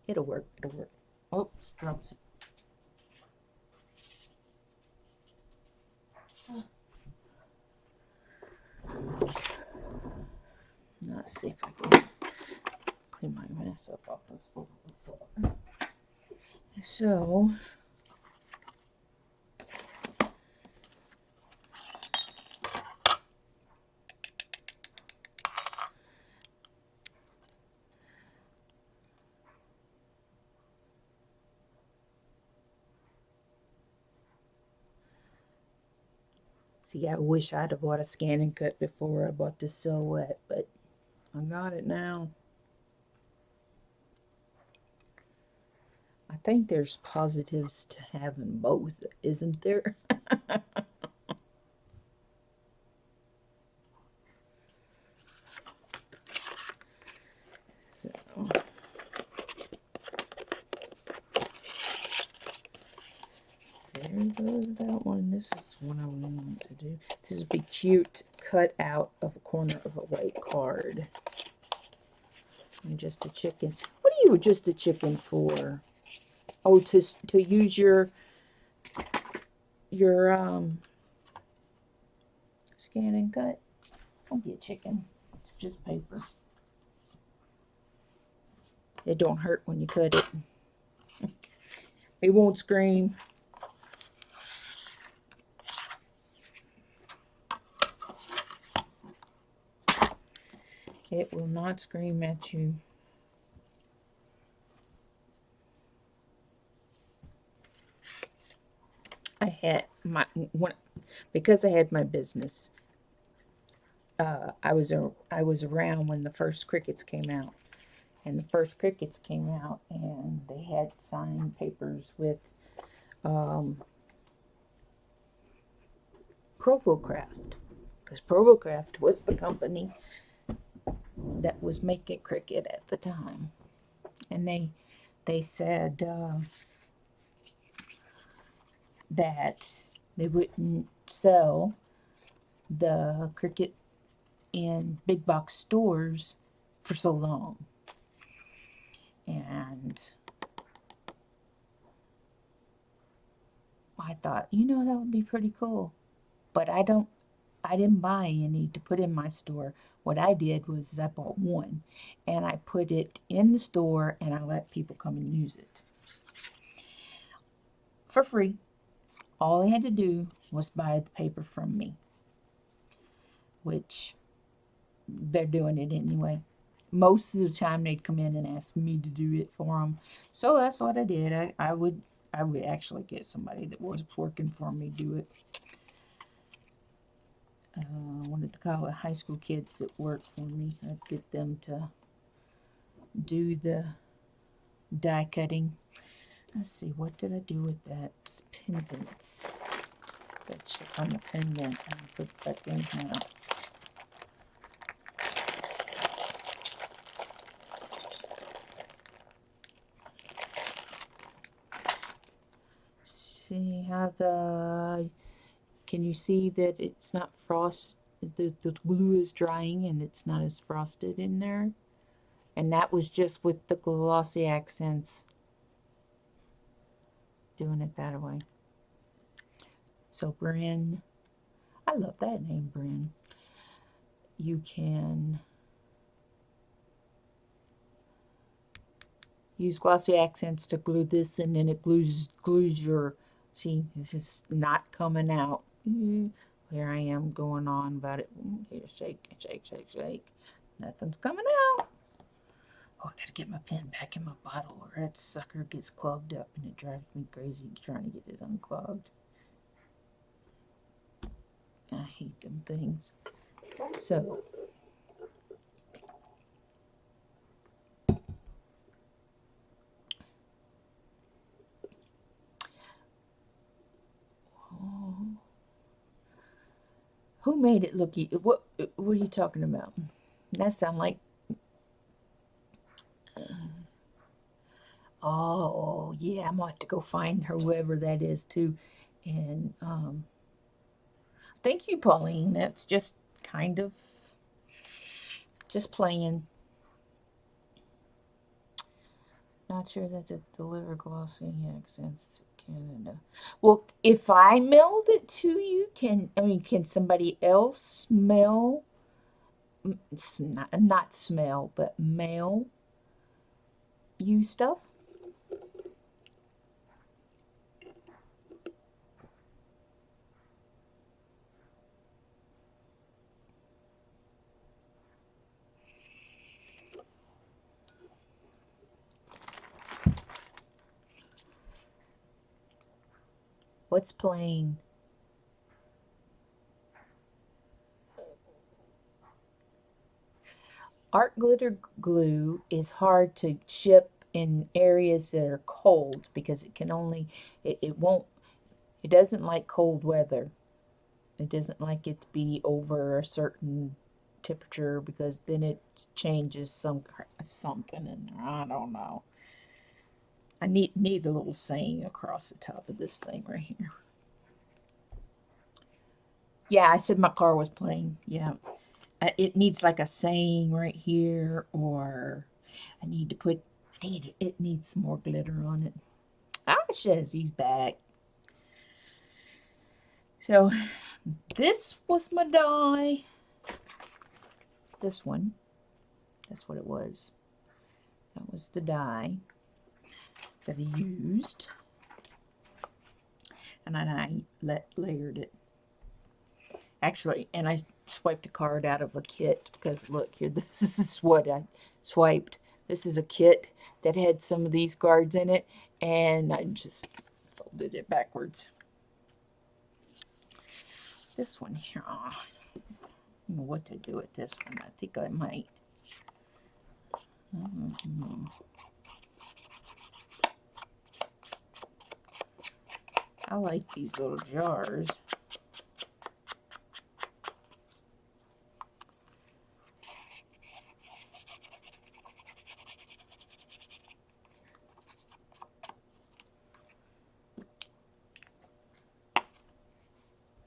It'll work. It'll work. Oh, drops it. Let's see if I can clean my mess up off this floor. So, see, I wish I'd have bought a scan and cut before I bought this silhouette, but I got it now. I think there's positives to having both, isn't there? So, there goes that one. This is what I want to do. This would be cute, cut out of a corner of a white card. And just a chicken. What are you just a chicken for? Oh, to use your scan and cut. Don't be a chicken. It's just paper. It don't hurt when you cut it. It won't scream. It will not scream at you. I had because I had my business. I was around when the first Crickets came out, and the first Crickets came out, and they had signed papers with Provocraft, because Provocraft was the company that was making Cricket at the time, and they said that they wouldn't sell the Cricket in big box stores for so long. And I thought, that would be pretty cool. But I didn't buy any to put in my store. What I did was I bought one and I put it in the store and I let people come and use it for free. All they had to do was buy the paper from me, which they're doing it anyway. Most of the time they'd come in and ask me to do it for them. So that's what I did. I would actually get somebody that was working for me do it. I wanted to call it high school kids that worked for me. I'd get them to do the die cutting. Let's see, what did I do with that pendants? Gotta check on the pendant and put that in here. See how can you see that it's not frosted? The glue is drying and it's not as frosted in there. And that was just with the glossy accents. Doing it that way. So Bryn, I love that name, Bryn. You can use glossy accents to glue this, and then it glues your, see, this is not coming out. Here I am going on about it. Here, shake, shake, shake, shake. Nothing's coming out. Oh, I gotta get my pen back in my bottle, or that sucker gets clogged up, and it drives me crazy trying to get it unclogged. I hate them things. So, who made it look? What are you talking about? That sound like. Oh yeah, I'm gonna have to go find whoever that is too, and thank you, Pauline. That's just kind of just playing. Not sure that the deliver glossy accents to Canada. Well, if I mailed it to you, can somebody else smell? It's not smell, but mail you stuff? What's playing? Art glitter glue is hard to ship in areas that are cold because it can only, it won't, it doesn't like cold weather. It doesn't like it to be over a certain temperature because then it changes something in there. I don't know. I need a little saying across the top of this thing right here. Yeah, I said my car was playing. Yeah. It needs like a saying right here, or I need to put, it needs some more glitter on it. Ah, Shazzy's back. So this was my die. This one, that's what it was. That was the die that I used. And then I layered it. Actually, and I swiped a card out of a kit because look here, this is what I swiped. This is a kit that had some of these cards in it, and I just folded it backwards. This one here, I don't know what to do with this one. I think I might. I like these little jars.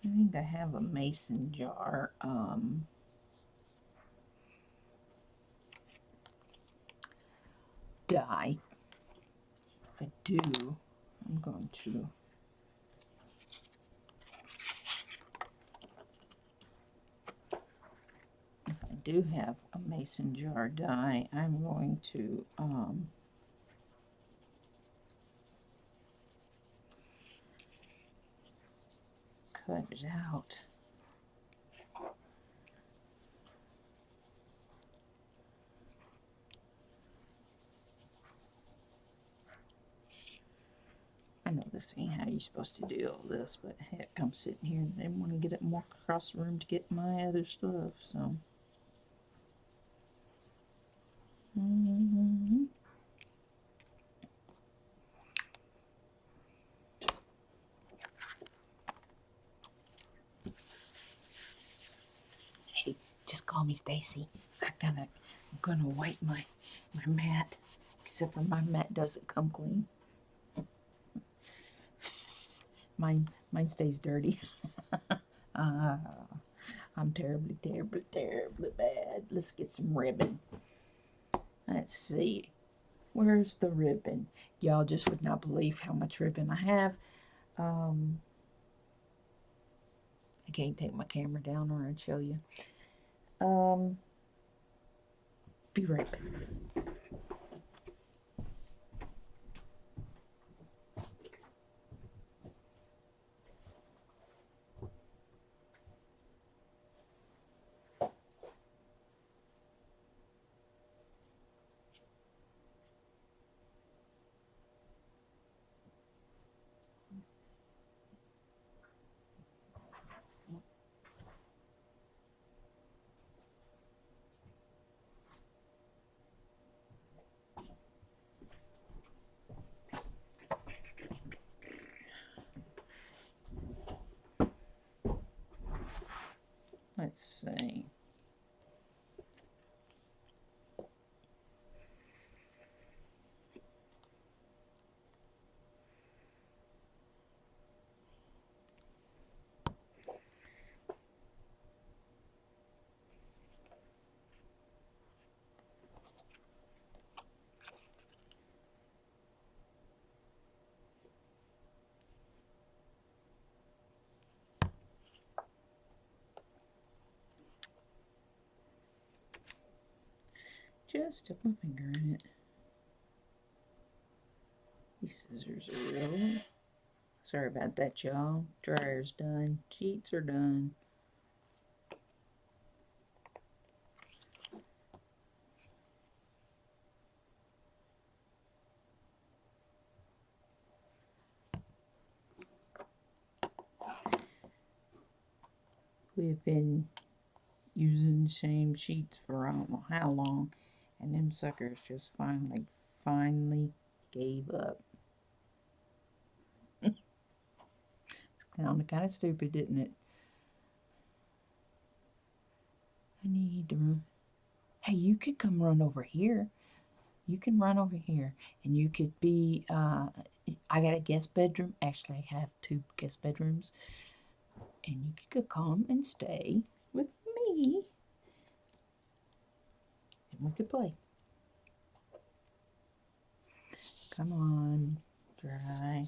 I think I have a mason jar. Die. If I do, I'm going to. If I do have a mason jar die, I'm going to cut it out. I know this ain't how you're supposed to do all this, but heck, I'm sitting here and I want to get it more across the room to get my other stuff, so. Hey, just call me Stacy. I'm gonna wipe my mat, except for my mat doesn't come clean. Mine stays dirty. I'm terribly, terribly, terribly bad. Let's get some ribbon. Let's see. Where's the ribbon? Y'all just would not believe how much ribbon I have. I can't take my camera down or I'd show you. Be right back. Let's see. Just stick my finger in it. These scissors are real. Sorry about that, y'all. Dryer's done. Sheets are done. We've been using the same sheets for I don't know how long, and them suckers just finally gave up. It's kind of stupid, isn't it? I need to run. Hey, you could come run over here. You can run over here, and you could be. I got a guest bedroom. Actually, I have 2 guest bedrooms, and you could come and stay with me, and we could play. Come on, dry.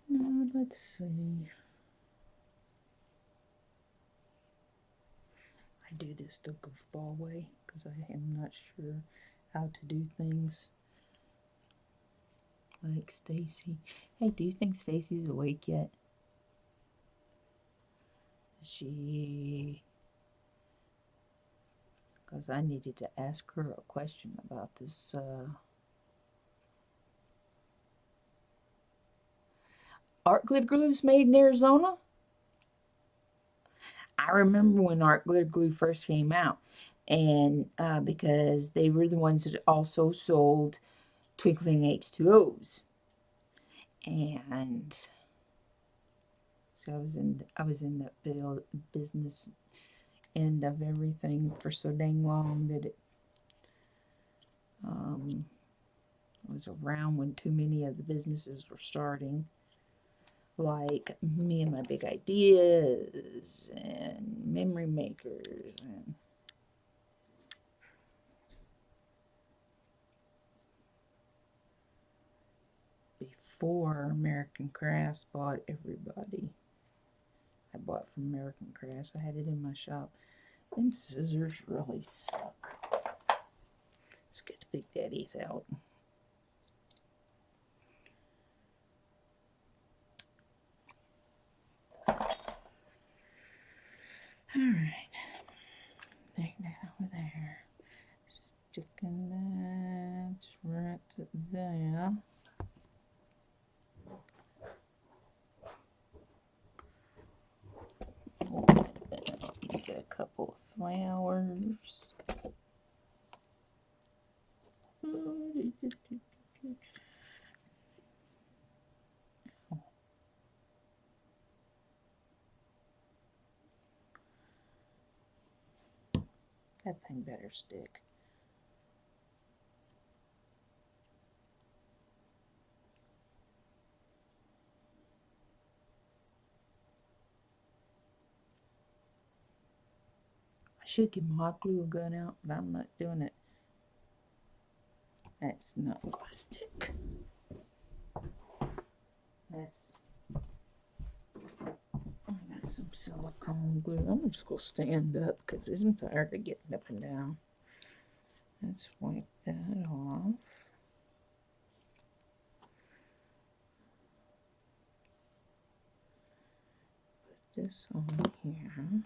No, let's see. I do this the goofball way because I am not sure how to do things like Stacy. Hey, do you think Stacy's awake yet? Because I needed to ask her a question about this. Art glitter glue's made in Arizona? I remember when art glitter glue first came out, and because they were the ones that also sold Twinkling H2Os, and so I was in the business end of everything for so dang long that it was around when too many of the businesses were starting, like Me and My Big Ideas and Memory Makers and before American Crafts bought everybody. I bought from American Crafts. I had it in my shop. Them scissors really suck. Let's get the Big Daddies out. Alright. Take that over there. Sticking that right there. Get a couple of flowers. That thing better stick. I should get my hot glue gun out, but I'm not doing it. That's not gonna stick. That's, I got some silicone glue. I'm just gonna stand up because I'm tired of getting up and down. Let's wipe that off. Put this on here.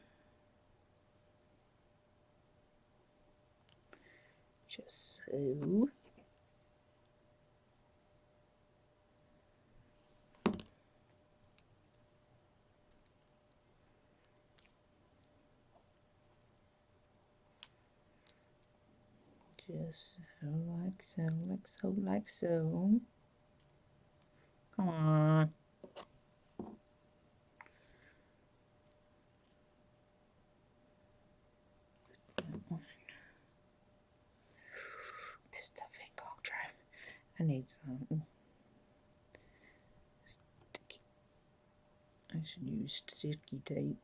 Just so. Just so, like so, like so, like so. Come on. This stuff ain't gonna dry. I need some sticky. I should use sticky tape.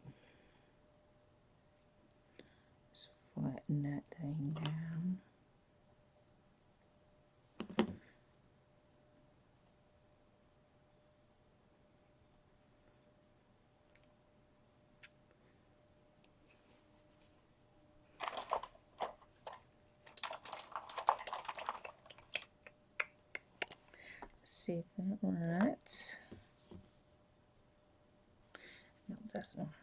Just flatten that thing down. See if that right. No, that's not right.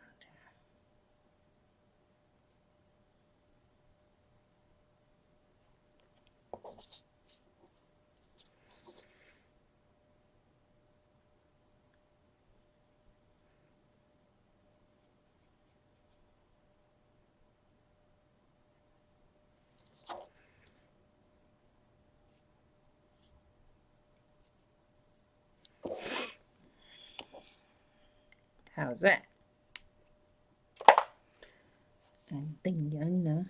How's that? And then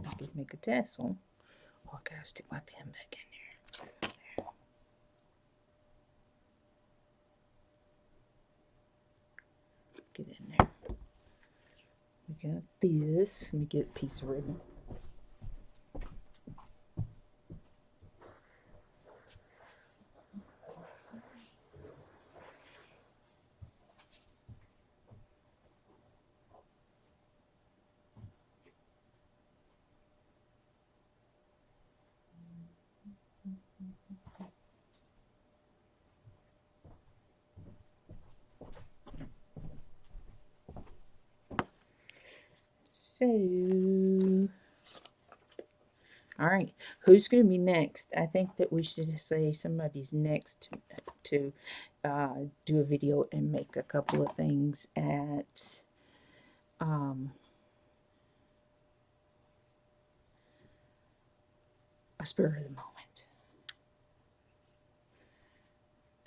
I could make a tassel. Oh, I gotta stick my pen back in there. Get in there. We got this. Let me get a piece of ribbon. So, all right, who's going to be next? I think that we should say somebody's next to do a video and make a couple of things at a spur of the moment.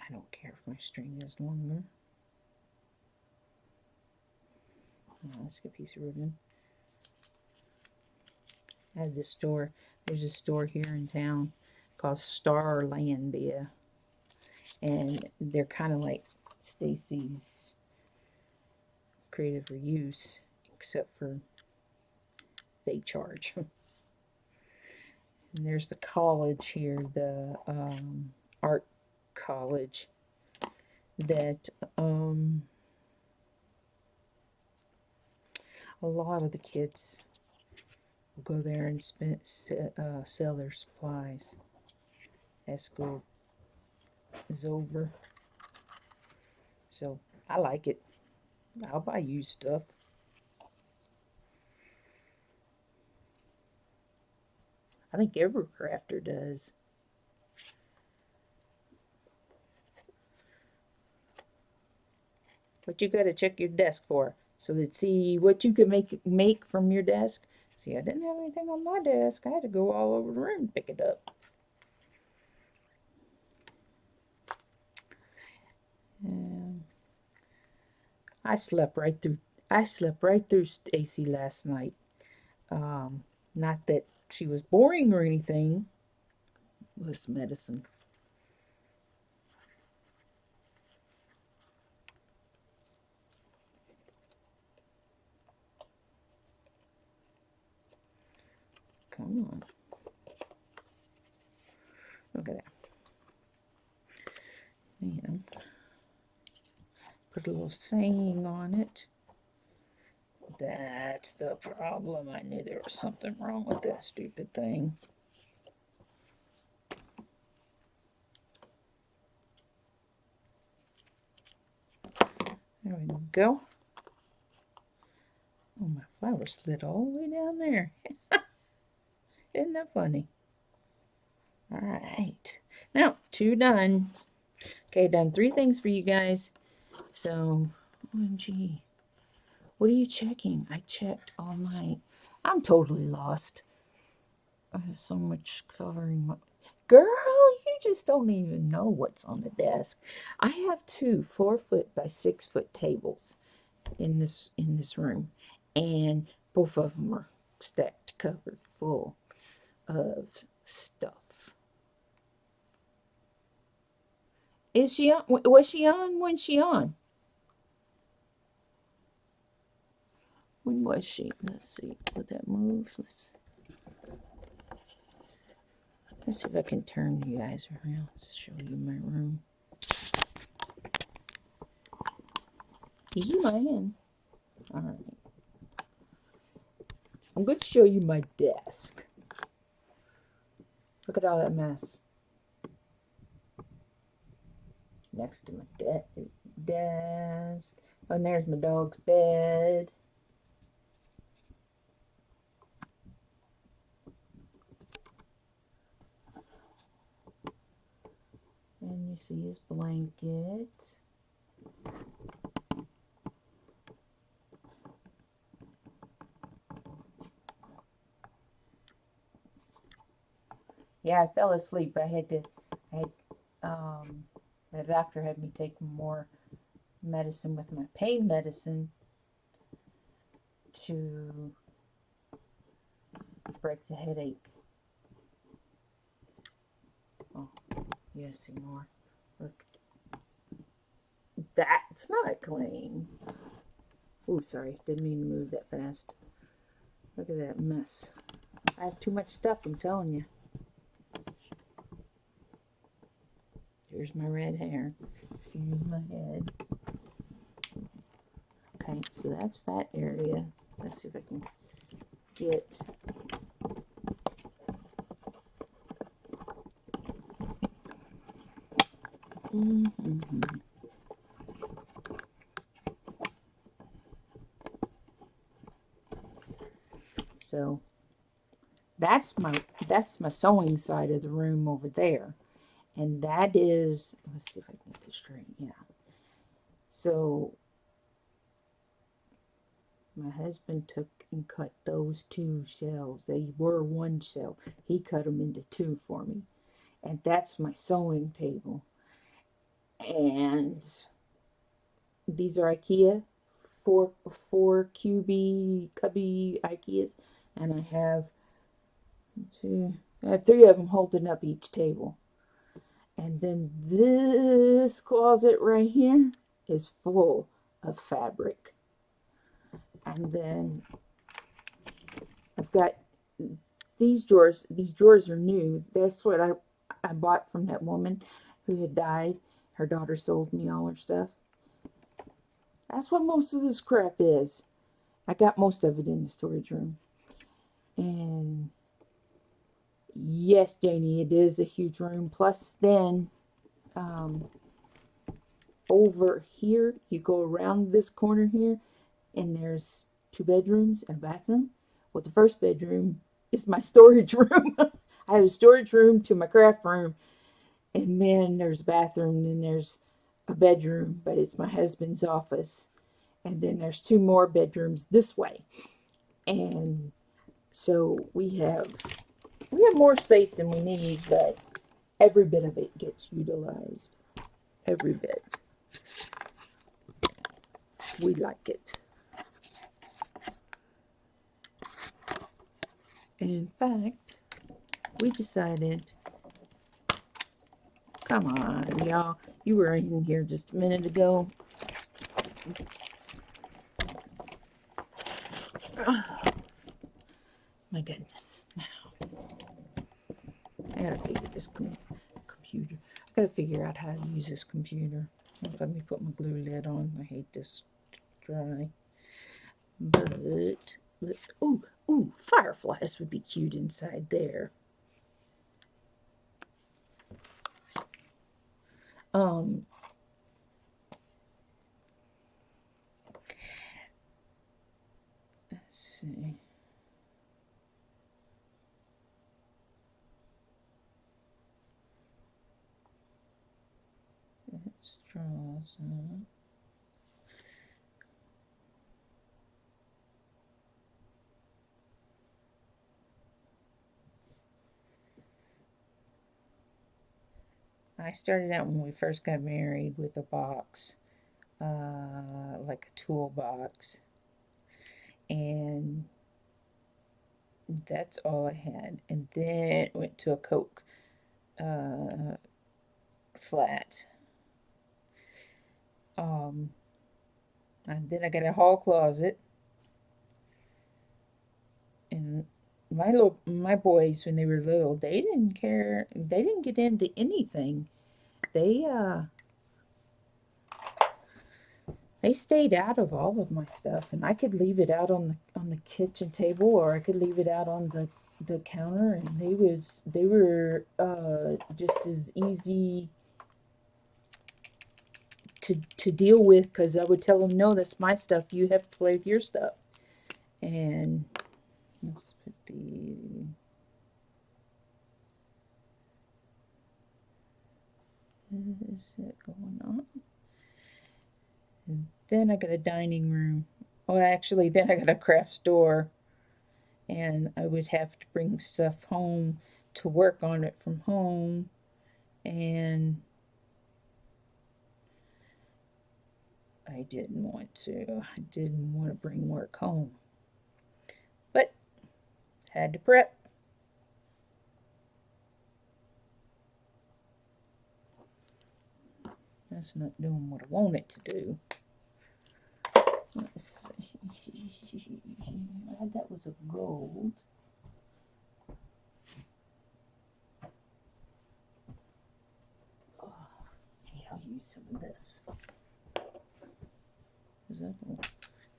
I don't care if my string is longer. Oh, let's get a piece of ribbon. I had this store. There's a store here in town called Starlandia, and they're kind of like Stacy's Creative Reuse, except for they charge. And there's the college here, the art college, that a lot of the kids will go there and sell their supplies as school is over. So I like it. I'll buy used stuff. I think every crafter does. What you gotta check your desk for, so that see what you can make from your desk. See, I didn't have anything on my desk. I had to go all over the room to pick it up. I slept right through Stacy last night. Not that she was boring or anything. It was medicine. Come on. Look at that. And put a little saying on it. That's the problem. I knew there was something wrong with that stupid thing. There we go. Oh, my flower slid all the way down there. Isn't that funny? All right. Now, 2 done. Okay, done 3 things for you guys. So, OMG. What are you checking? I checked all night. I'm totally lost. I have so much covering my... Girl, you just don't even know what's on the desk. I have 2 4-foot by 6-foot tables in this room, and both of them are stacked, covered, full of stuff. Is she on? Was she on? When's she on? When was she? Let's see. Would that move? Let's see if I can turn you guys around. Let's show you my room. Easy man. All right. I'm going to show you my desk. Look at all that mess. Next to my desk. Oh, and there's my dog's bed. And you see his blanket. Yeah, I fell asleep. The doctor had me take more medicine with my pain medicine to break the headache. Oh, you see more. Look. That's not clean. Oh, sorry. Didn't mean to move that fast. Look at that mess. I have too much stuff, I'm telling you. Here's my red hair. Excuse my head. Okay, so that's that area. Let's see if I can get... So that's my sewing side of the room over there. And that is, let's see if I can get this straight. Yeah. So my husband took and cut those 2 shelves. They were 1 shelf. He cut them into 2 for me. And that's my sewing table. And these are IKEA, 4 cubby IKEAs. And I have 3 of them holding up each table. And then this closet right here is full of fabric. And then I've got these drawers. These drawers are new. That's what I bought from that woman who had died. Her daughter sold me all her stuff. That's what most of this crap is. I got most of it in the storage room. And yes, Janie, it is a huge room. Plus, then over here, you go around this corner here, and there's 2 bedrooms and a bathroom. Well, the first bedroom is my storage room. I have a storage room to my craft room, and then there's a bathroom, then there's a bedroom, but it's my husband's office. And then there's 2 more bedrooms this way. And so we have more space than we need, but every bit of it gets utilized. Every bit. We like it. And in fact, we decided, come on, y'all. You were in here just a minute ago. My goodness. Now, I gotta figure this computer. I gotta figure out how to use this computer. Let me put my glue lid on. I hate this dry. But ooh, fireflies would be cute inside there. Let's see. Let's draw some. I started out when we first got married with a box, like a toolbox, and that's all I had. And then went to a Coke flat. And then I got a hall closet, and my boys when they were little, they didn't care. They didn't get into anything. They stayed out of all of my stuff, and I could leave it out on the kitchen table, or I could leave it out on the counter, and they were just as easy to deal with, because I would tell them, no, that's my stuff. You have to play with your stuff. And let's put the is it going on? And then I got a dining room. Well, actually, then I got a craft store, and I would have to bring stuff home to work on it from home, and I didn't want to. I didn't want to bring work home, but had to prep. That's not doing what I want it to do. Let's see. That was a gold. Oh, I'll use some of this. Is that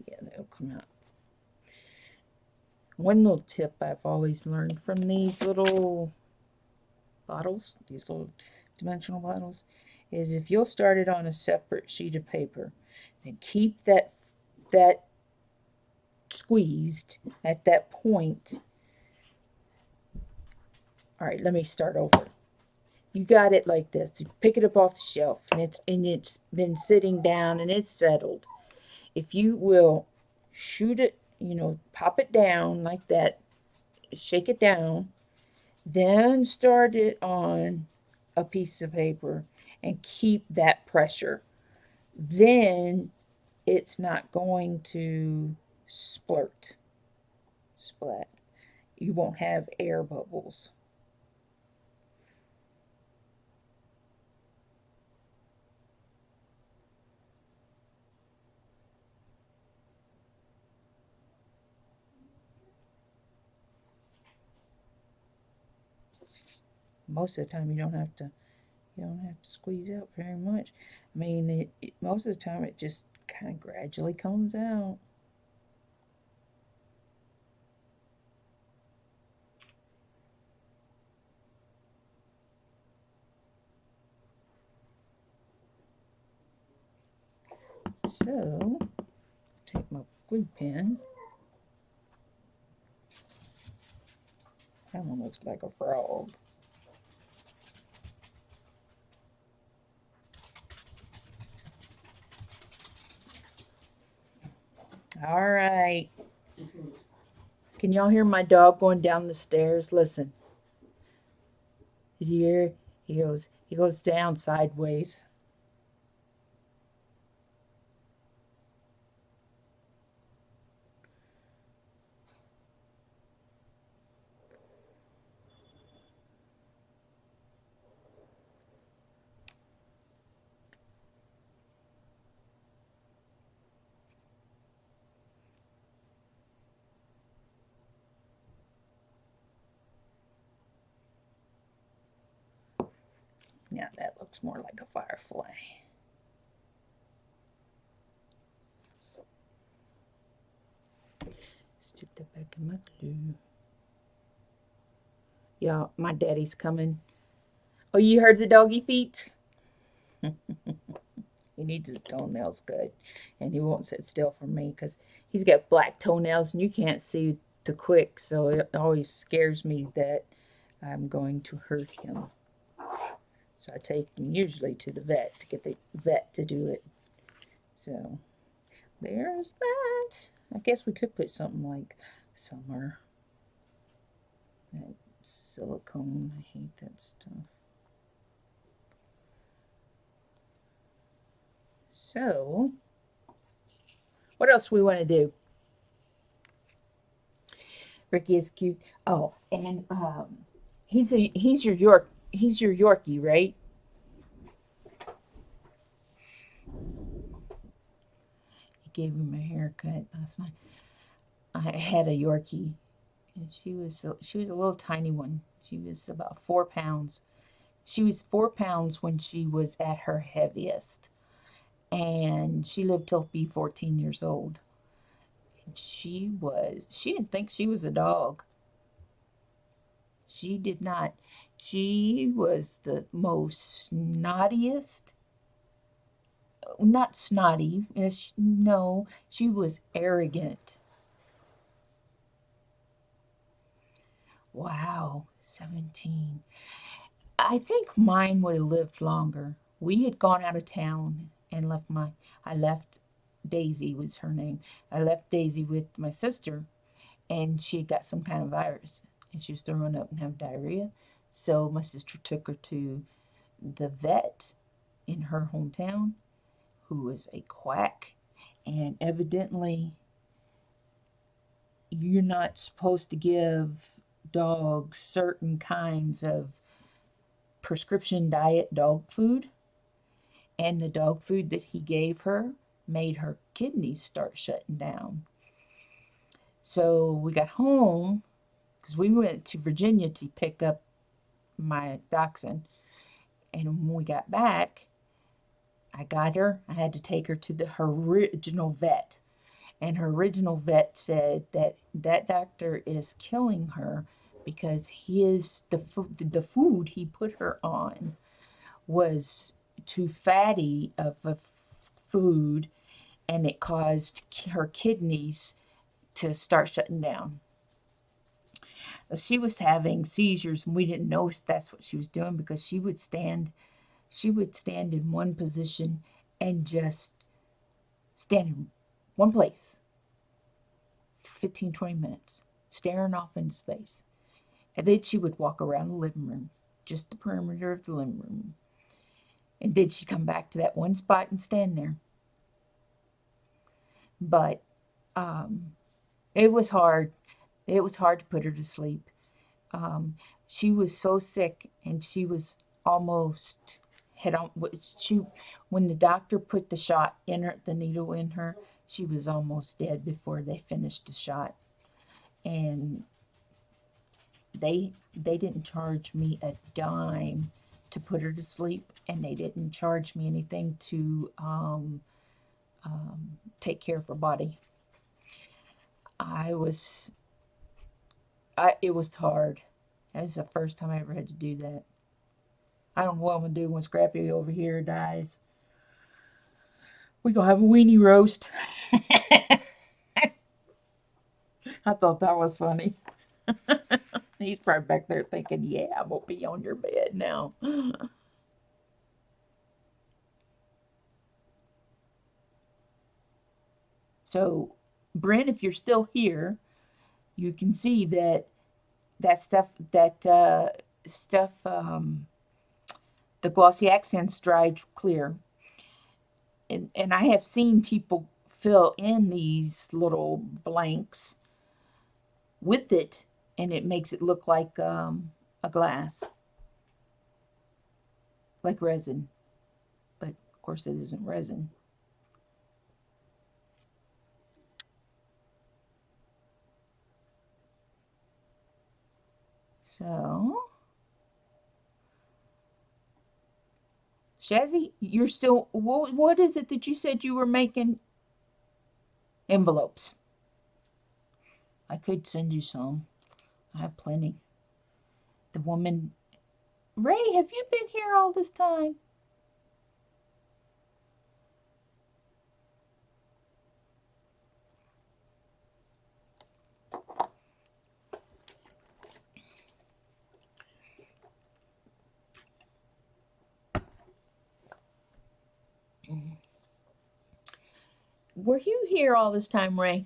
yeah, that'll come out. One little tip I've always learned from these little bottles, these little dimensional bottles, is if you'll start it on a separate sheet of paper and keep that squeezed at that point. All right, let me start over. You got it like this. You pick it up off the shelf, and it's been sitting down and it's settled. If you will shoot it, pop it down like that, shake it down, then start it on a piece of paper and keep that pressure. Then it's not going to splat. You won't have air bubbles. Most of the time you don't have to squeeze out very much. I mean, most of the time it just kind of gradually comes out. So, take my glue pen. That one looks like a frog. All right. Can y'all hear my dog going down the stairs? Listen. Did you hear? He goes down sideways. Yeah, that looks more like a firefly. Stick that back in my glue. Yeah, my daddy's coming. Oh, you heard the doggy feet? He needs his toenails good, and he won't sit still for me because he's got black toenails and you can't see the quick, so it always scares me that I'm going to hurt him. So I take him usually to the vet to get the vet to do it. So there's that. I guess we could put something like summer. That silicone, I hate that stuff. So, what else we want to do? Ricky is cute. Oh, and he's your Yorkie, right? He gave him a haircut last night. I had a Yorkie, and she was a little tiny one. She was about 4 pounds. She was 4 pounds when she was at her heaviest, and she lived till be 14 years old. She didn't think she was a dog. She did not. She was the most snottiest, not snotty, no, she was arrogant. Wow, 17. I think mine would have lived longer. We had gone out of town and I left Daisy was her name. I left Daisy with my sister, and she got some kind of virus and she was throwing up and having diarrhea. So my sister took her to the vet in her hometown, who was a quack, and evidently you're not supposed to give dogs certain kinds of prescription diet dog food, and the dog food that he gave her made her kidneys start shutting down. So we got home because we went to Virginia to pick up my dachshund, and when we got back, I had to take her to her original vet, and her original vet said that that doctor is killing her because the food he put her on was too fatty of a food, and it caused her kidneys to start shutting down. She was having seizures, and we didn't know that's what she was doing because she would stand in one position and just stand in one place 15, 20 minutes, staring off into space. And then she would walk around the living room, just the perimeter of the living room. And then she'd come back to that one spot and stand there. But um, it was hard. It was hard to put her to sleep. Um, she was so sick, and she was almost had on. She when the doctor put the shot in her, the needle in her, she was almost dead before they finished the shot. And they didn't charge me a dime to put her to sleep, and they didn't charge me anything to take care of her body. I was it was hard. That was the first time I ever had to do that. I don't know what I'm gonna do when Scrappy over here dies. We gonna have a weenie roast. I thought that was funny. He's probably back there thinking, "Yeah, I'm gonna be on your bed now." So, Brent, if you're still here, you can see that stuff the glossy accents dried clear, and I have seen people fill in these little blanks with it, and it makes it look like a glass, like resin. But of course, it isn't resin. So Shazzy, you're still, what is it that you said you were making? Envelopes. I could send you some. I have plenty. The woman, Ray, have you been here all this time? Were you here all this time, Ray?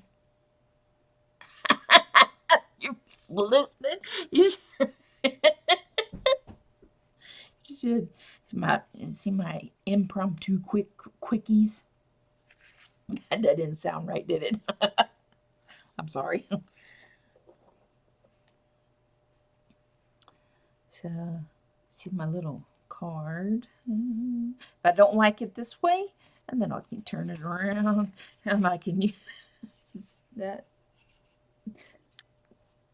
You're listening? You should see my impromptu quickies. That didn't sound right, did it? I'm sorry. So, see my little card. If I don't like it this way, and then I can turn it around, and I can use that.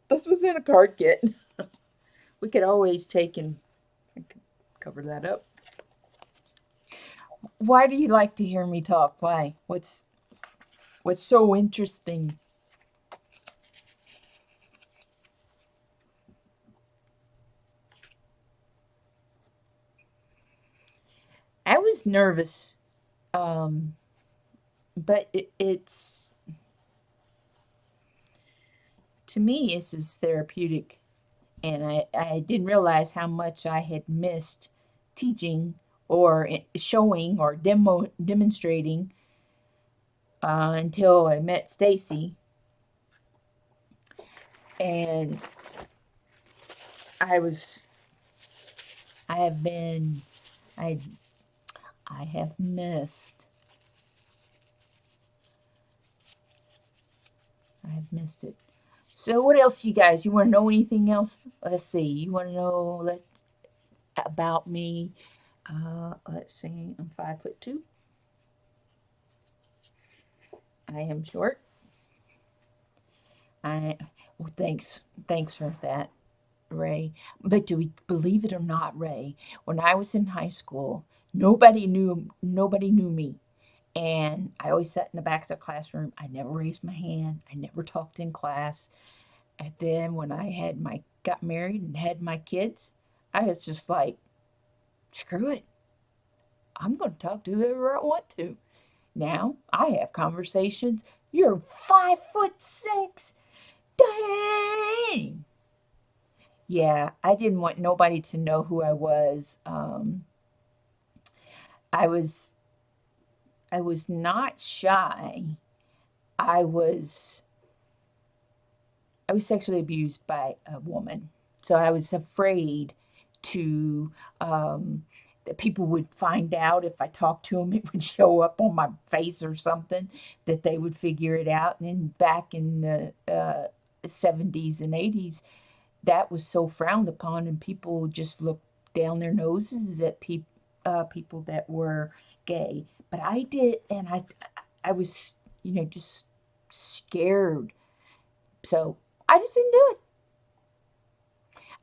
This was in a card kit. We could always take and cover that up. Why do you like to hear me talk? Why? What's so interesting? I was nervous, but it's to me, this is therapeutic, and I didn't realize how much I had missed teaching or showing or demonstrating until I met Stacy, and I have been, I have missed. I have missed it. So what else, you guys? You want to know anything else? Let's see. You want to know about me? Let's see. I'm 5'2". I am short. Well, thanks for that, Ray. But do we believe it or not, Ray? When I was in high school, nobody knew me. And I always sat in the back of the classroom. I never raised my hand. I never talked in class. And then when I got married and had my kids, I was just like, screw it. I'm going to talk to whoever I want to. Now I have conversations. You're 5'6". Dang. Yeah, I didn't want nobody to know who I was. I was not shy. I was sexually abused by a woman, so I was afraid to that people would find out if I talked to them. It would show up on my face or something, that they would figure it out. And then back in the 70s and 80s, that was so frowned upon, and people just looked down their noses at people that were gay. But I did, and I was, just scared. So I just didn't do it.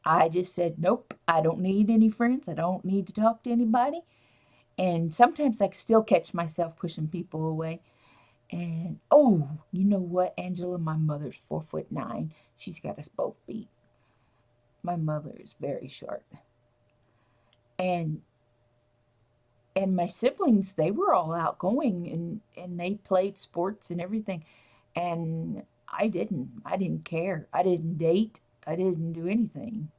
I just said, nope, I don't need any friends. I don't need to talk to anybody. And sometimes I still catch myself pushing people away. And oh, you know what, Angela? My mother's 4'9". She's got us both beat. My mother is very short. And my siblings, they were all outgoing, and they played sports and everything. And I didn't care. I didn't date. I didn't do anything.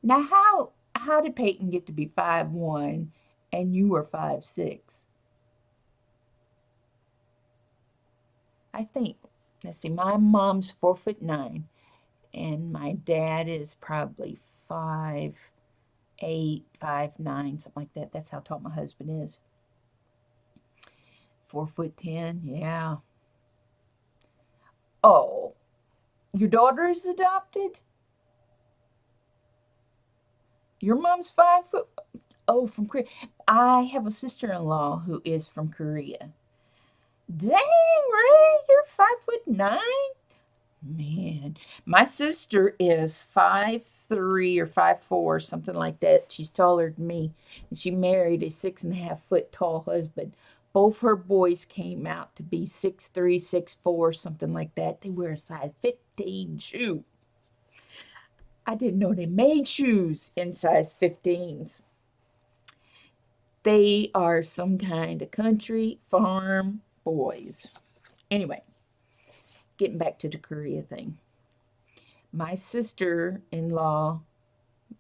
Now, how did Peyton get to be 5'1" and you were 5'6"? I think, let's see, my mom's 4'9", and my dad is probably 5'8", 5'9", something like that. That's how tall my husband is. 4'10", yeah. Oh, your daughter is adopted? Your mom's 5 foot. Oh, from Korea. I have a sister-in-law who is from Korea. Dang, Ray, you're 5'9". Man, my sister is 5 5'3" or 5'4", something like that. She's taller than me. And she married a 6.5 foot tall husband. Both her boys came out to be 6'3", 6'4", something like that. They wear a size 15 shoe. I didn't know they made shoes in size 15s. They are some kind of country farm boys. Anyway, getting back to the Korea thing. My sister-in-law,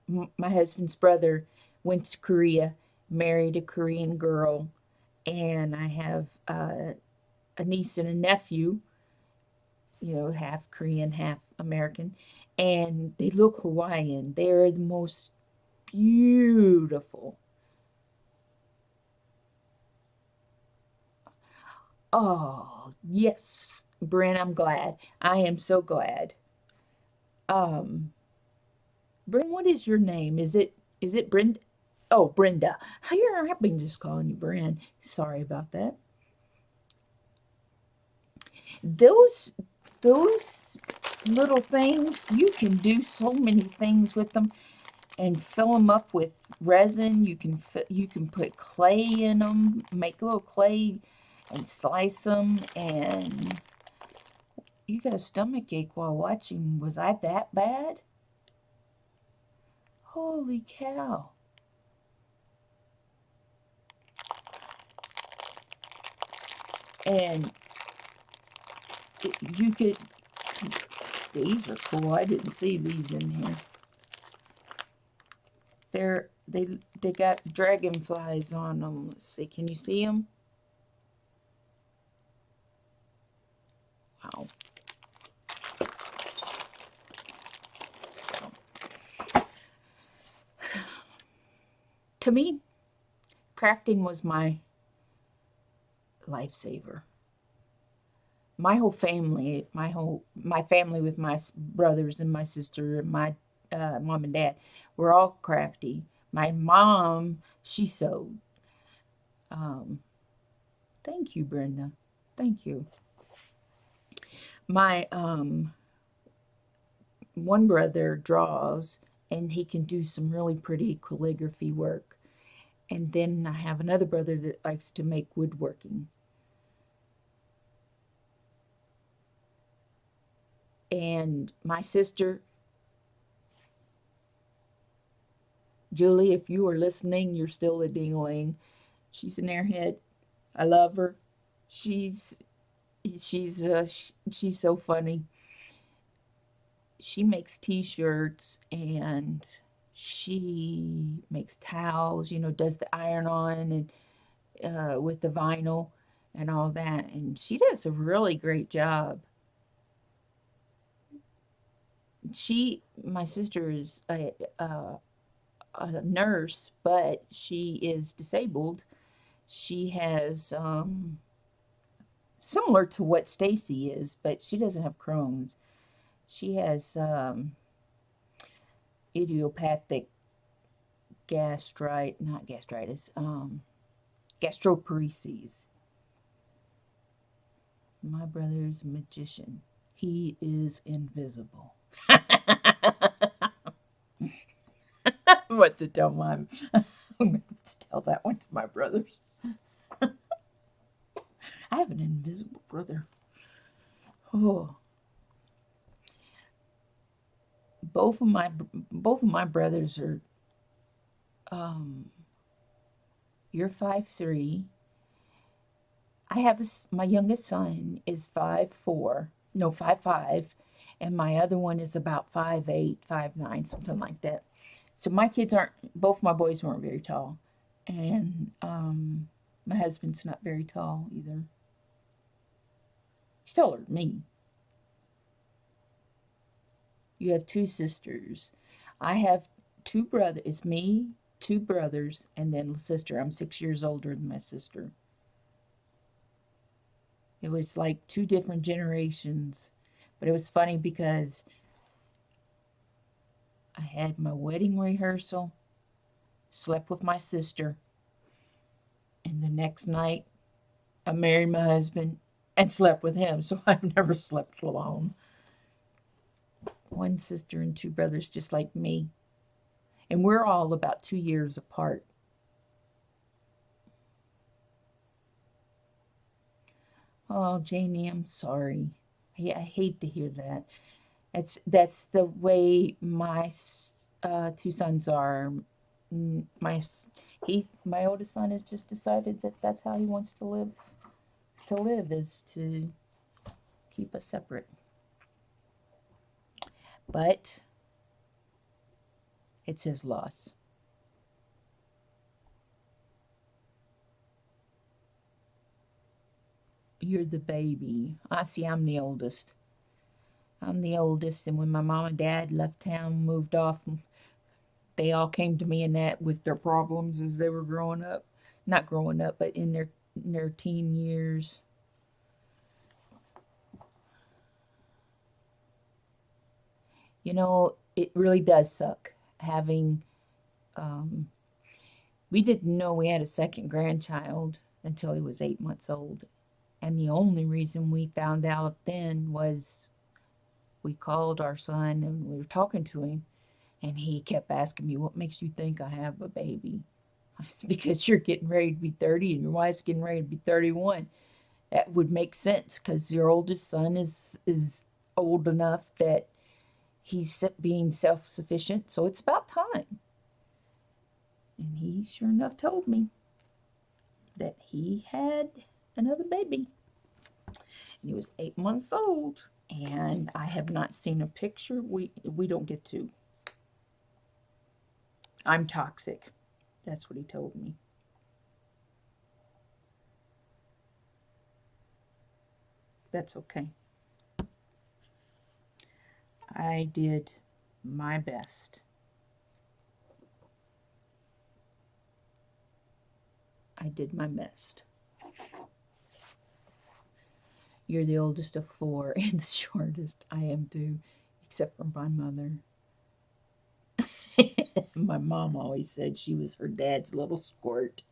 my husband's brother, went to Korea, married a Korean girl, and I have a niece and a nephew, half Korean, half American, and they look Hawaiian. They're the most beautiful. Oh, yes, Brent, I'm glad. I am so glad. Um, Brent, what is your name? Is it Brenda? Oh, Brenda. I've been just calling you Brent. Sorry about that. Those those little things, you can do so many things with them and fill them up with resin. You can put clay in them, make little clay and slice them, and you got a stomach ache while watching. Was I that bad? Holy cow. And you could, these are cool. I didn't see these in here. They got dragonflies on them. Let's see. Can you see them? Wow. To me, crafting was my lifesaver. My family with my brothers and my sister and my mom and dad were all crafty. My mom, she sewed. Um, Thank you, Brenda. Thank you. My one brother draws, and he can do some really pretty calligraphy work. And then I have another brother that likes to make woodworking. And my sister, Julie, if you are listening, you're still a dingling. She's an airhead. I love her. She's she's so funny. She makes t-shirts and she makes towels, does the iron on and with the vinyl and all that. And she does a really great job. My sister is a nurse, but she is disabled. She has similar to what Stacy is, but she doesn't have Crohn's. She has idiopathic not gastritis, gastroparesis. My brother's a magician. He is invisible. What to tell my I'm going to tell that one to my brothers. I have an invisible brother. Oh, both of my brothers are you're 5'3". I have my youngest son is 5'4", no 5'5", and my other one is about 5'8", 5'9", something like that. So my kids both my boys weren't very tall, and my husband's not very tall either. He's taller than me. You have two sisters. I have two brothers. It's me, two brothers, and then a sister. I'm 6 years older than my sister. It was like two different generations. But it was funny because I had my wedding rehearsal, slept with my sister, and the next night I married my husband and slept with him. So I've never slept alone. one sister and two brothers just like me. And we're all about 2 years apart. Oh, Janie, I'm sorry. I hate to hear that. That's the way my two sons are. My oldest son has just decided that that's how he wants to live. To live is to keep us separate. But it's his loss. You're the baby. I see. I'm the oldest. I'm the oldest, and when my mom and dad left town, moved off, they all came to me and that with their problems as they were growing up. Not growing up, but in their teen years. You know, it really does suck having. Um, we didn't know we had a second grandchild until he was 8 months old, and the only reason we found out then was we called our son and we were talking to him, and he kept asking me, "What makes you think I have a baby?" I said, "Because you're getting ready to be 30 and your wife's getting ready to be 31. That would make sense because your oldest son is old enough that he's being self-sufficient, so it's about time." And he sure enough told me that he had another baby. And he was 8 months old. And I have not seen a picture. We don't get to. I'm toxic. That's what he told me. That's okay. I did my best. I did my best. You're the oldest of four and the shortest. I am too, except for my mother. My mom always said she was her dad's little squirt.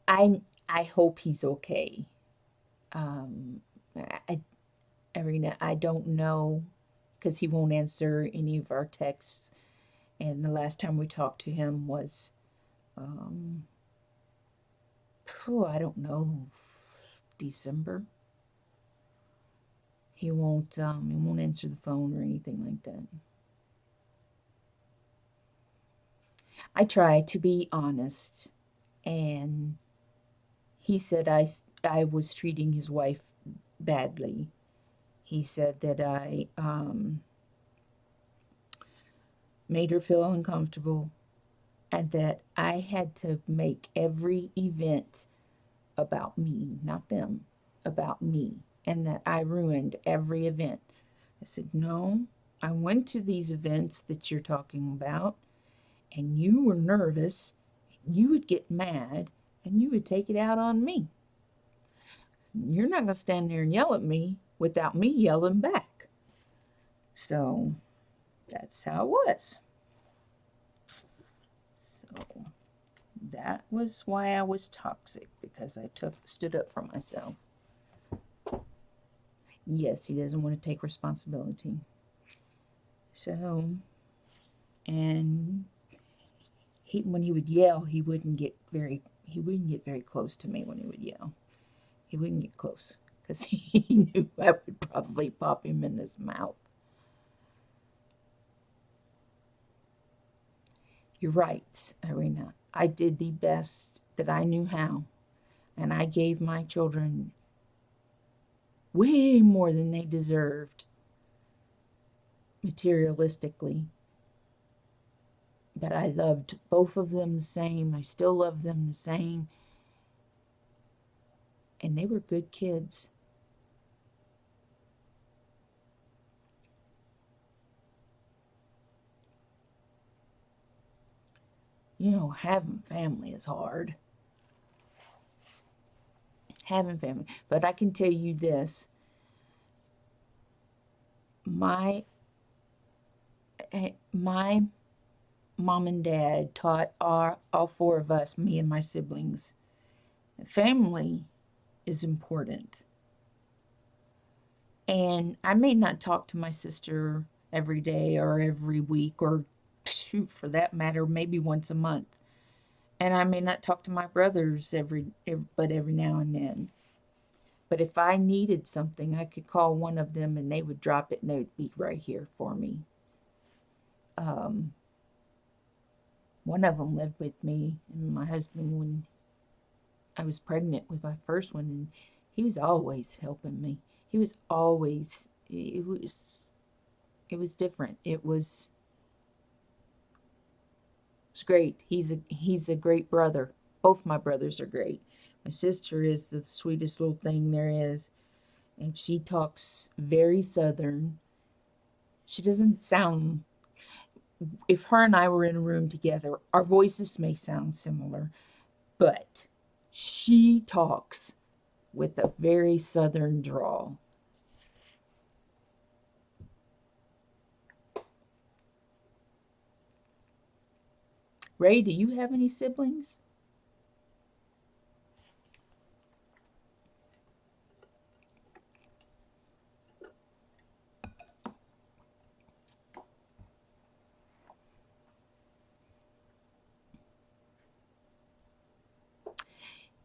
I hope he's okay. Um, I, Irina, I don't know because he won't answer any of our texts. And the last time we talked to him was, um, I don't know, December. He won't answer the phone or anything like that. I try to be honest, and he said I was treating his wife badly. He said that I made her feel uncomfortable and that I had to make every event about me, not them, about me, and that I ruined every event. I said, "No, I went to these events that you're talking about, and you were nervous, you would get mad, and you would take it out on me. You're not going to stand there and yell at me without me yelling back." So that's how it was. So that was why I was toxic, because I stood up for myself. Yes, he doesn't want to take responsibility. So, and when he would yell, he wouldn't get very close to me when he would yell. He wouldn't get close because he knew I would probably pop him in his mouth. You're right, Irina. I did the best that I knew how, and I gave my children way more than they deserved materialistically. But I loved both of them the same. I still love them the same. And they were good kids. You know, having family is hard. Having family. But I can tell you this. My mom and dad taught all four of us, me and my siblings, Family is important. And I may not talk to my sister every day or every week or, shoot, for that matter, maybe once a month. And I may not talk to my brothers but every now and then. But if I needed something, I could call one of them and they would drop it and they would be right here for me. Um, One of them lived with me and my husband when I was pregnant with my first one, and he was always helping me. He was always it was different. It was great. He's a great brother. Both my brothers are great. My sister is the sweetest little thing there is, and she talks very southern. She doesn't sound, if her and I were in a room together, our voices may sound similar, but she talks with a very southern drawl. Ray, do you have any siblings?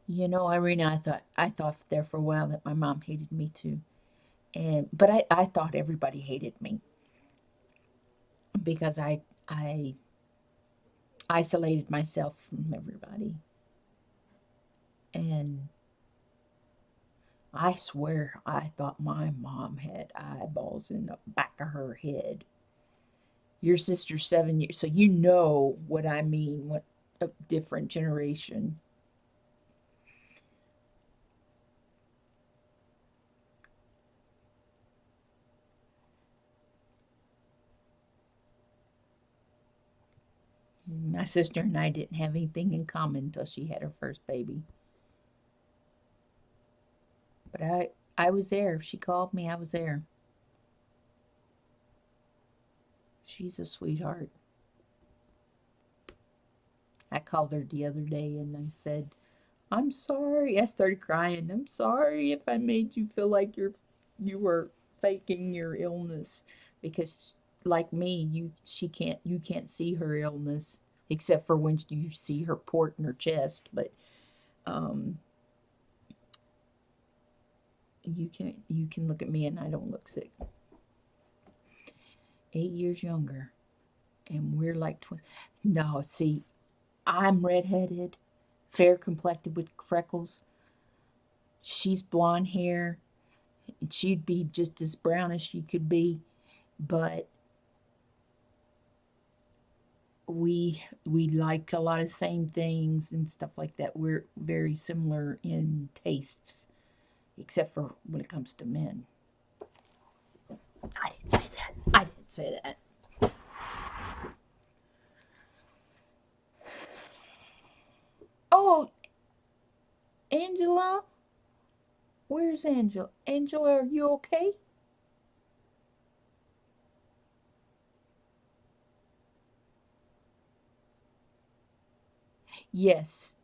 You know, Irina, I thought there for a while that my mom hated me too. But I thought everybody hated me because I isolated myself from everybody. And I swear I thought my mom had eyeballs in the back of her head. Your sister's 7 years, so you know what I mean, what a different generation. My sister and I didn't have anything in common until she had her first baby. But I was there. If she called me, I was there. She's a sweetheart. I called her the other day and I said, "I'm sorry." I started crying. "I'm sorry if I made you feel like you were faking your illness because like me, you can't see her illness except for when you see her port in her chest, but um you can look at me and I don't look sick." 8 years younger, and we're like twins. No, see, I'm redheaded, fair complected with freckles. She's blonde hair, and she'd be just as brown as she could be, but we like a lot of same things and stuff like that. We're very similar in tastes, except for when it comes to men. I didn't say that. I didn't say that. Oh, Angela, where's Angela? Angela, are you okay? Yes.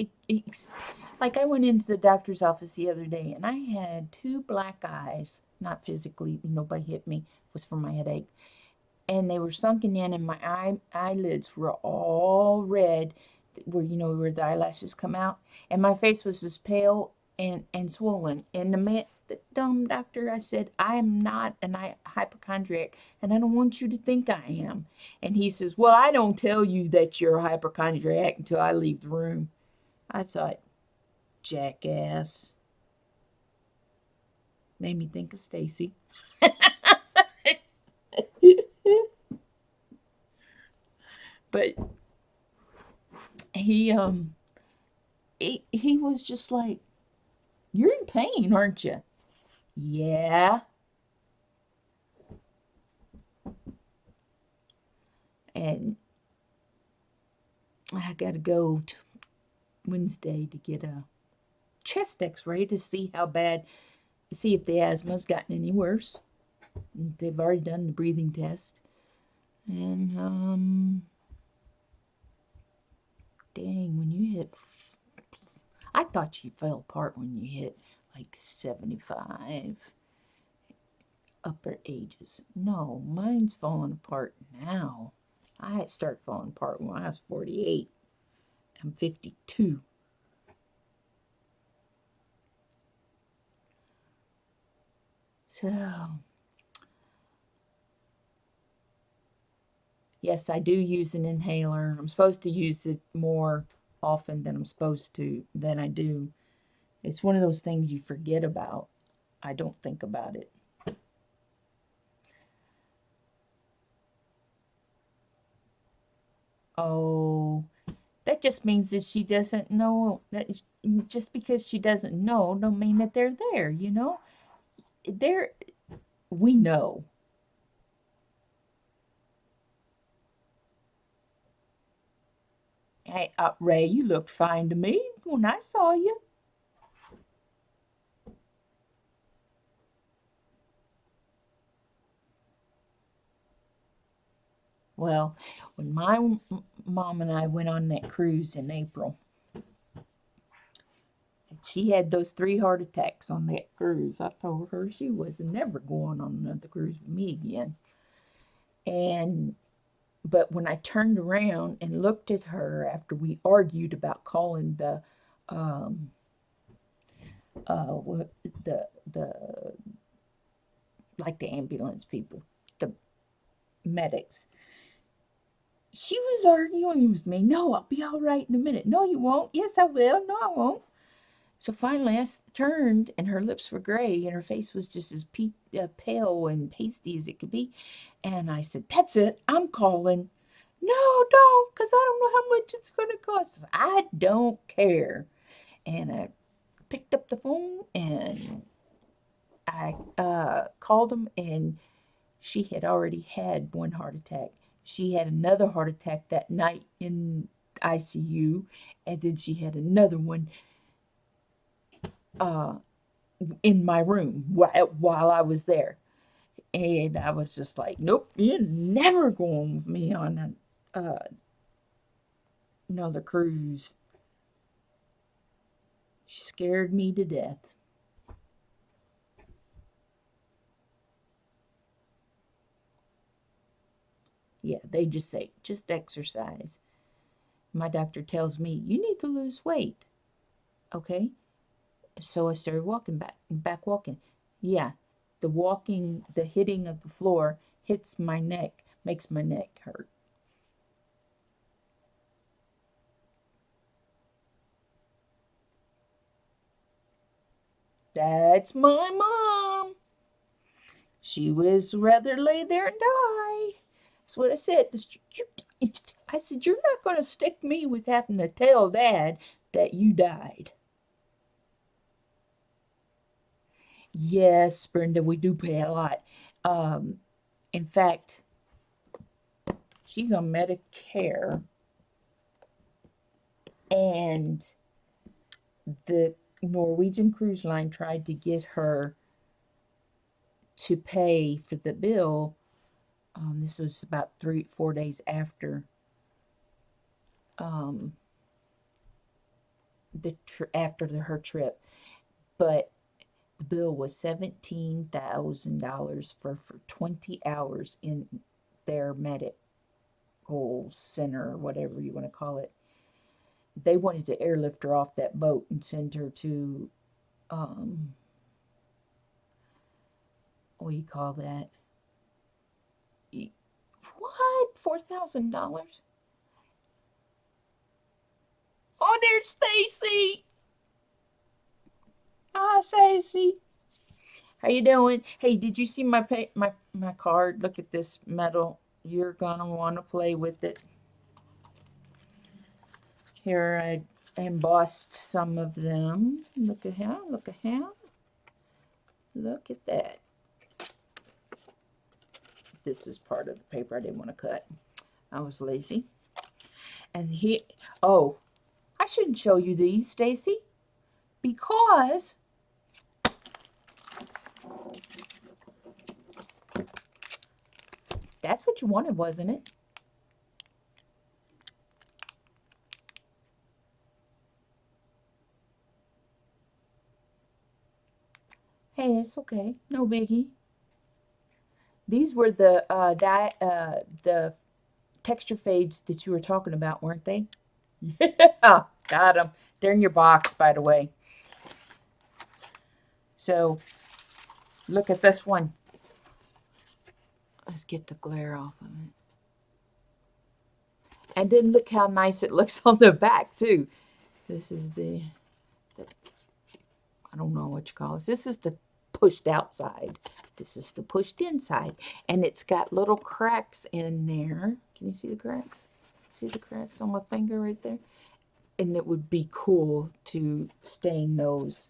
Like I went into the doctor's office the other day and I had two black eyes, not physically, nobody hit me, it was from my headache. And they were sunken in and my eyelids were all red, where where the eyelashes come out, and my face was as pale and swollen. And the dumb doctor, I said, "I am not an hypochondriac, and I don't want you to think I am." And he says, "Well, I don't tell you that you're a hypochondriac until I leave the room." I thought, jackass. Made me think of Stacy. But he he was just like, "You're in pain, aren't you?" "Yeah." And I got to go to Wednesday to get a chest x-ray to see how bad, see if the asthma's gotten any worse. They've already done the breathing test. And dang, when you hit, I thought you fell apart when you hit like 75 upper ages. No, mine's falling apart now. I started falling apart when I was 48. I'm 52. So, yes, I do use an inhaler. I'm supposed to use it more often than I do. It's one of those things you forget about. I don't think about it. Oh, that just means that she doesn't know. Just because she doesn't know, don't mean that they're there, you know? They're, we know. Hey, Ray, you looked fine to me when I saw you. Well, when my mom and I went on that cruise in April, she had those 3 heart attacks on that cruise. I told her she was never going on another cruise with me again. But when I turned around and looked at her after we argued about calling um, the like the ambulance people, the medics, she was arguing with me. No, I'll be all right in a minute. No, you won't. Yes, I will. No, I won't. So finally, I turned, and her lips were gray, and her face was just as pale and pasty as it could be. And I said, "That's it. I'm calling." No, don't, because I don't know how much it's going to cost. I don't care. And I picked up the phone and I called them, and she had already had 1 heart attack. She had another heart attack that night in ICU, and then she had another one uh, in my room while I was there. And I was just like, nope, you're never going with me on another cruise. She scared me to death. Yeah, they just say, just exercise. My doctor tells me, you need to lose weight. Okay? So I started walking back walking. Yeah, the hitting of the floor hits my neck, makes my neck hurt. That's my mom. She was rather lay there and die. That's what I said. I said, you're not going to stick me with having to tell Dad that you died. Yes, Brenda, we do pay a lot. In fact, she's on Medicare, and the Norwegian Cruise Line tried to get her to pay for the bill. This was about 4 days after um, her trip, but the bill was $17,000 for 20 hours in their medical center, or whatever you want to call it. They wanted to airlift her off that boat and send her to, what do you call that? What? $4,000? Oh, there's Stacy. Ah, Stacy. How you doing? Hey, did you see my card? Look at this medal. You're gonna want to play with it. Here I embossed some of them. Look at how. Look at how. Look at that. This is part of the paper I didn't want to cut. I was lazy. And oh, I shouldn't show you these, Stacy, because that's what you wanted, wasn't it? it's okay. No biggie. These were the texture fades that you were talking about, weren't they? Yeah, got them. They're in your box, by the way. So, look at this one. Let's get the glare off of it. And then look how nice it looks on the back, too. This is I don't know what you call this. This is the pushed outside. This is the pushed inside. And it's got little cracks in there. Can you see the cracks? See the cracks on my finger right there? And it would be cool to stain those.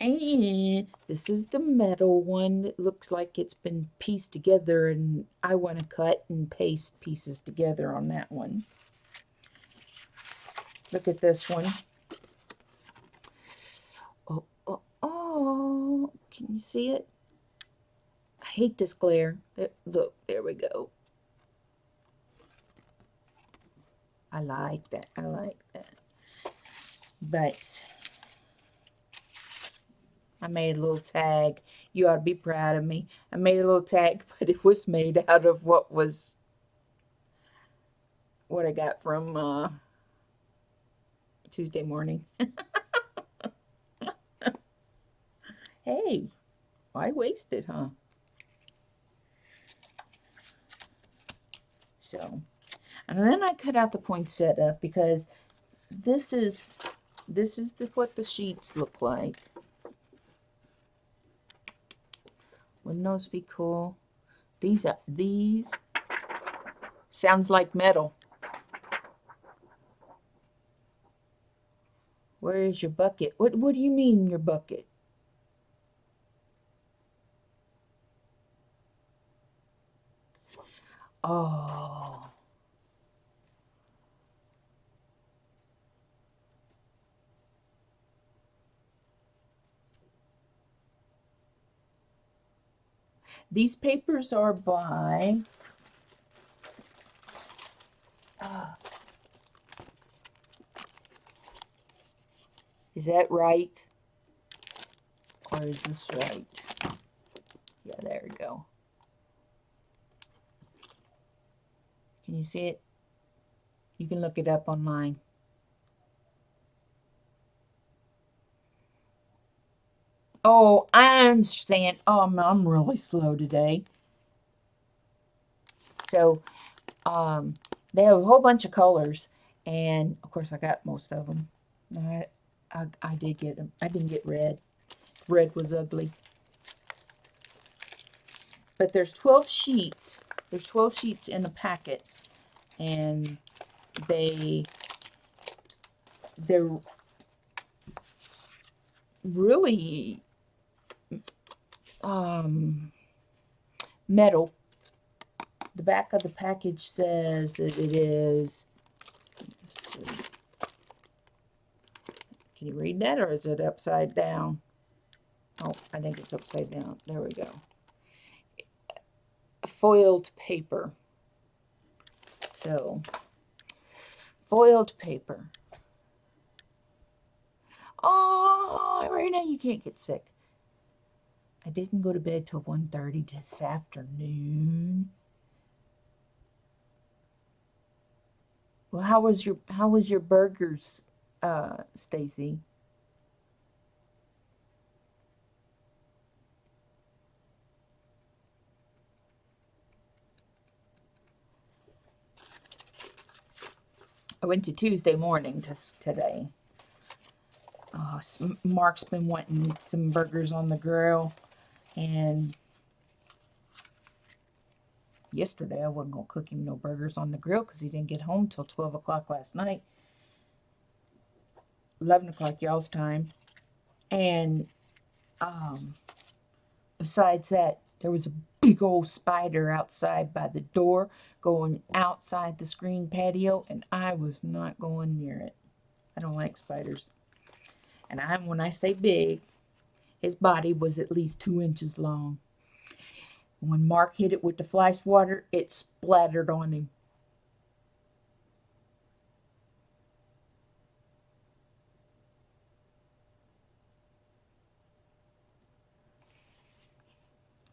And this is the metal one. It looks like it's been pieced together, and I want to cut and paste pieces together on that one. Look at this one. Oh, can you see it? I hate this glare. Look, there we go. I like that. I like that. But I made a little tag. You ought to be proud of me. I made a little tag, but it was made out of what I got from Tuesday morning. Hey, why waste it, huh? So, and then I cut out the poinsettia because this is what the sheets look like. Wouldn't those be cool? These sounds like metal. Where is your bucket? What do you mean your bucket? Oh. These papers are by is that right? Or is this right? Yeah, there we go. Can you see it? You can look it up online. Oh, I understand. Oh, I'm really slow today. So, they have a whole bunch of colors, and of course I got most of them. I did get them. I didn't get red. Red was ugly. But there's 12 sheets. There's 12 sheets in the packet, and they're really metal. The back of the package says that it is. Let's see. Can you read that, or is it upside down? Oh, I think it's upside down. There we go. Foiled paper. So, foiled paper. Oh, right now you can't get sick. I didn't go to bed till 1:30 this afternoon. Well, how was your burgers, Stacy? I went to Tuesday morning today. Mark's been wanting some burgers on the grill, and yesterday I wasn't gonna cook him no burgers on the grill because he didn't get home till 12 o'clock last night. 11 o'clock y'all's time. And besides that, there was a big old spider outside by the door going outside the screen patio, and I was not going near it. I don't like spiders. And when I say big, his body was at least 2 inches long. When Mark hit it with the fly swatter, it splattered on him.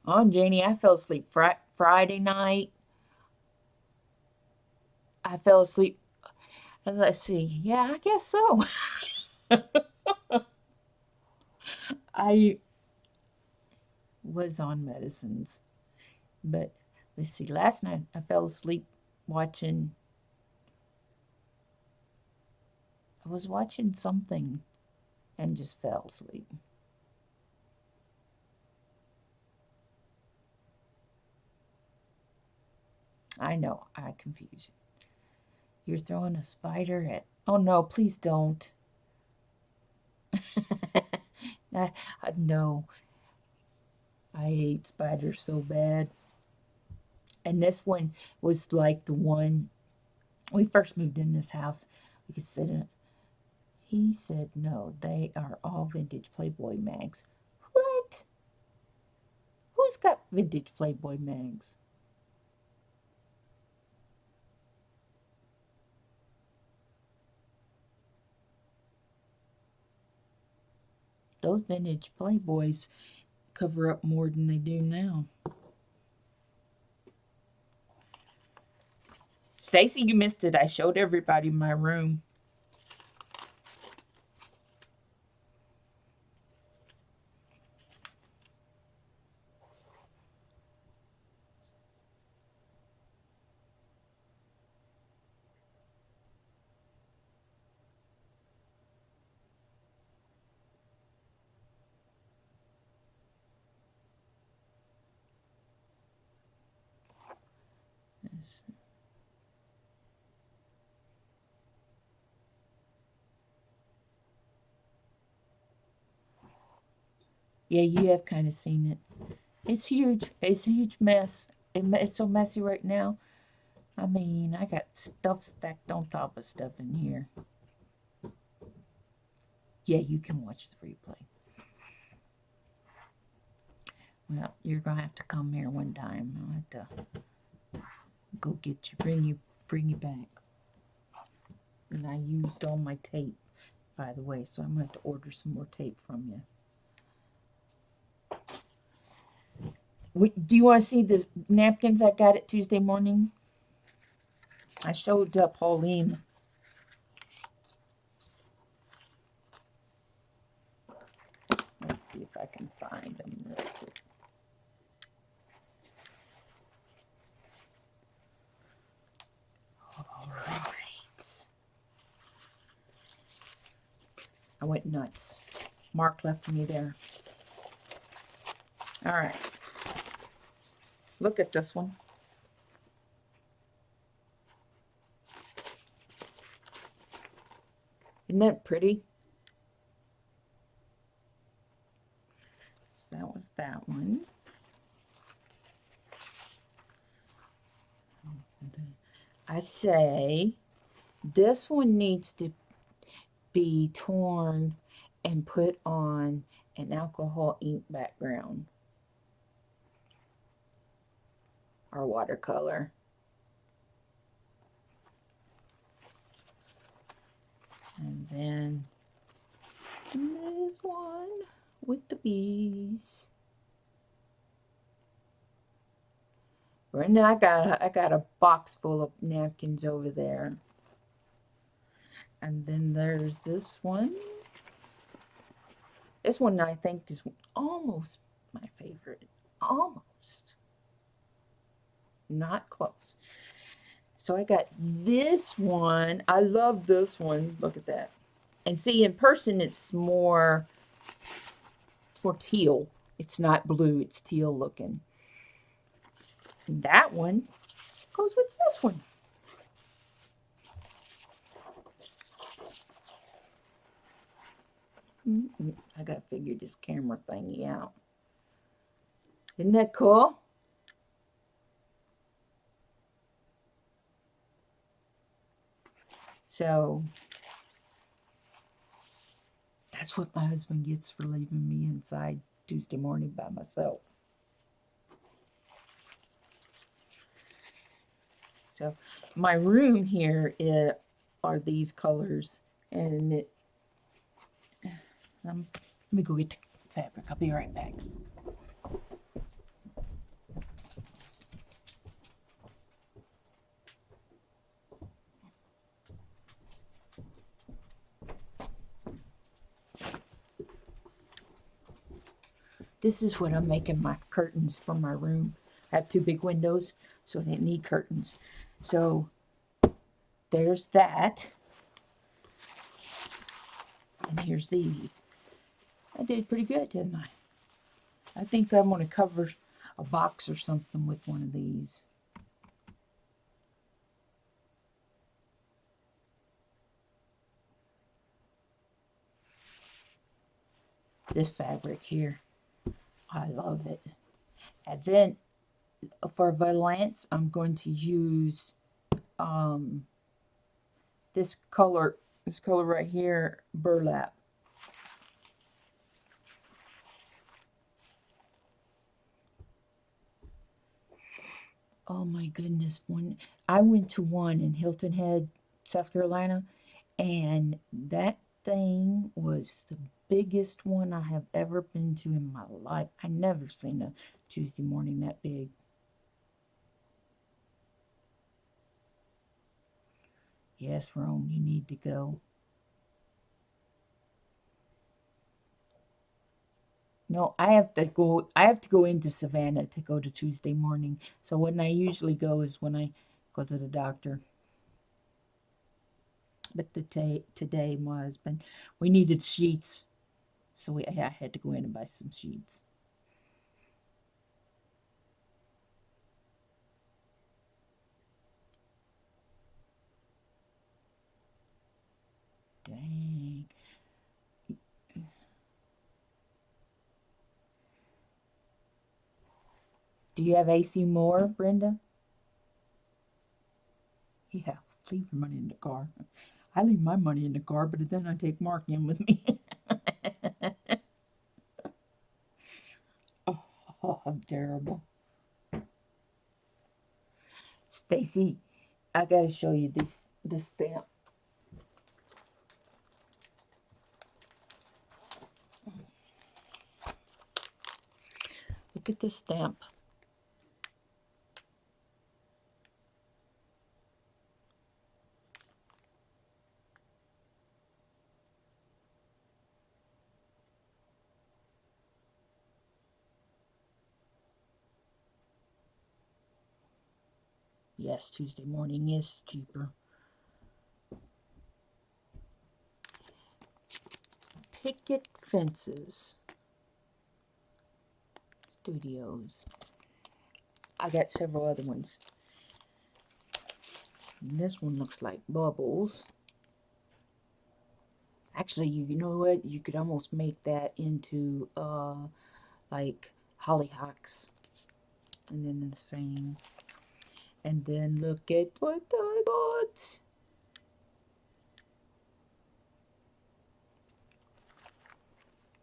On Janie, I fell asleep Friday night. I fell asleep. Let's see. Yeah, I guess so. I was on medicines, but let's see. Last night I fell asleep watching. I was watching something and just fell asleep. I know, I confuse you. You're throwing a spider at. Oh no, please don't. No, I hate spiders so bad. And this one was like the one we first moved in this house. We could sit in it. He said, no, they are all vintage Playboy mags. What? Who's got vintage Playboy mags? Those vintage Playboys cover up more than they do now. Stacy, you missed it. I showed everybody my room. Yeah, you have kind of seen it. It's huge. It's a huge mess. It's so messy right now. I mean, I got stuff stacked on top of stuff in here. Yeah, you can watch the replay. Well, you're gonna have to come here one time. I'll have to go get you, bring you back. And I used all my tape, by the way, so I'm gonna have to order some more tape from you. Do you want to see the napkins I got it Tuesday morning? I showed Pauline. Let's see if I can find them real quick. All right. I went nuts. Mark left me there. All right. Look at this one. Isn't that pretty? So that was that one. I say this one needs to be torn and put on an alcohol ink background or watercolor. And then this one with the bees. Right now I got a box full of napkins over there. And then there's this one. This one I think is almost my favorite. Almost. Not close. So I got this one. I love this one. Look at that. And see, in person it's more teal. It's not blue, it's teal looking. And that one goes with this one. I gotta figure this camera thingy out. Isn't that cool? So that's what my husband gets for leaving me inside Tuesday morning by myself. So my room here are these colors, and let me go get the fabric. I'll be right back. This is what I'm making my curtains for my room. I have two big windows, so they need curtains. So there's that. And here's these. I did pretty good, didn't I? I think I'm going to cover a box or something with one of these. This fabric here, I love it. And then for Valance, I'm going to use this color right here, burlap. Oh my goodness, I went to one in Hilton Head, South Carolina, and that thing was the biggest one I have ever been to in my life. I never seen a Tuesday morning that big. Yes, Rome, you need to go. No, I have to go. I have to go into Savannah to go to Tuesday morning. So when I usually go is when I go to the doctor. But today, my husband, we needed sheets, so I had to go in and buy some sheets. Dang. Do you have AC more, Brenda? Yeah, leave your money in the car. I leave my money in the car, but then I take Mark in with me. Oh, I'm terrible. Stacy, I gotta show you this stamp. Look at this stamp. Yes, Tuesday morning is cheaper. Picket Fences Studios. I got several other ones. And this one looks like bubbles. Actually, you know what? You could almost make that into like hollyhocks. And then the same. And then look at what I got.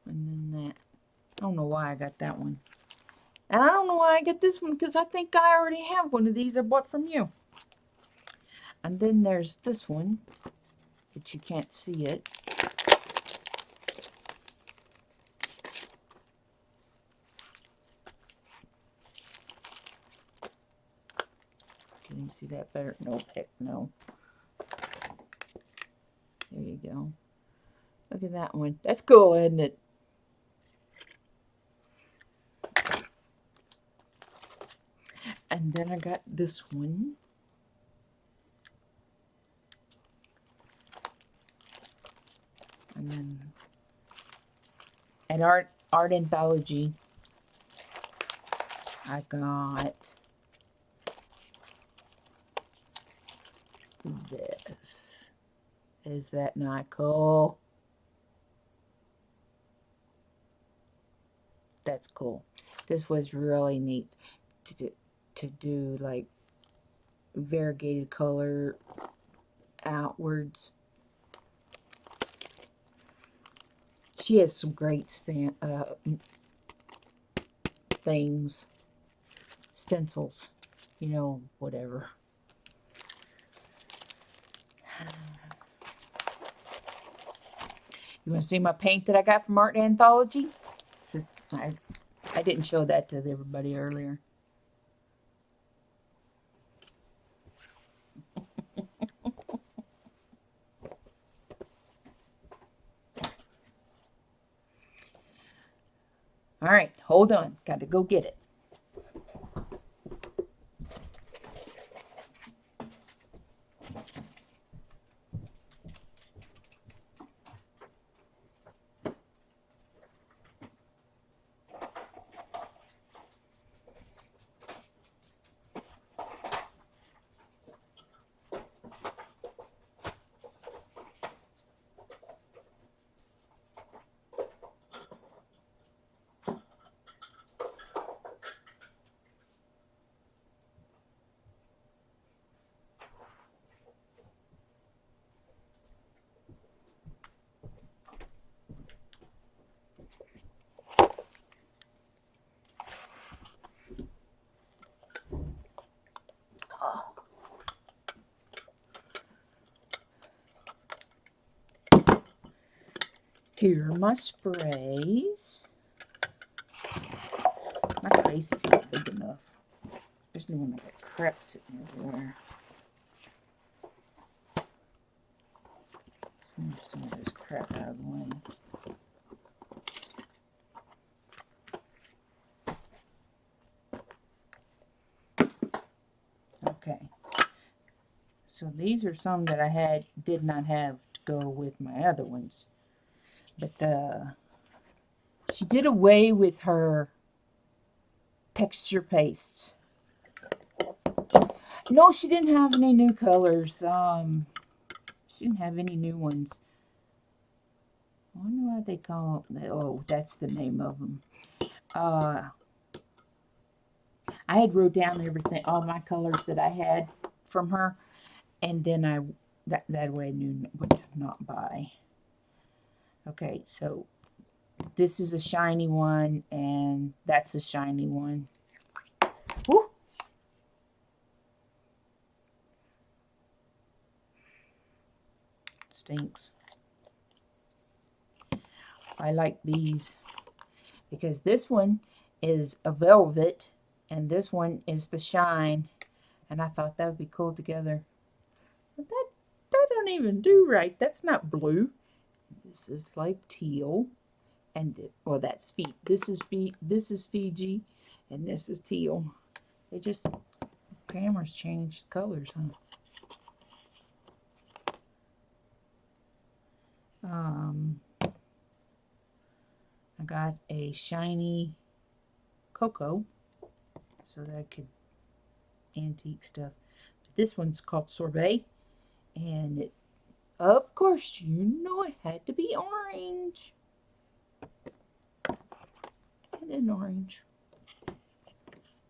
And then that. I don't know why I got that one. And I don't know why I get this one, because I think I already have one of these I bought from you. And then there's this one, but you can't see it. Can you see that better? No, heck no. There you go. Look at that one. That's cool, isn't it? And then I got this one. And then an art anthology. I got this. Is that not cool? That's cool. This was really neat to do like variegated color outwards. She has some great things, stencils, you know, whatever. You want to see my paint that I got from Art Anthology? I didn't show that to everybody earlier. All right, hold on. Got to go get it. Here are my sprays. My face is not big enough. Especially when I got crap sitting everywhere. Let's move some of this crap out of the way. Okay. So these are some that I did not have to go with my other ones. But she did away with her texture pastes. No, she didn't have any new colors. She didn't have any new ones. I wonder what they call them. Oh, that's the name of them. I had wrote down everything, all my colors that I had from her, and then that way I knew what to not buy. Okay, so this is a shiny one, and that's a shiny one. Woo! Stinks. I like these because this one is a velvet and this one is the shine, and I thought that would be cool together. But that don't even do right. That's not blue. This is like teal, and well, that's this is Fiji, and this is teal. They just cameras change colors, huh? I got a shiny cocoa so that I could antique stuff. But this one's called Sorbet, and it, of course, you know it had to be orange. And an orange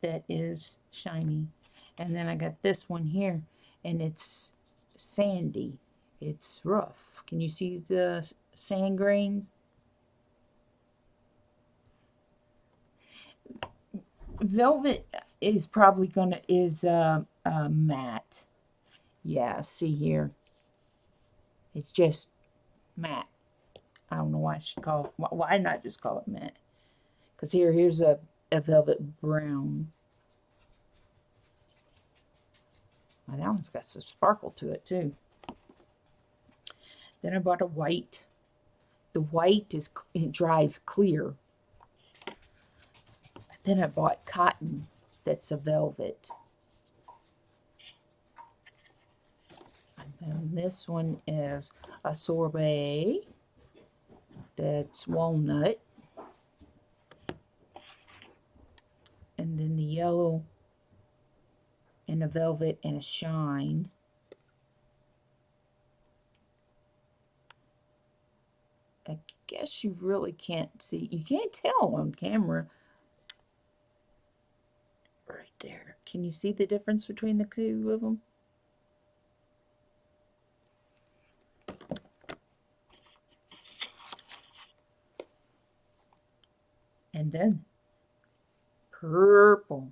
that is shiny. And then I got this one here, and it's sandy. It's rough. Can you see the sand grains? Velvet is probably is matte. Yeah, see here. It's just matte. I don't know why she calls. Why not just call it matte? Because here's a velvet brown. Well, that one's got some sparkle to it too. Then I bought a white. The white it dries clear. Then I bought cotton that's a velvet. And then this one is a sorbet that's walnut. And then the yellow and a velvet and a shine. I guess you really can't see. You can't tell on camera. Right there. Can you see the difference between the two of them? And then purple.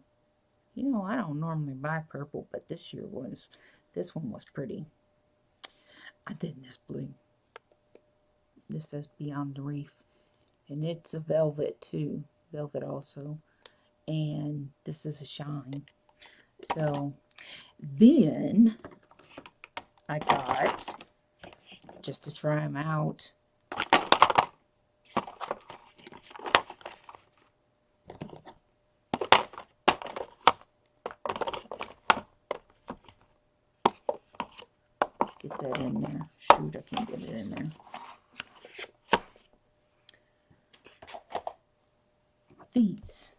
You know, I don't normally buy purple, but this one was pretty. I did this blue. This says Beyond the Reef. And it's a velvet too. Velvet also. And this is a shine. So then I got, just to try them out, that in there. Shoot, I can't get it in there. These.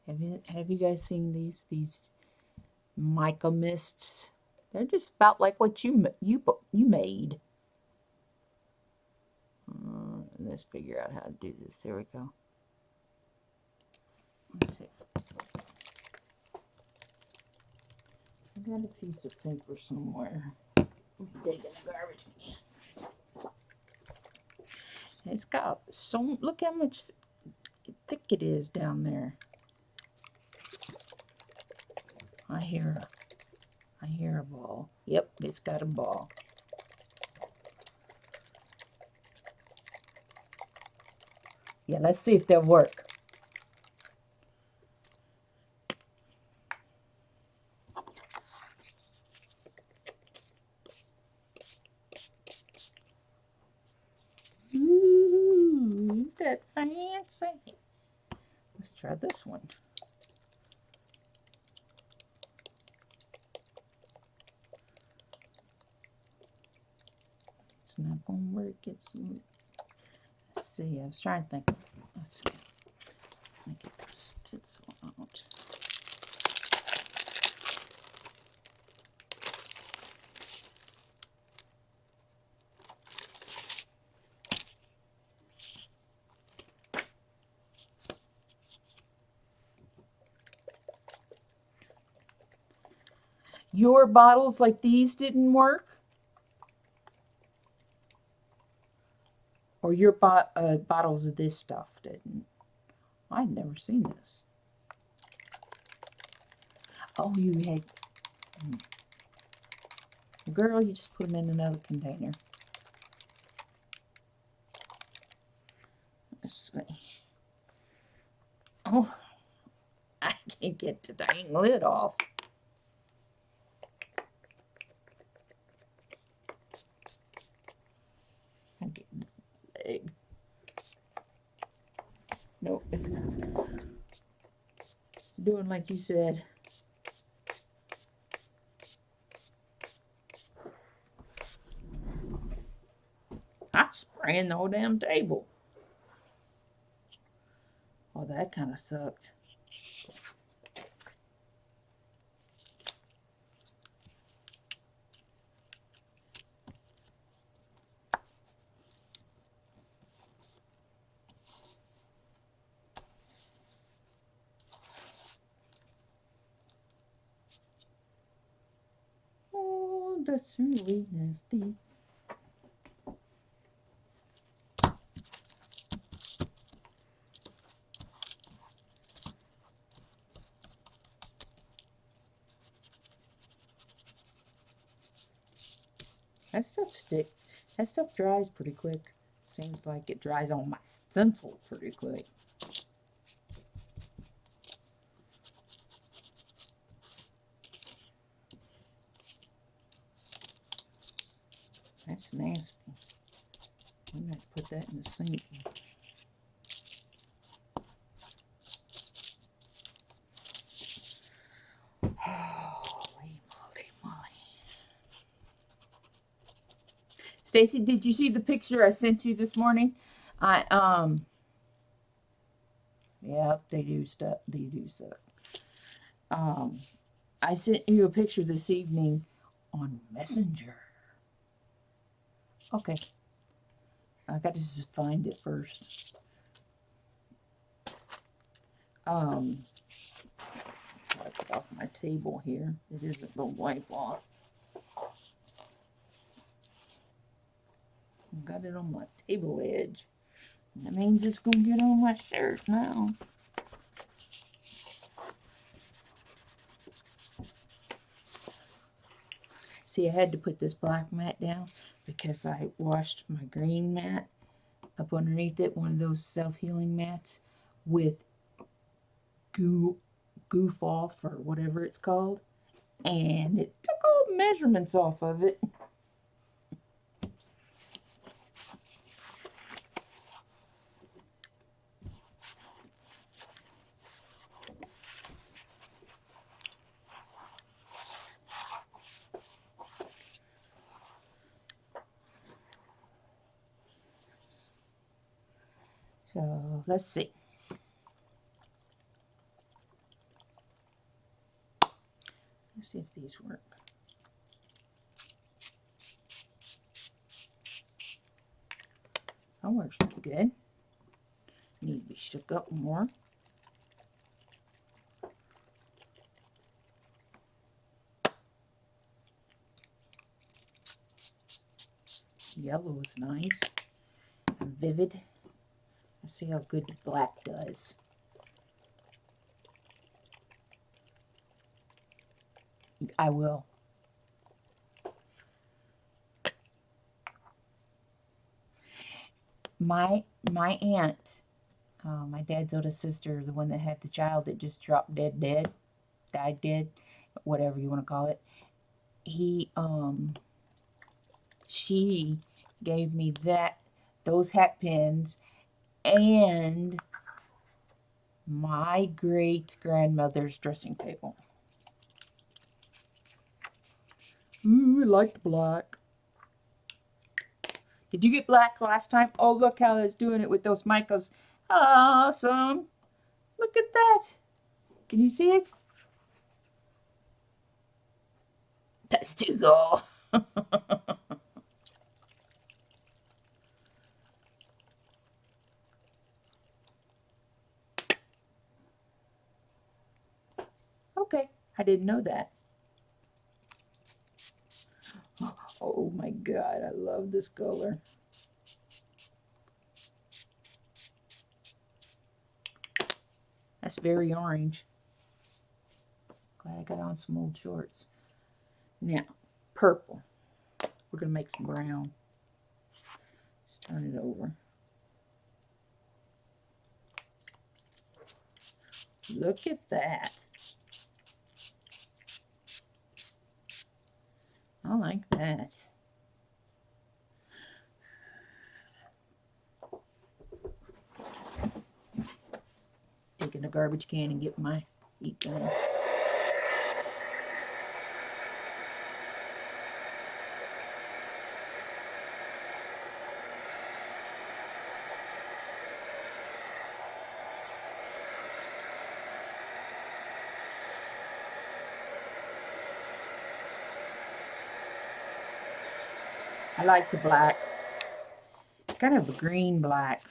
Have you guys seen these? These mica mists. They're just about like what you made. Let's figure out how to do this. There we go. Let's see. I got a piece of paper somewhere. Dig in the garbage can. It's got so, look how much thick it is down there. I hear a ball. Yep, it's got a ball. Yeah, let's see if they'll work. Ooh, ain't that fancy? Let's try this one. It's not gonna work. Let's see. I was trying to think. Let's see. Let me get this tinsel out. Your bottles like these didn't work? Or your bottles of this stuff didn't? I'd never seen this. Oh, you had... Girl, you just put them in another container. Let's see. Oh, I can't get the dang lid off. I'm getting big. Nope. Doing like you said. I spraying the whole damn table. Oh, that kind of sucked. Oh, that's really nasty. That stuff sticks. That stuff dries pretty quick. Seems like it dries on my stencil pretty quick. That's nasty. I'm going to have to put that in the sink. Holy moly, moly. Stacy, did you see the picture I sent you this morning? Yeah, they do stuff. They do stuff. I sent you a picture this evening on Messenger. Okay. I got to just find it first. Wipe it off my table here. It isn't the wipe off. Got it on my table edge. That means it's gonna get on my shirt now. See, I had to put this black mat down because I washed my green mat up underneath it, one of those self-healing mats with goof off or whatever it's called, and it took all the measurements off of it. So let's see. Let's see if these work. That works pretty good. Need to be shook up more. Yellow is nice and vivid. Let's see how good the black does. I will. My aunt, my dad's oldest sister, the one that had the child that just dropped dead, died dead, whatever you want to call it. She gave me those hat pins and my great grandmother's dressing table. Ooh, I like the black. Did you get black last time? Oh, look how it's doing it with those micas. Awesome. Look at that. Can you see it? That's too cool. Okay, I didn't know that. Oh my God, I love this color. That's very orange. Glad I got on some old shorts. Now, purple. We're going to make some brown. Let's turn it over. Look at that. I like that. Taking a garbage can and get my feet done. I like the black. It's kind of a green black.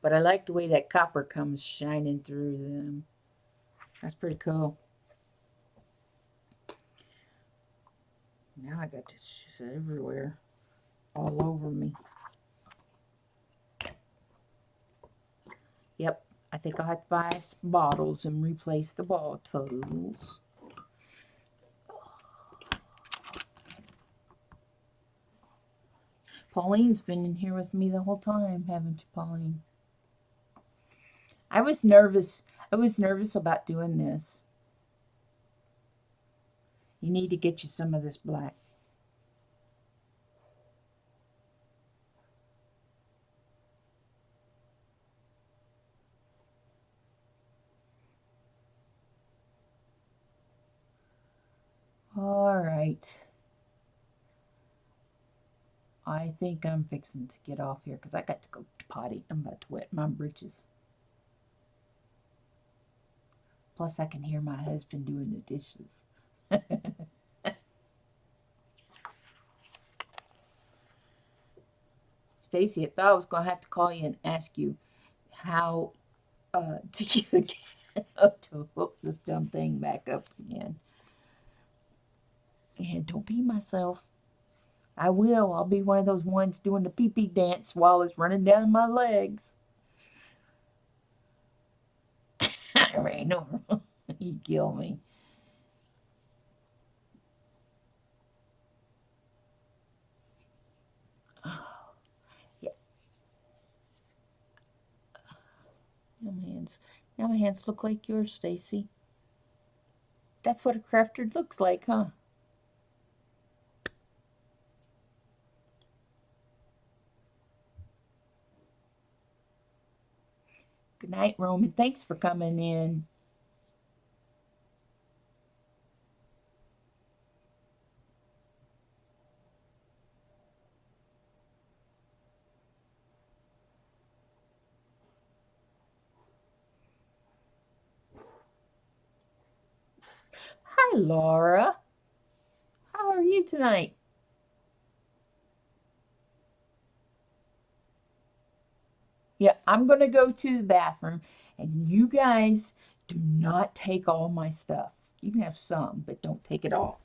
But I like the way that copper comes shining through them. That's pretty cool. Now I got this everywhere. All over me. Yep. I think I'll have to buy some bottles and replace the bottles. Pauline's been in here with me the whole time, haven't you, Pauline? I was nervous. I was nervous about doing this. You need to get you some of this black. All right. I think I'm fixing to get off here because I got to go to potty. I'm about to wet my britches. Plus, I can hear my husband doing the dishes. Stacy, I thought I was going to have to call you and ask you how to hook this dumb thing back up again. And don't be myself. I will. I'll be one of those ones doing the pee-pee dance while it's running down my legs. I ran over. You kill me. Yeah. Now my hands look like yours, Stacy. That's what a crafter looks like, huh? Good night, Roman. Thanks for coming in. Hi, Laura. How are you tonight? Yeah, I'm going to go to the bathroom, and you guys do not take all my stuff. You can have some, but don't take it all.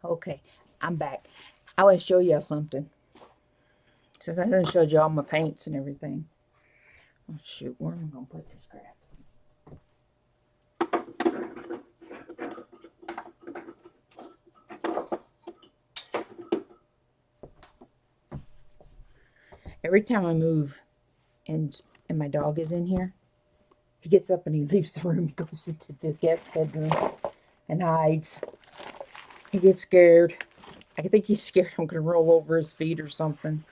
Okay, I'm back. I want to show y'all something. Since I done showed you all my paints and everything. Oh, shoot, where am I going to put this crap? Every time I move and my dog is in here, he gets up and he leaves the room. He goes into the guest bedroom and hides. He gets scared. I think he's scared I'm going to roll over his feet or something.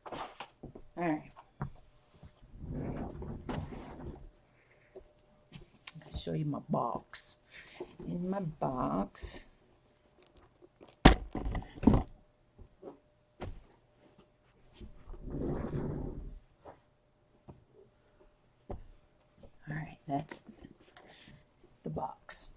All right. I'll show you my box. In my box, all right, that's the box.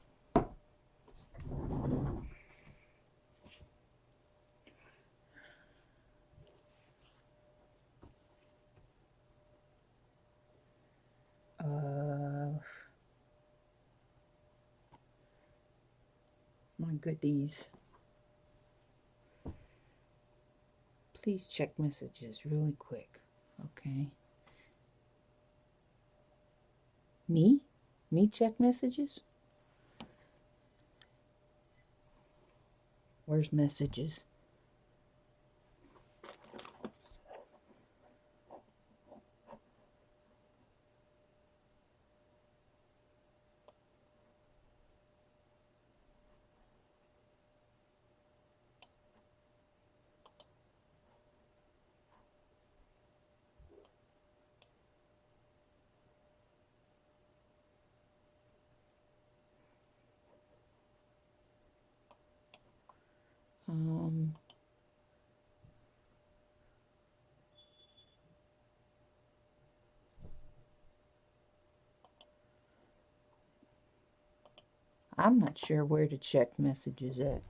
My goodies. Please check messages really quick. Okay. Me? Me check messages? Where's messages? Um, I'm not sure where to check messages at.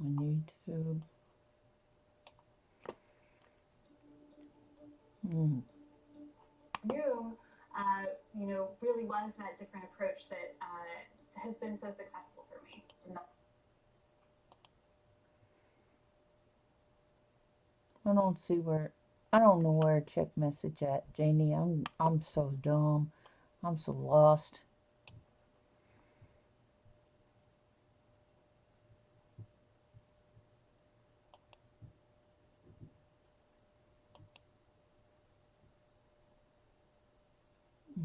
on YouTube. New, really was that different approach that has been so successful for me. I don't see where. I don't know where check message at, Janie. I'm so dumb. I'm so lost.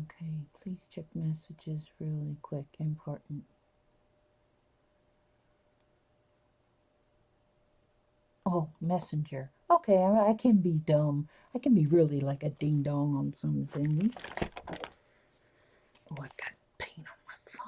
Okay, please check messages really quick. Important. Oh, Messenger. Okay, I can be dumb. I can be really like a ding dong on some things. Oh, I got paint on my phone.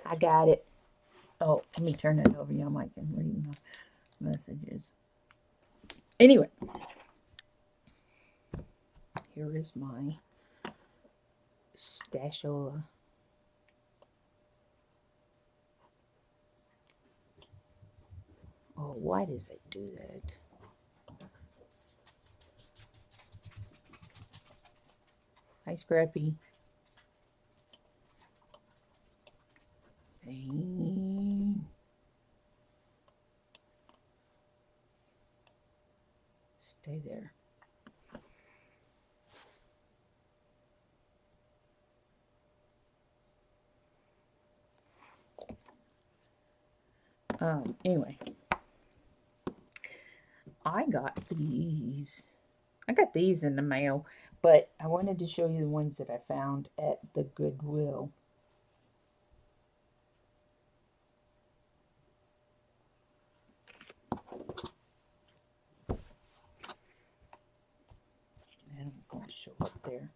I got it. Oh, let me turn it over. Y'all might can read my messages. Anyway, here is my stashola. Oh, why does it do that? Hi, Scrappy. Stay there. Anyway, I got these. I got these in the mail, but I wanted to show you the ones that I found at the Goodwill. And I'm going to show up there.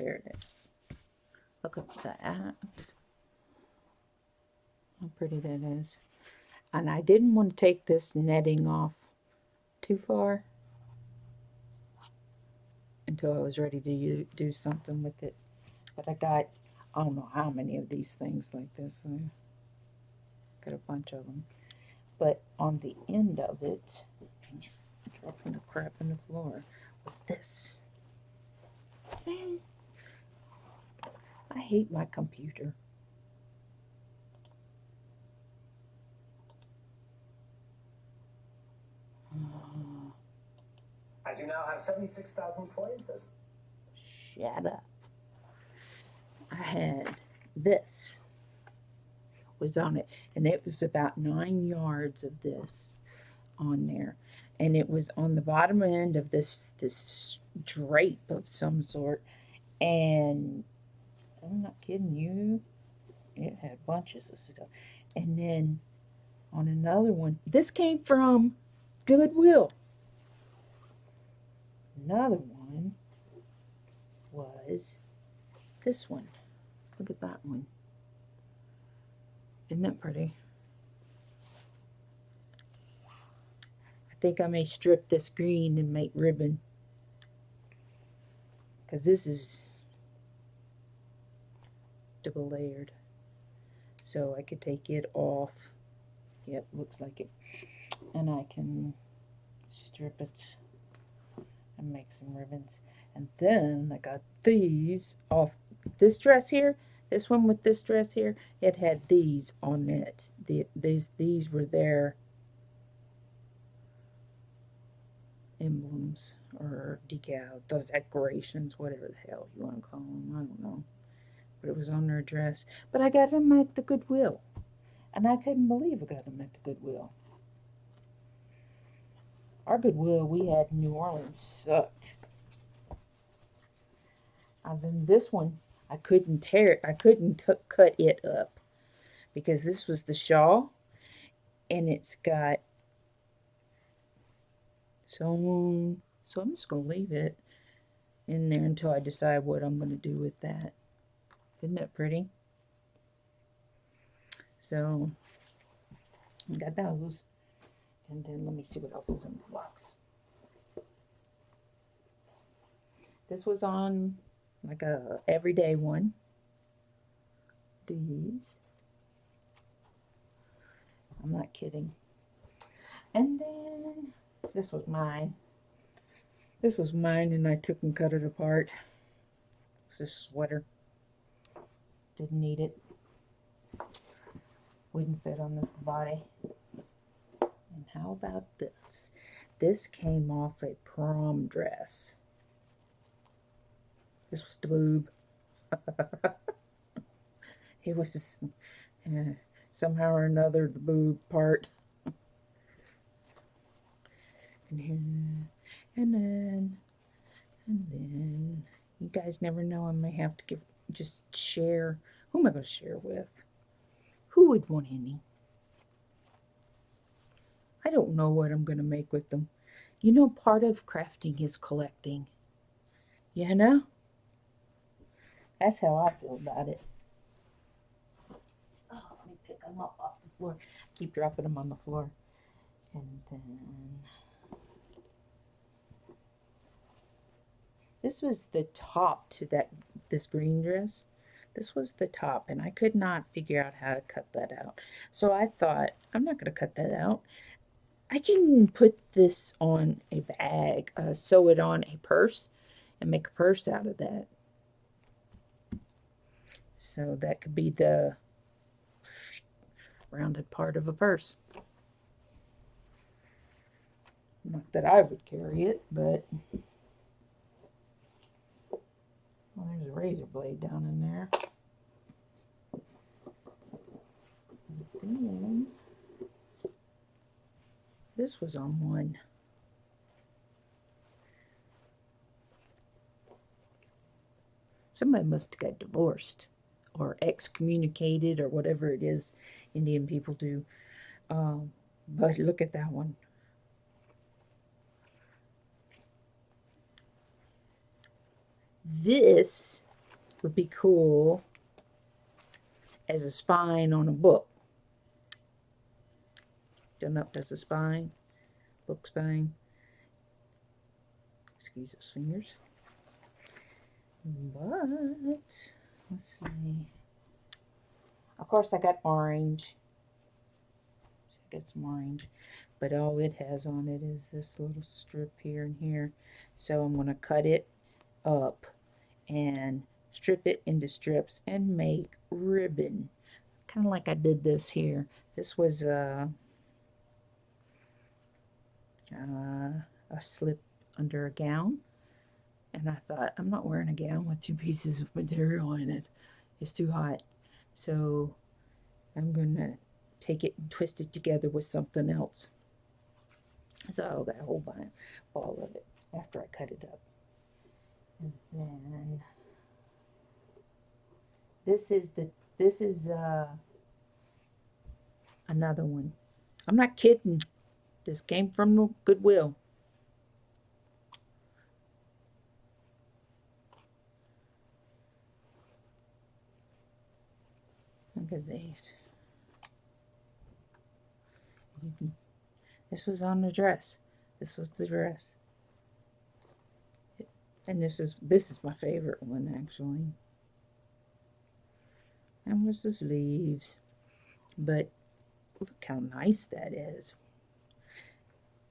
There it is. Look at that. How pretty that is. And I didn't want to take this netting off too far until I was ready to do something with it. But I got, I don't know how many of these things like this. I got a bunch of them. But on the end of it, dropping the crap on the floor, was this. I hate my computer. As you now have 76,000 points. Shut up. I had this was on it, and it was about 9 yards of this on there, and it was on the bottom end of this drape of some sort, and I'm not kidding you, it had bunches of stuff. And then on another one, this came from Goodwill. Another one was this one. Look at that one. Isn't that pretty? I think I may strip this green and make ribbon, because this is double layered. So I could take it off. Yep, looks like it. And I can strip it and make some ribbons. And then I got these off this dress here. This one with this dress here, it had these on it. These were their emblems or decal, the decorations, whatever the hell you want to call them. I don't know. But it was on their dress. But I got them at the Goodwill. And I couldn't believe I got them at the Goodwill. Our Goodwill we had in New Orleans sucked. And then this one, I couldn't cut it up because this was the shawl, and it's got so I'm just gonna leave it in there until I decide what I'm gonna do with that. Isn't that pretty? So I got those, and then let me see what else is in the box. This was on like a everyday one. These. I'm not kidding. And then this was mine. This was mine, and I took and cut it apart. It's a sweater. Didn't need it. Wouldn't fit on this body. And how about this? This came off a prom dress. This was the boob. It was somehow or another the boob part. And here, and then you guys never know. I may have to just share. Who am I going to share with? Who would want any? I don't know what I'm going to make with them. You know, part of crafting is collecting. You know? That's how I feel about it. Oh, let me pick them up off the floor. Keep dropping them on the floor. And then this was the top to this green dress. This was the top, and I could not figure out how to cut that out. So I thought, I'm not going to cut that out. I can put this on a bag, sew it on a purse, and make a purse out of that. So that could be the rounded part of a purse. Not that I would carry it, but well, there's a razor blade down in there. And then this was on one. Somebody must have got divorced or excommunicated or whatever it is Indian people do. But look at that one. This would be cool as a spine on a book. Done up as a spine, book spine. Excuse those fingers. But let's see. Of course, I got orange. So I got some orange, but all it has on it is this little strip here and here. So I'm going to cut it up and strip it into strips and make ribbon, kind of like I did this here. This was a slip under a gown, and I thought, I'm not wearing a gown with two pieces of material in it. It's too hot. So I'm gonna take it and twist it together with something else. So I got a whole ball of it after I cut it up. And then this is another one. I'm not kidding. This came from the Goodwill. Look at these. This was on the dress. This was the dress. And this is my favorite one, actually. And was the sleeves. But look how nice that is.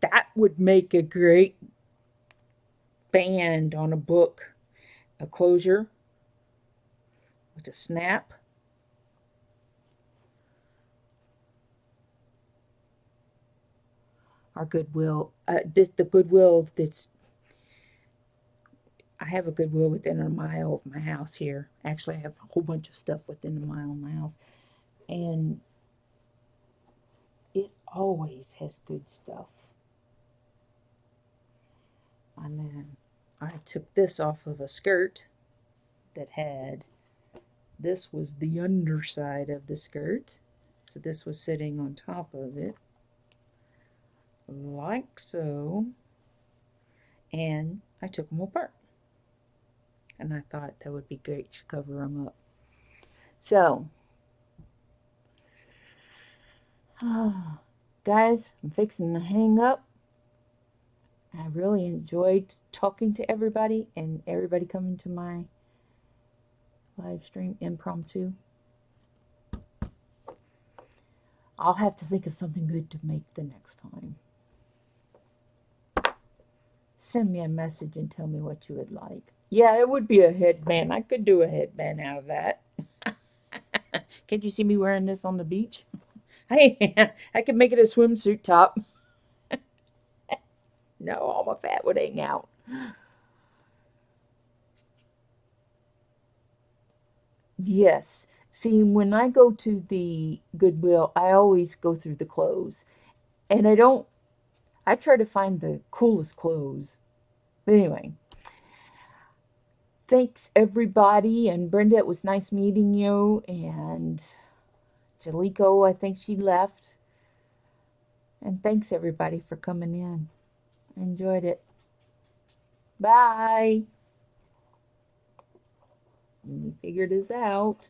That would make a great band on a book, a closure with a snap. Our Goodwill, the Goodwill that's, I have a Goodwill within a mile of my house here. Actually, I have a whole bunch of stuff within a mile of my house. And it always has good stuff. And then I took this off of a skirt that had, this was the underside of the skirt. So this was sitting on top of it, like so. And I took them apart. And I thought that would be great to cover them up. So, guys, I'm fixing to hang up. I really enjoyed talking to everybody and everybody coming to my live stream impromptu. I'll have to think of something good to make the next time. Send me a message and tell me what you would like. Yeah, it would be a headband. I could do a headband out of that. Can't you see me wearing this on the beach? Hey, I could make it a swimsuit top. No, all my fat would hang out. Yes. See, when I go to the Goodwill, I always go through the clothes. And I try to find the coolest clothes. But anyway, thanks everybody. And Brenda, it was nice meeting you. And Jaliko, I think she left. And thanks everybody for coming in. I enjoyed it. Bye. Let me figure this out.